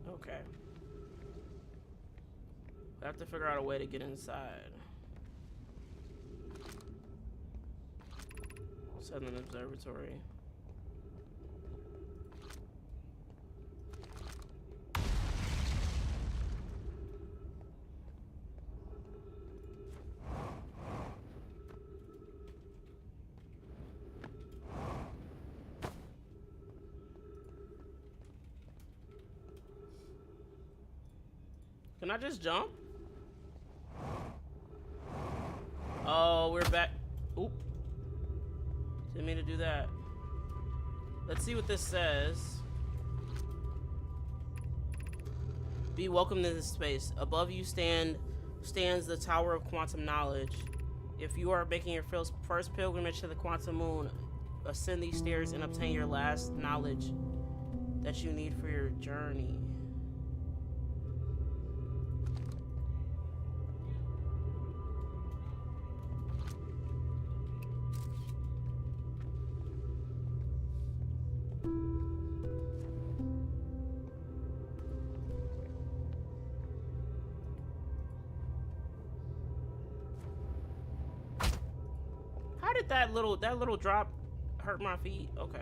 Okay. We have to figure out a way to get inside. Southern Observatory. Can I just jump? Oh, we're back. Oop. Didn't mean to do that. Let's see what this says. Be welcomed in this space. Above you stands the Tower of Quantum Knowledge. If you are making your first pilgrimage to the Quantum Moon, ascend these stairs and obtain your last knowledge that you need for your journey. How did that little drop hurt my feet? Okay.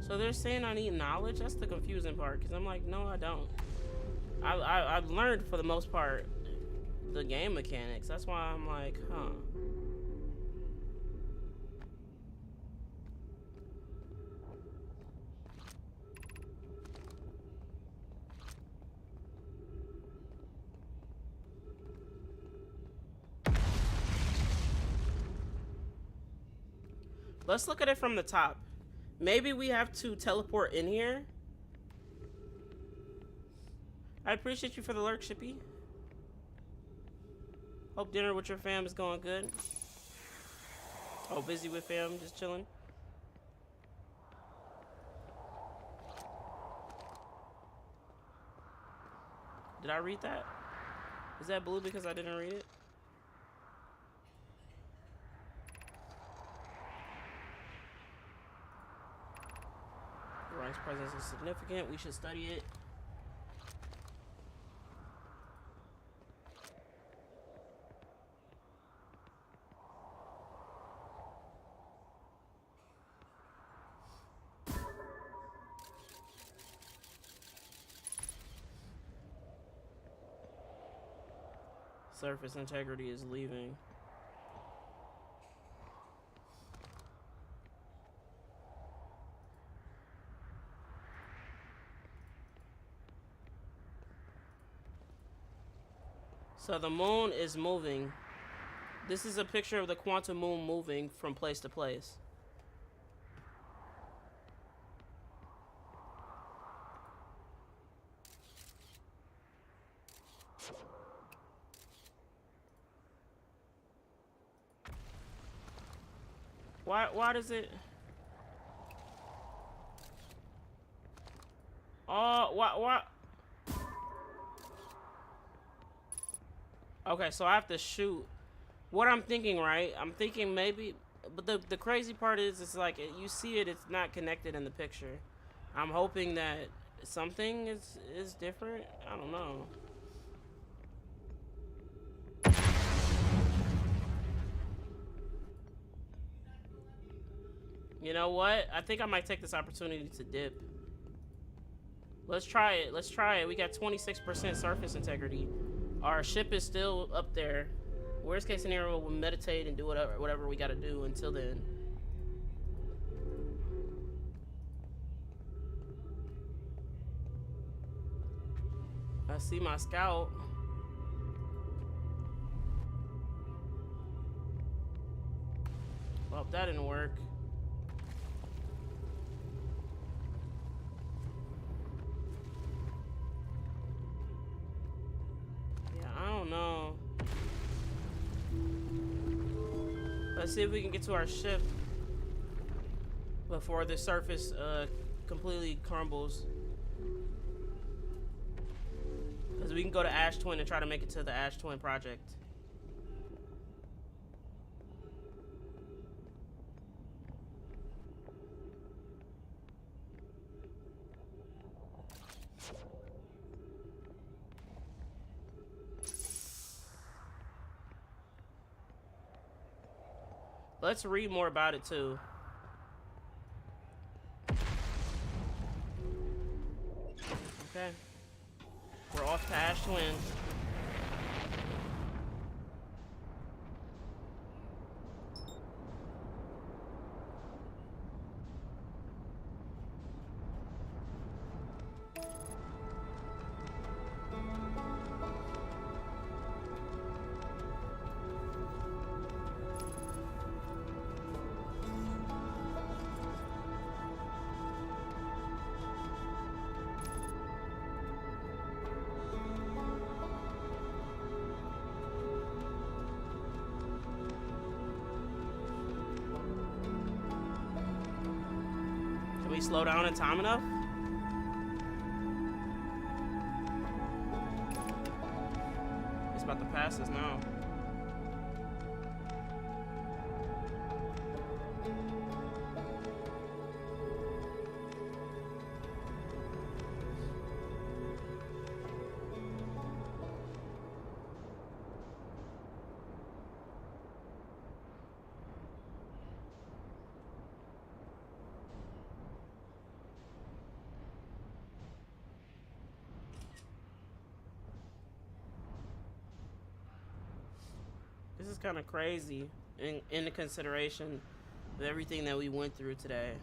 So they're saying I need knowledge? That's the confusing part, because I'm like, no, I don't. I've learned, for the most part, the game mechanics. That's why I'm like, huh. Let's look at it from the top. Maybe we have to teleport in here. I appreciate you for the lurk, Shippy. Hope dinner with your fam is going good. Oh, busy with fam, just chilling. Did I read that? Is that blue because I didn't read it? Ryan's presence is significant. We should study it. Surface integrity is leaving. So the moon is moving. This is a picture of the quantum moon moving from place to place. Why does it? Oh, why? Okay, so I have to shoot. What I'm thinking, right? I'm thinking maybe, but the crazy part is, it's like you see it, it's not connected in the picture. I'm hoping that something is different. I don't know. You know what? I think I might take this opportunity to dip. Let's try it. Let's try it. We got 26% surface integrity. Our ship is still up there. Worst case scenario, we'll meditate and do whatever we gotta do until then. I see my scout. Well, that didn't work. I don't know. Let's see if we can get to our ship before the surface completely crumbles. Because we can go to Ash Twin and try to make it to the Ash Twin project. Let's read more about it too. Okay. We're off to Ash Twin. Can we slow down in time enough? It's about to pass us now. This is kind of crazy in the consideration of everything that we went through today.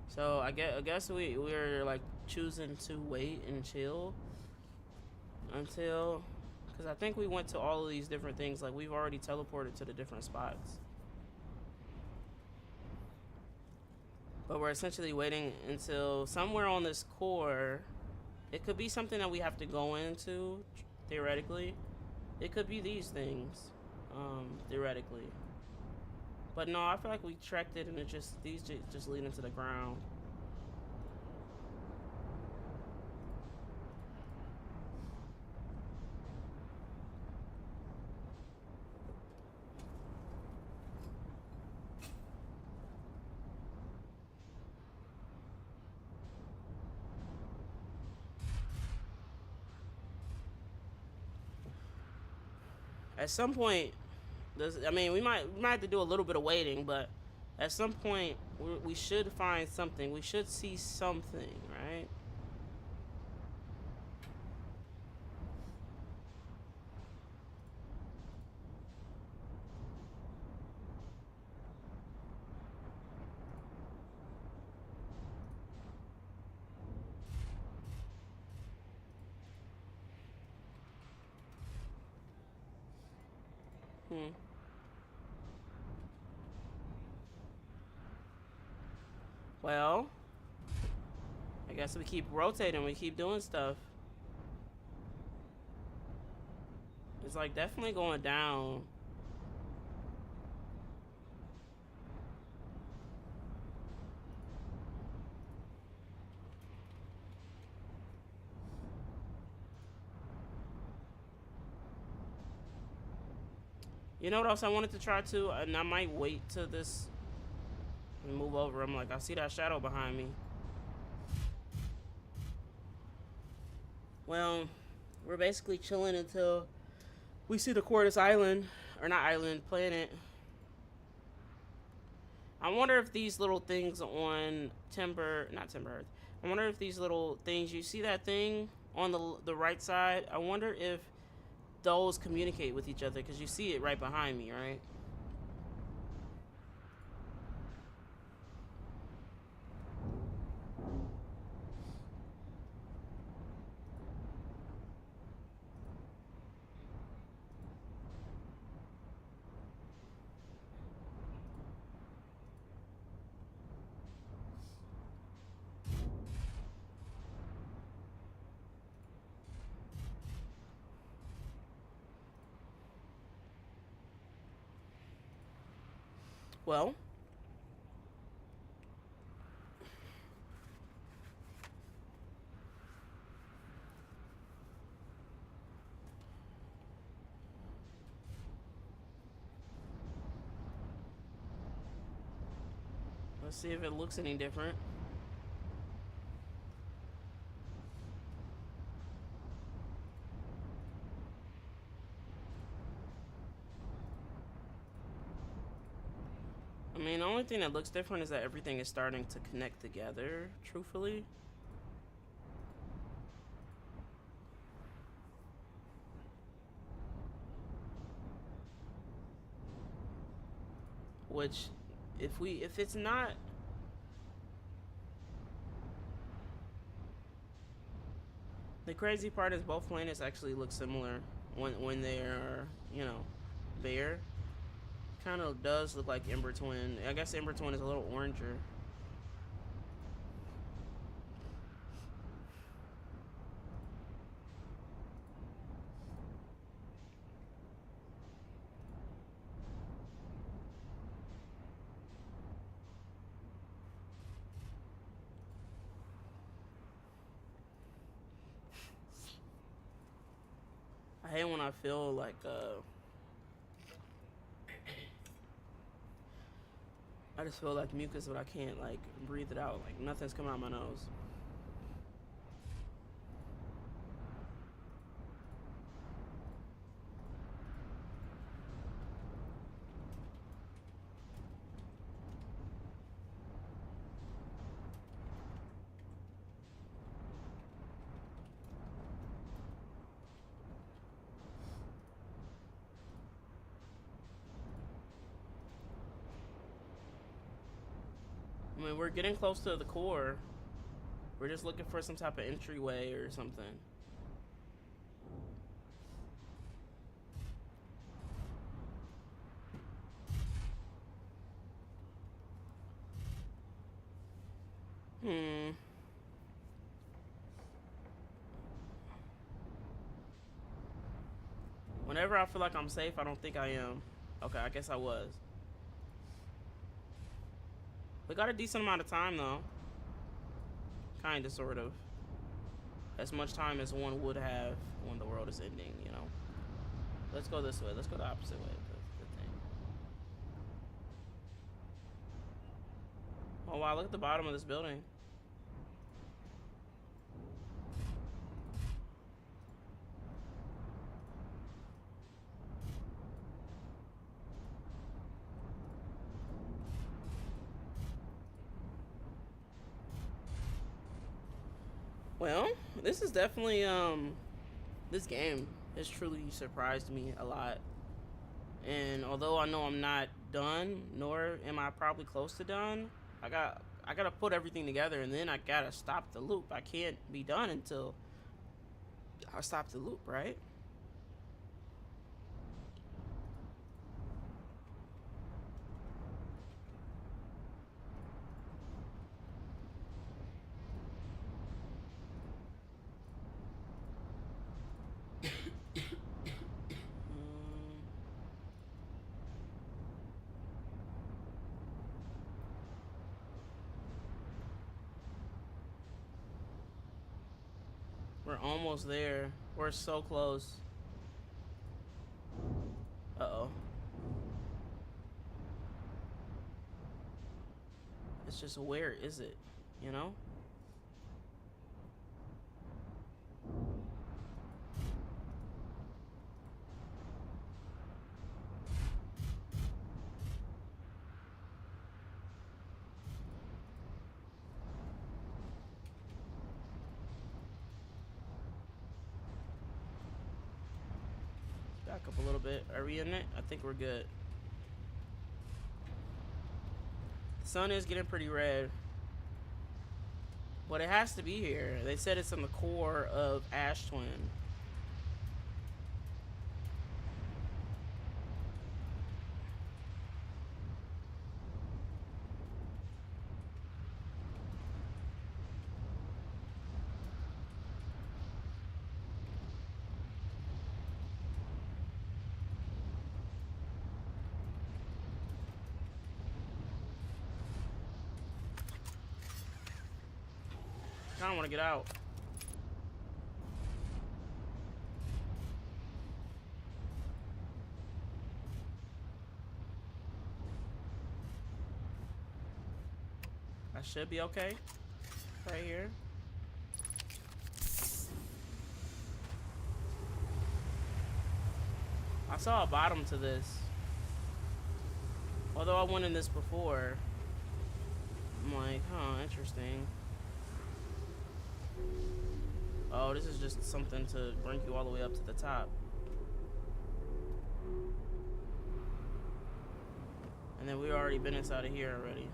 So I guess we're like choosing to wait and chill until, because I think we went to all of these different things. Like we've already teleported to the different spots, but we're essentially waiting until somewhere on this core. It could be something that we have to go into, theoretically. It could be these things, theoretically. But no, I feel like we trekked it and these just lead into the ground. At some point, I mean, we might have to do a little bit of waiting, but at some point, we should find something. We should see something, right? Hmm. Well, I guess we keep rotating. We keep doing stuff. It's like definitely going down. You know what else I wanted to try to? And I might wait till this and move over. I'm like, I see that shadow behind me. Well, we're basically chilling until we see the Quartus Island. Or not island, planet. I wonder if these little things on not Timber Earth. I wonder if these little things, you see that thing on the right side? I wonder if those communicate with each other, because you see it right behind me, right? Well, let's see if it looks any different. I mean, the only thing that looks different is that everything is starting to connect together, truthfully. Which, if it's not, the crazy part is both planets actually look similar when they're, bare. Kind of does look like Ember Twin. I guess Ember Twin is a little oranger. hate when I feel like I just feel like mucus, but I can't like breathe it out. Like nothing's coming out my nose. I mean, we're getting close to the core. We're just looking for some type of entryway or something. Hmm. Whenever I feel like I'm safe, I don't think I am. Okay, I guess I was. We got a decent amount of time though. Kinda, sort of. As much time as one would have when the world is ending, you know. Let's go this way. Let's go the opposite way. The thing. Oh wow, look at the bottom of this building. Well, this is definitely this game has truly surprised me a lot. And although I know I'm not done, nor am I probably close to done, I gotta put everything together, and then I gotta stop the loop. I can't be done until I stop the loop, right? Mm, we're almost there. We're so close. Uh-oh. It's just, where is it? You know? Back up a little bit. Are we in it? I think we're good. The sun is getting pretty red. But it has to be here. They said it's in the core of Ash Twin. I don't want to get out. I should be okay. Right here. I saw a bottom to this. Although I went in this before. I'm like, huh, interesting. Oh, this is just something to bring you all the way up to the top. And then we already been inside of here already.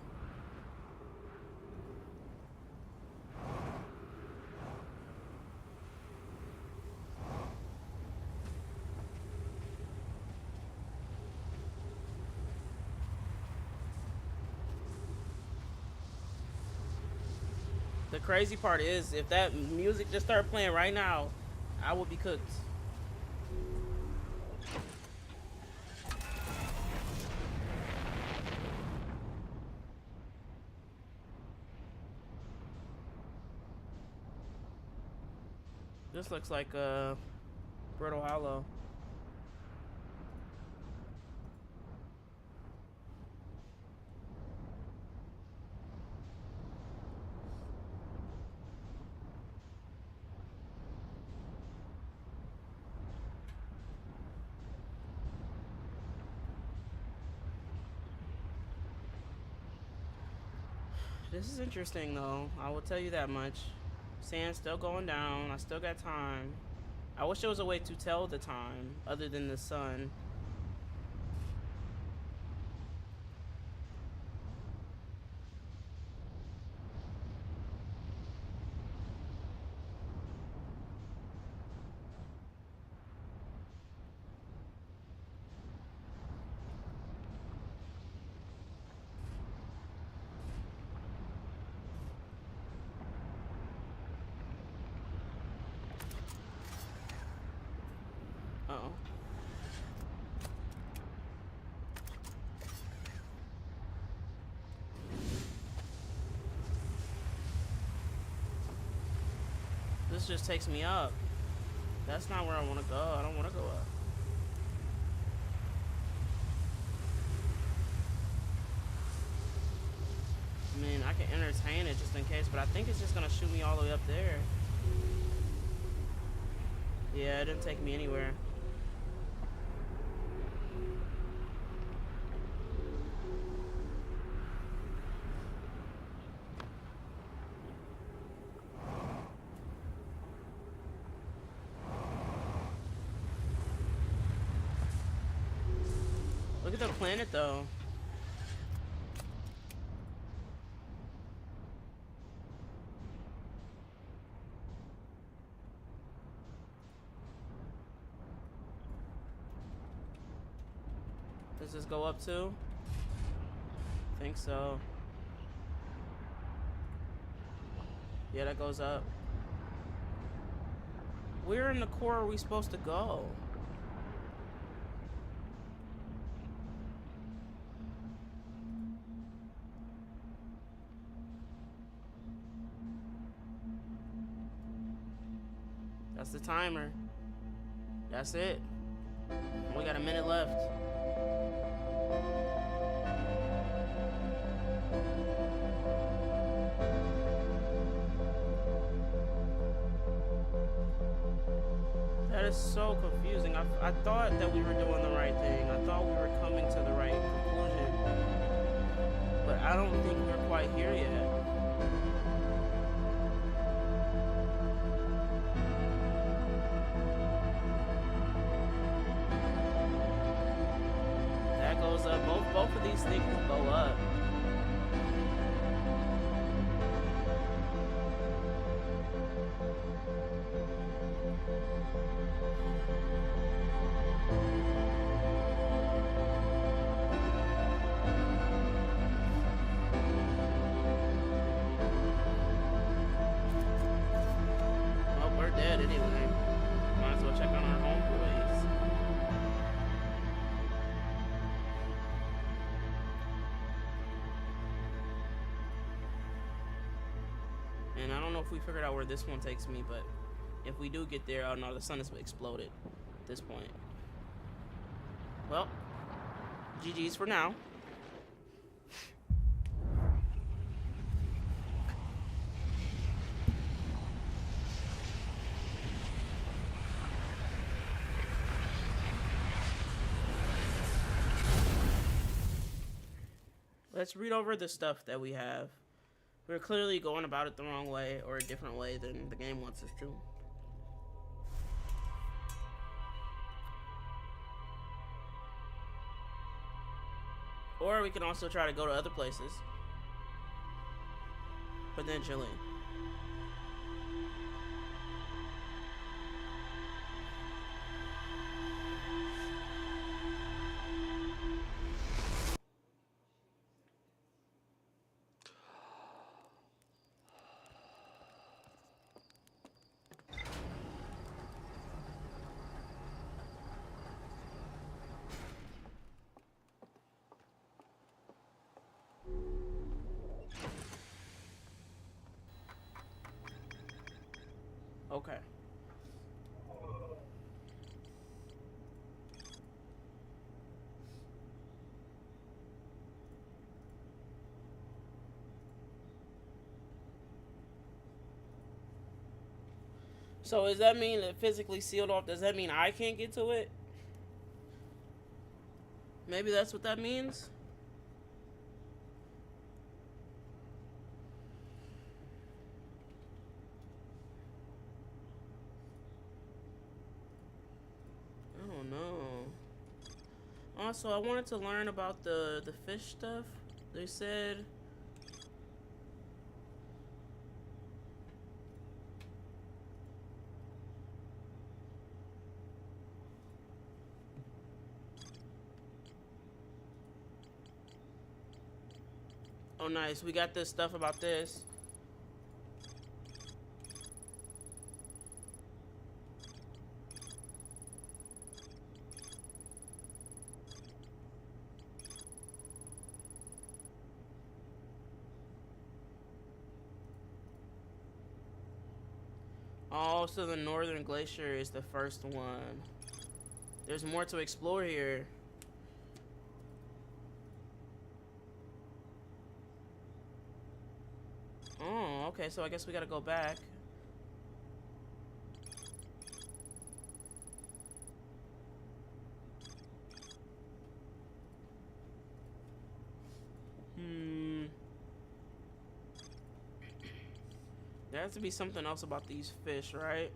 The crazy part is, if that music just started playing right now, I would be cooked. This looks like Brittle Hollow. This is interesting though. I will tell you that much. Sand's still going down. I still got time. I wish there was a way to tell the time other than the sun. Uh-oh. This just takes me up. That's not where I want to go. I don't want to go up. I mean, I can entertain it just in case, but I think it's just going to shoot me all the way up there. Yeah, it didn't take me anywhere. Look at the planet, though. Does this go up too? I think so. Yeah, that goes up. Where in the core are we supposed to go? That's the timer. That's it. We got a minute left. That is so confusing. I thought that we were doing the right thing. I thought we were coming to the right conclusion. But I don't think we're quite here yet. That goes up. Both of these things go up. Dead anyway. Might as well check on our homeboys. And I don't know if we figured out where this one takes me, but if we do get there, oh no, the sun has exploded at this point. Well, GG's for now. Let's read over the stuff that we have. We're clearly going about it the wrong way, or a different way than the game wants us to. Or we can also try to go to other places. Potentially. Okay. So does that mean it physically sealed off? Does that mean I can't get to it? Maybe that's what that means? Also, I wanted to learn about the fish stuff. They said. Oh, nice. We got this stuff about this. Oh, so the northern glacier is the first one. There's more to explore here. Oh, okay, so I guess we gotta go back. There has to be something else about these fish, right?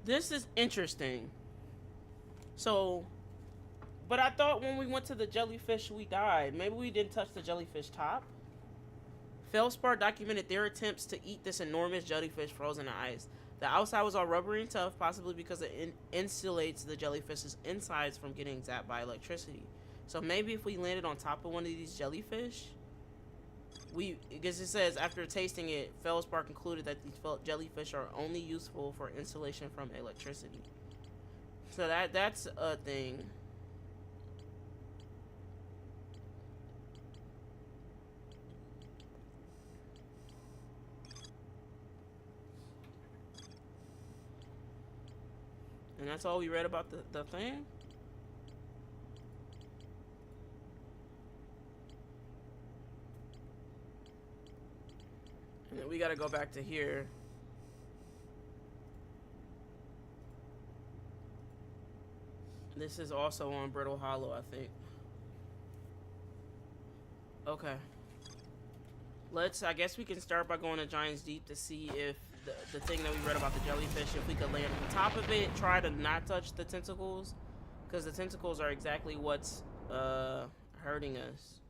This is interesting. So, but I thought when we went to the jellyfish, we died. Maybe we didn't touch the jellyfish top. Feldspar documented their attempts to eat this enormous jellyfish frozen in ice. The outside was all rubbery and tough, possibly because it insulates the jellyfish's insides from getting zapped by electricity. So maybe if we landed on top of one of these jellyfish, because it says after tasting it, Feldspar concluded that these jellyfish are only useful for insulation from electricity. So that's a thing. And that's all we read about the thing? And then we gotta go back to here. This is also on Brittle Hollow, I think. Okay. I guess we can start by going to Giant's Deep to see if the thing that we read about the jellyfish, if we could land on top of it, try to not touch the tentacles, because the tentacles are exactly what's hurting us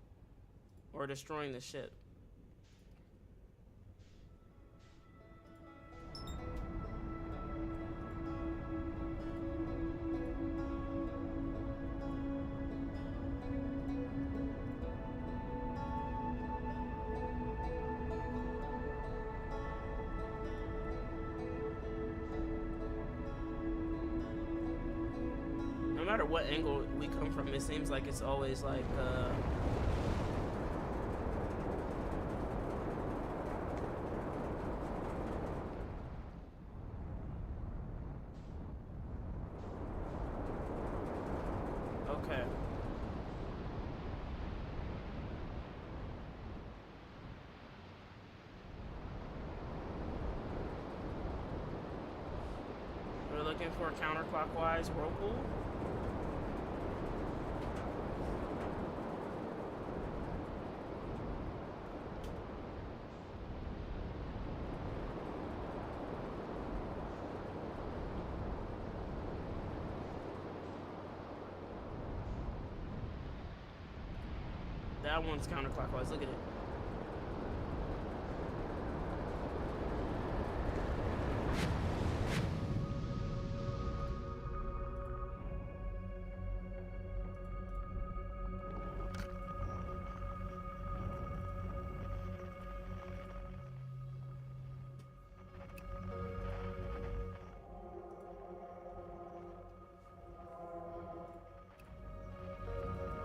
or destroying the ship. No matter what angle we come from, it seems like it's always like okay. We're looking for a counterclockwise whirlpool. That one's counterclockwise. Look at it.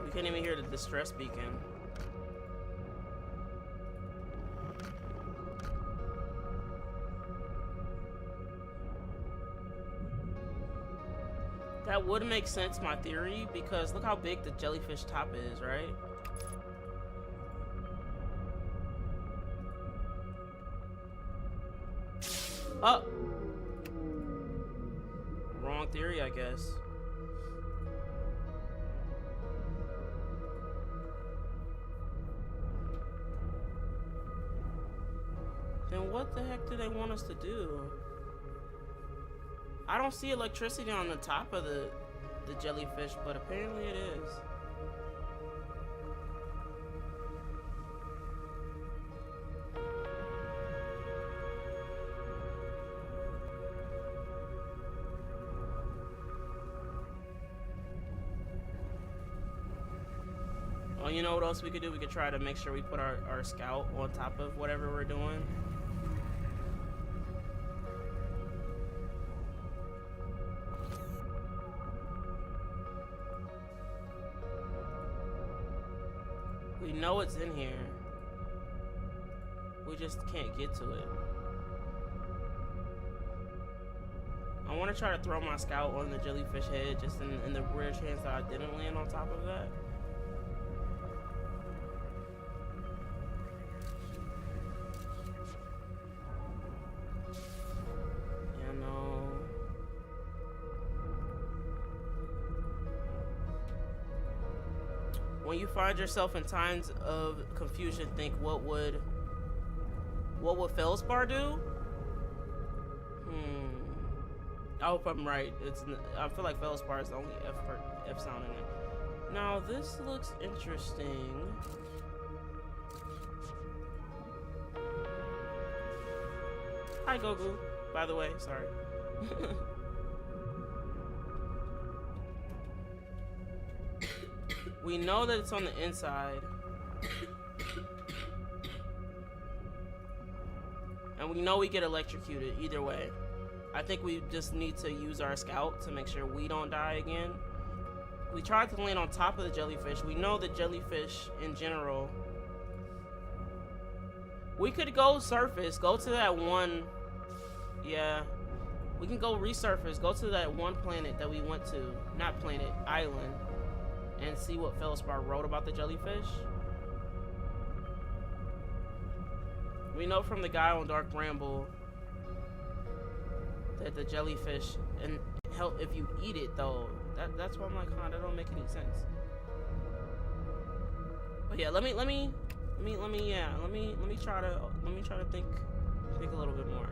We can't even hear the distress beacon. That would make sense, my theory, because look how big the jellyfish top is, right? Oh! Wrong theory, I guess. Then what the heck do they want us to do? I don't see electricity on the top of the jellyfish, but apparently it is. Oh, you know what else we could do? We could try to make sure we put our scout on top of whatever we're doing. We know it's in here. We just can't get to it. I want to try to throw my scout on the jellyfish head just in the rare chance that I didn't land on top of that. Yeah, no. When you find yourself in times of confusion, think what would Feldspar do? I hope I'm right. I feel like Feldspar is the only F sound in it. Now this looks interesting. Hi Goku, by the way, sorry. We know that it's on the inside. And we know we get electrocuted either way. I think we just need to use our scout to make sure we don't die again. We tried to land on top of the jellyfish. We know the jellyfish in general. We could go surface, go to that one. Yeah. We can go resurface, go to that one planet that we went to. Not planet, island. And see what Feldspar wrote about the jellyfish. We know from the guy on Dark Bramble that the jellyfish and help if you eat it though. That's why I'm like, huh, that don't make any sense. But yeah, let me try to think a little bit more.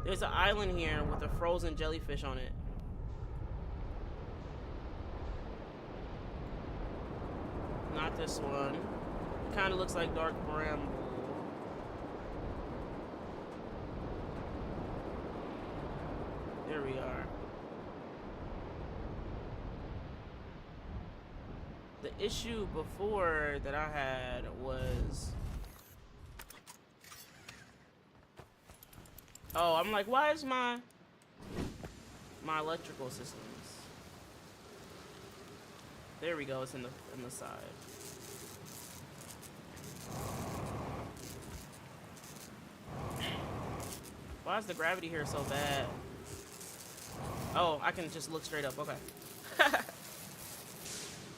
There's an island here with a frozen jellyfish on it. Not this one. Kind of looks like Dark Bramble. There we are. The issue before that I had was... Oh, I'm like, why is my electrical systems? There we go, it's in the side. Why is the gravity here so bad? Oh, I can just look straight up. Okay.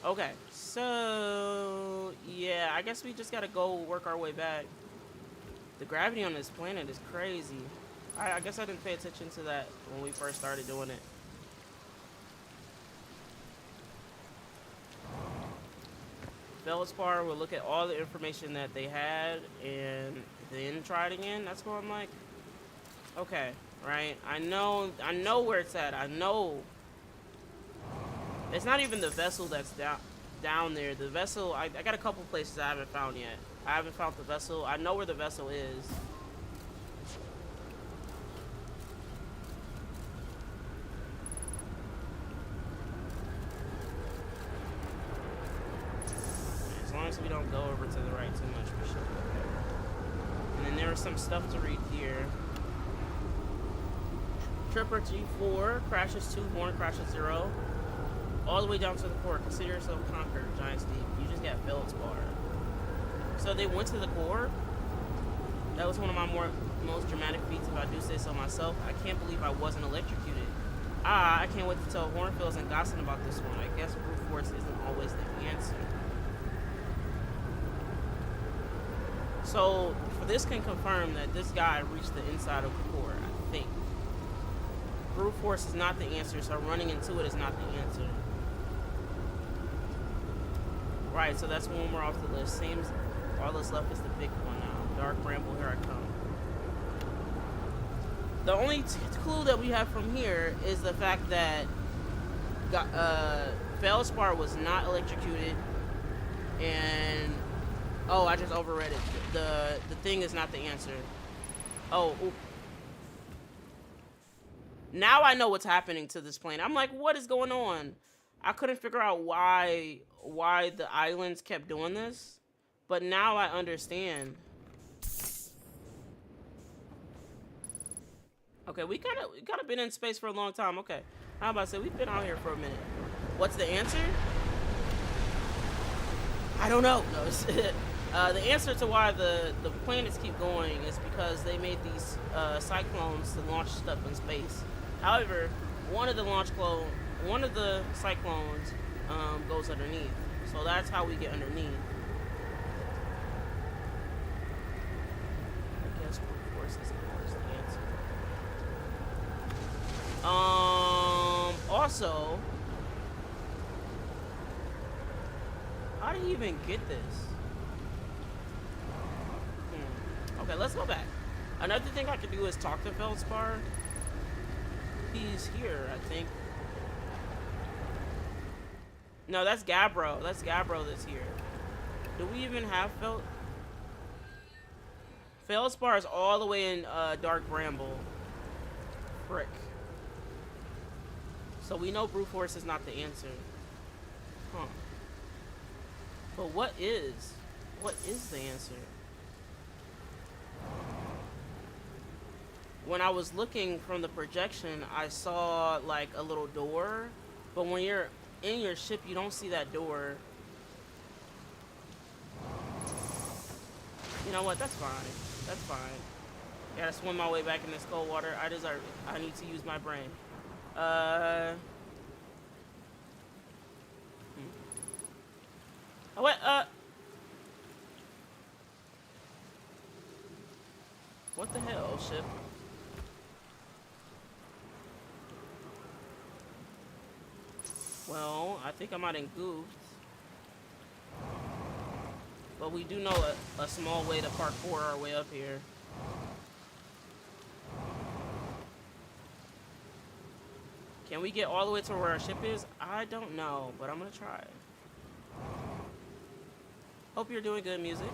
Okay, so yeah, I guess we just gotta go work our way back. The gravity on this planet is crazy. I guess I didn't pay attention to that when we first started doing it. Feldspar will look at all the information that they had and then try it again. That's where I'm like, okay, right? I know where it's at. I know it's not even the vessel that's down there. The vessel, I got a couple places I haven't found yet. I haven't found the vessel. I know where the vessel is. As long as we don't go over to the right too much, we should be okay. And then there was some stuff to read here. Tripper G4 crashes 2, Horn crashes 0. All the way down to the core. Consider yourself conquered, Giant Steve. You just got Feldspar. So they went to the core. That was one of my most dramatic feats, if I do say so myself. I can't believe I wasn't electrocuted. I can't wait to tell Hornfields and Gossen about this one. I guess brute force isn't always the answer. So this can confirm that this guy reached the inside of the core, I think. Brute force is not the answer, so running into it is not the answer. Right, so that's one more off the list. Seems all that's left is the big one now. Dark Bramble, here I come. The only clue that we have from here is the fact that Feldspar was not electrocuted, and oh, I just overread it. The thing is not the answer. Oh, oops. Now I know what's happening to this plane. I'm like, what is going on? I couldn't figure out why the islands kept doing this, but now I understand. Okay, we kind of been in space for a long time. Okay, how about I say we've been out here for a minute. What's the answer? I don't know. No, the answer to why the planets keep going is because they made these cyclones to launch stuff in space. However, one of the cyclones goes underneath, so that's how we get underneath. I guess brute force is the answer. Also, how did he even get this? Okay, let's go back. Another thing I could do is talk to Feldspar. He's here, I think. No, that's Gabbro. That's Gabbro that's here. Do we even have Feldspar is all the way in Dark Bramble. Frick. So we know brute force is not the answer. Huh. But what is the answer? When I was looking from the projection, I saw like a little door, but when you're in your ship, you don't see that door. You know what? That's fine. That's fine. Gotta swim my way back in this cold water. I deserve it. I need to use my brain. Oh, wait, what the hell, ship? Well, I think I might have goofed. But we do know a small way to parkour our way up here. Can we get all the way to where our ship is? I don't know, but I'm gonna try. Hope you're doing good, music.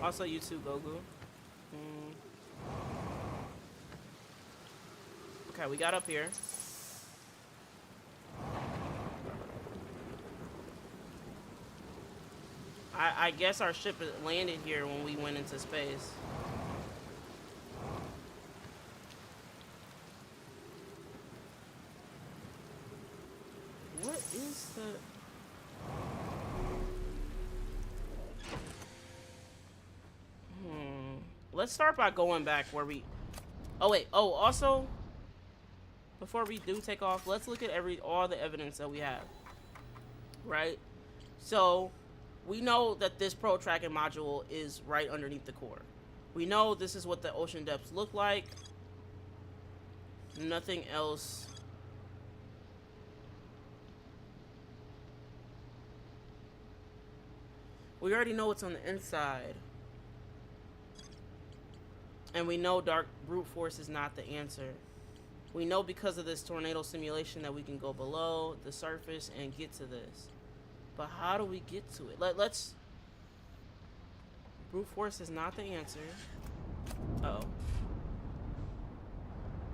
Also, you too, Gogu. Okay, we got up here. I guess our ship landed here when we went into space. What is the... Let's start by going back where we... Oh, wait. Oh, also, before we do take off, let's look at all the evidence that we have. Right? So, we know that this probe tracking module is right underneath the core. We know this is what the ocean depths look like. Nothing else. We already know what's on the inside. And we know dark brute force is not the answer. We know because of this tornado simulation that we can go below the surface and get to this. But how do we get to it? Let's... Brute force is not the answer. Uh-oh.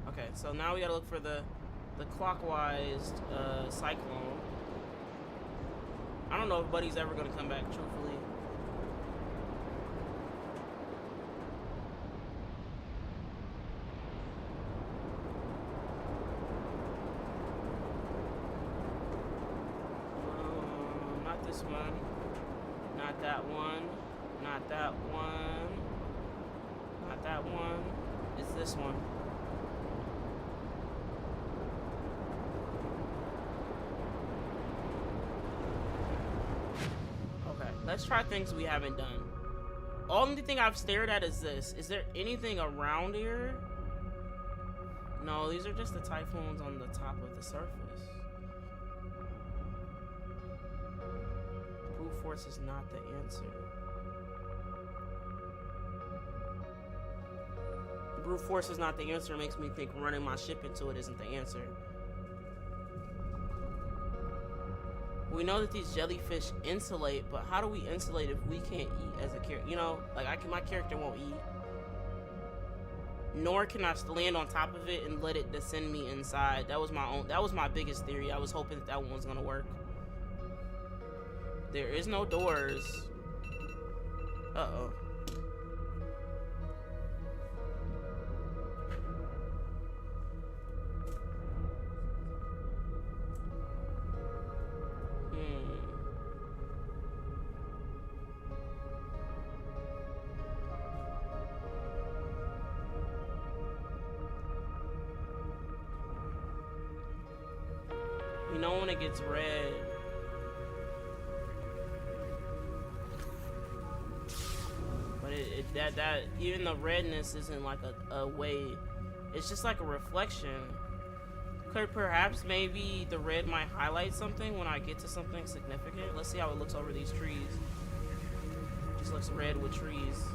Okay, so now we gotta look for the clockwise cyclone. I don't know if Buddy's ever gonna come back, truthfully. Not this one. Not that one. Not that one. Not that one. It's this one. Okay, let's try things we haven't done. only thing I've stared at is this. Is there anything around here? No, these are just the typhoons on the top of the surface. Brute force is not the answer. Brute force is not the answer. It makes me think running my ship into it isn't the answer. We know that these jellyfish insulate, but how do we insulate if we can't eat as a character? You know, like my character won't eat. Nor can I land on top of it and let it descend me inside. That was my biggest theory. I was hoping that one was gonna work. There is no doors. Uh-oh. You know when it gets red. But that even the redness isn't like a way. It's just like a reflection. Could perhaps maybe the red might highlight something when I get to something significant. Let's see how it looks over these trees. Just looks red with trees.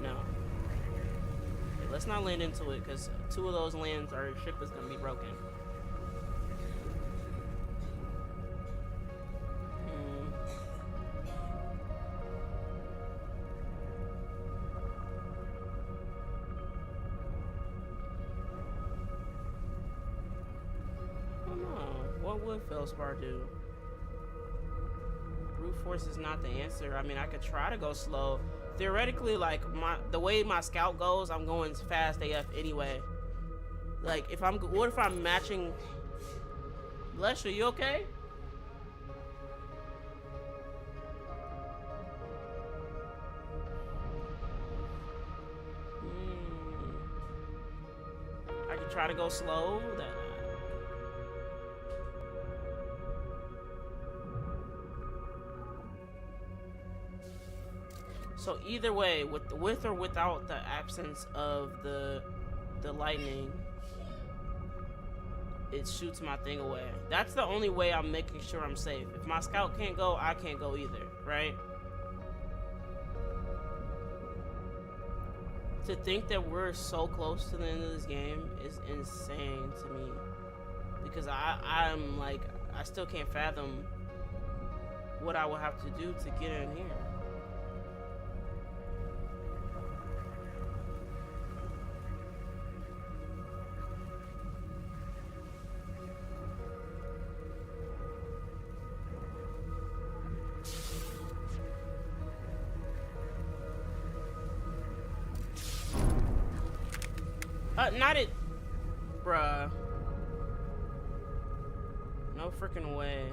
No. Let's not land into it, because 2 of those lands, our ship is going to be broken. I don't know. What would Feldspar do? Brute force is not the answer. I mean, I could try to go slow. Theoretically, like the way my scout goes, I'm going fast AF anyway. Like what if I'm matching? Bless you okay? I could try to go slow. So either way, with or without the absence of the lightning, it shoots my thing away. That's the only way I'm making sure I'm safe. If my scout can't go, I can't go either, right? To think that we're so close to the end of this game is insane to me. Because I'm like, I still can't fathom what I would have to do to get in here. Not it, bruh. No freaking way.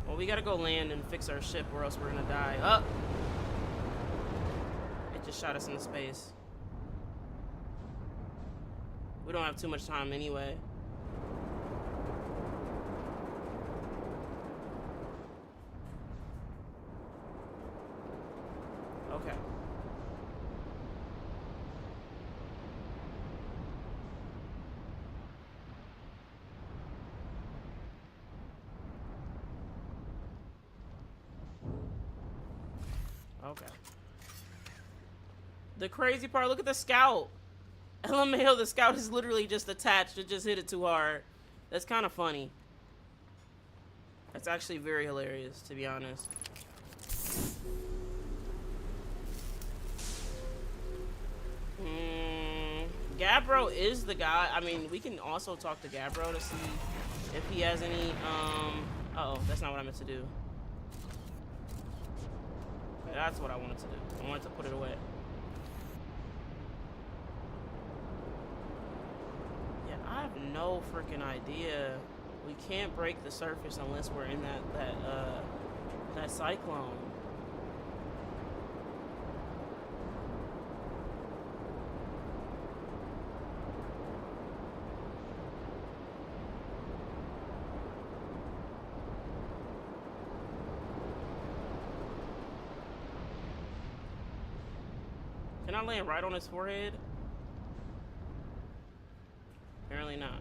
Well, we gotta go land and fix our ship, or else we're gonna die. Up. It just shot us into space. We don't have too much time anyway. Okay. Okay. The crazy part, look at the scout. LMAO, the scout is literally just attached. It just hit it too hard. That's kind of funny. That's actually very hilarious, to be honest. Gabbro is the guy. I mean, we can also talk to Gabbro to see if he has any, uh-oh, that's not what I meant to do. Okay, that's what I wanted to do. I wanted to put it away. Yeah, I have no freaking idea. We can't break the surface unless we're in that cyclone. Can I land right on his forehead? Apparently not.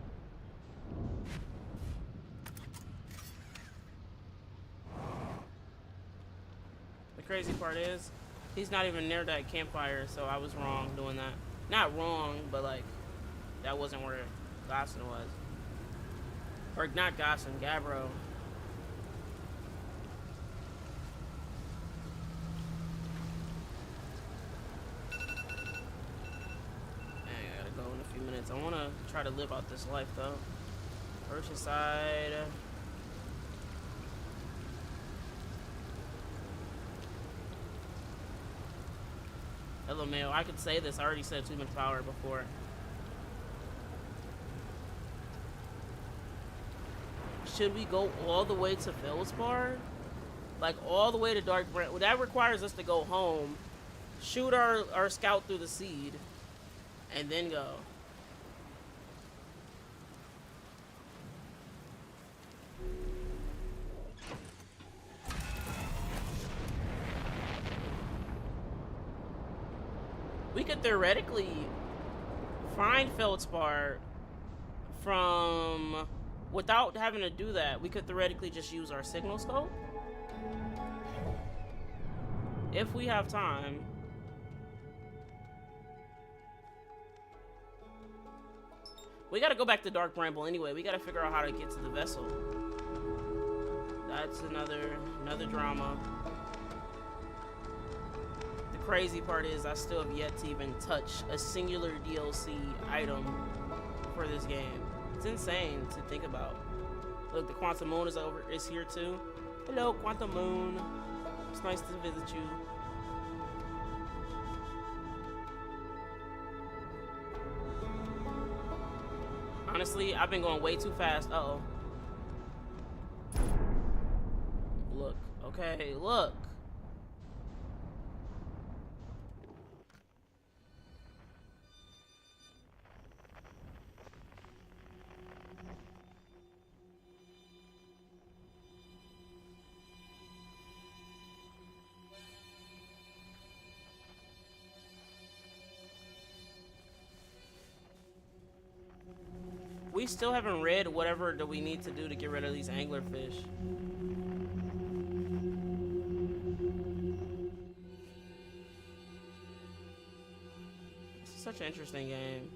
The crazy part is, he's not even near that campfire, so I was wrong doing that. Not wrong, but like, that wasn't where Gosson was. Or not Gosson, Gabbro. I gotta go in a few minutes. I wanna try to live out this life though. Oceanside. Hello, mail. I could say this. I already said too much power before. Should we go all the way to Feldspar? Like, all the way to Dark Brand? Well, that requires us to go home, shoot our scout through the seed, and then go. We could theoretically find Feldspar from... Without having to do that, we could theoretically just use our signal scope. If we have time. We gotta go back to Dark Bramble anyway. We gotta figure out how to get to the vessel. That's another drama. The crazy part is I still have yet to even touch a singular DLC item for this game. It's insane to think about. Look, the Quantum Moon is here too. Hello, Quantum Moon. It's nice to visit you. Honestly, I've been going way too fast. Uh-oh. Look. Okay, look. We still haven't read whatever that we need to do to get rid of these anglerfish. It's such an interesting game.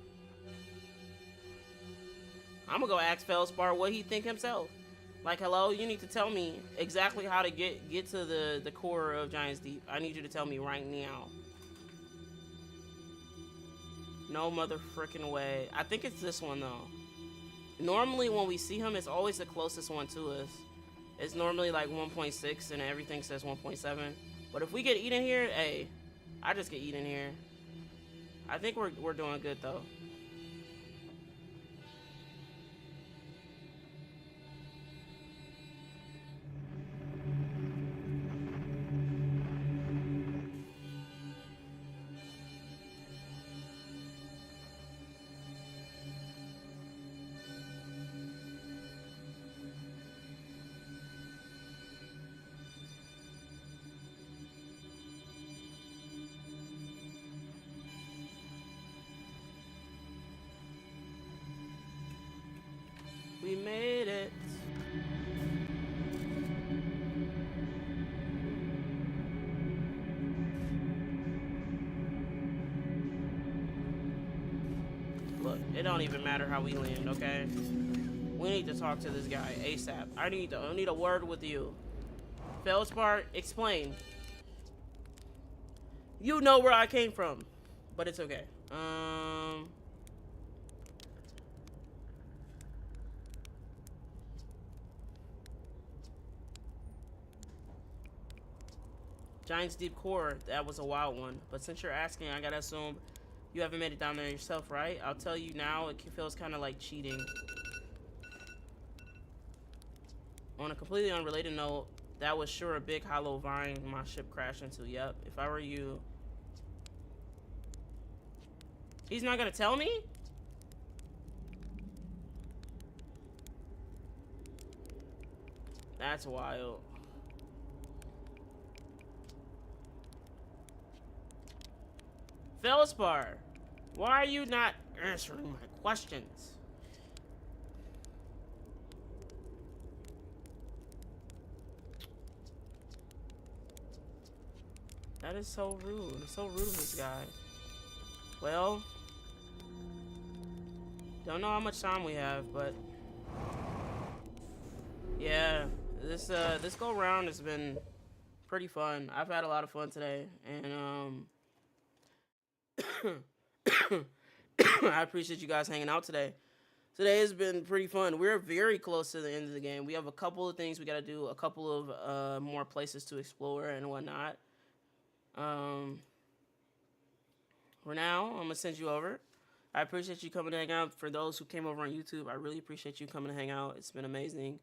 I'm gonna go ask Feldspar what he think himself. Like, hello, you need to tell me exactly how to get to the core of Giant's Deep. I need you to tell me right now. No mother frickin' way. I think it's this one though. Normally when we see him, it's always the closest one to us. It's normally like 1.6 and everything says 1.7. But if we get eaten here, hey, I just get eaten here. I think we're doing good though. We made it. Look, it don't even matter how we land, okay? We need to talk to this guy ASAP. I need a word with you. Feldspar, explain. You know where I came from, but it's okay. Giant's Deep Core, that was a wild one. But since you're asking, I gotta assume you haven't made it down there yourself, right? I'll tell you now, it feels kind of like cheating. On a completely unrelated note, that was sure a big hollow vine my ship crashed into. Yep, if I were you. He's not gonna tell me? That's wild. Feldspar, why are you not answering my questions? That is so rude. It's so rude of this guy. Well, don't know how much time we have, but yeah, this go round has been pretty fun. I've had a lot of fun today, and I appreciate you guys hanging out today. Today has been pretty fun. We're very close to the end of the game. We have a couple of things we got to do, a couple of more places to explore and whatnot. For now, I'm gonna send you over. I appreciate you coming to hang out. For those who came over on YouTube, I really appreciate you coming to hang out. It's been amazing.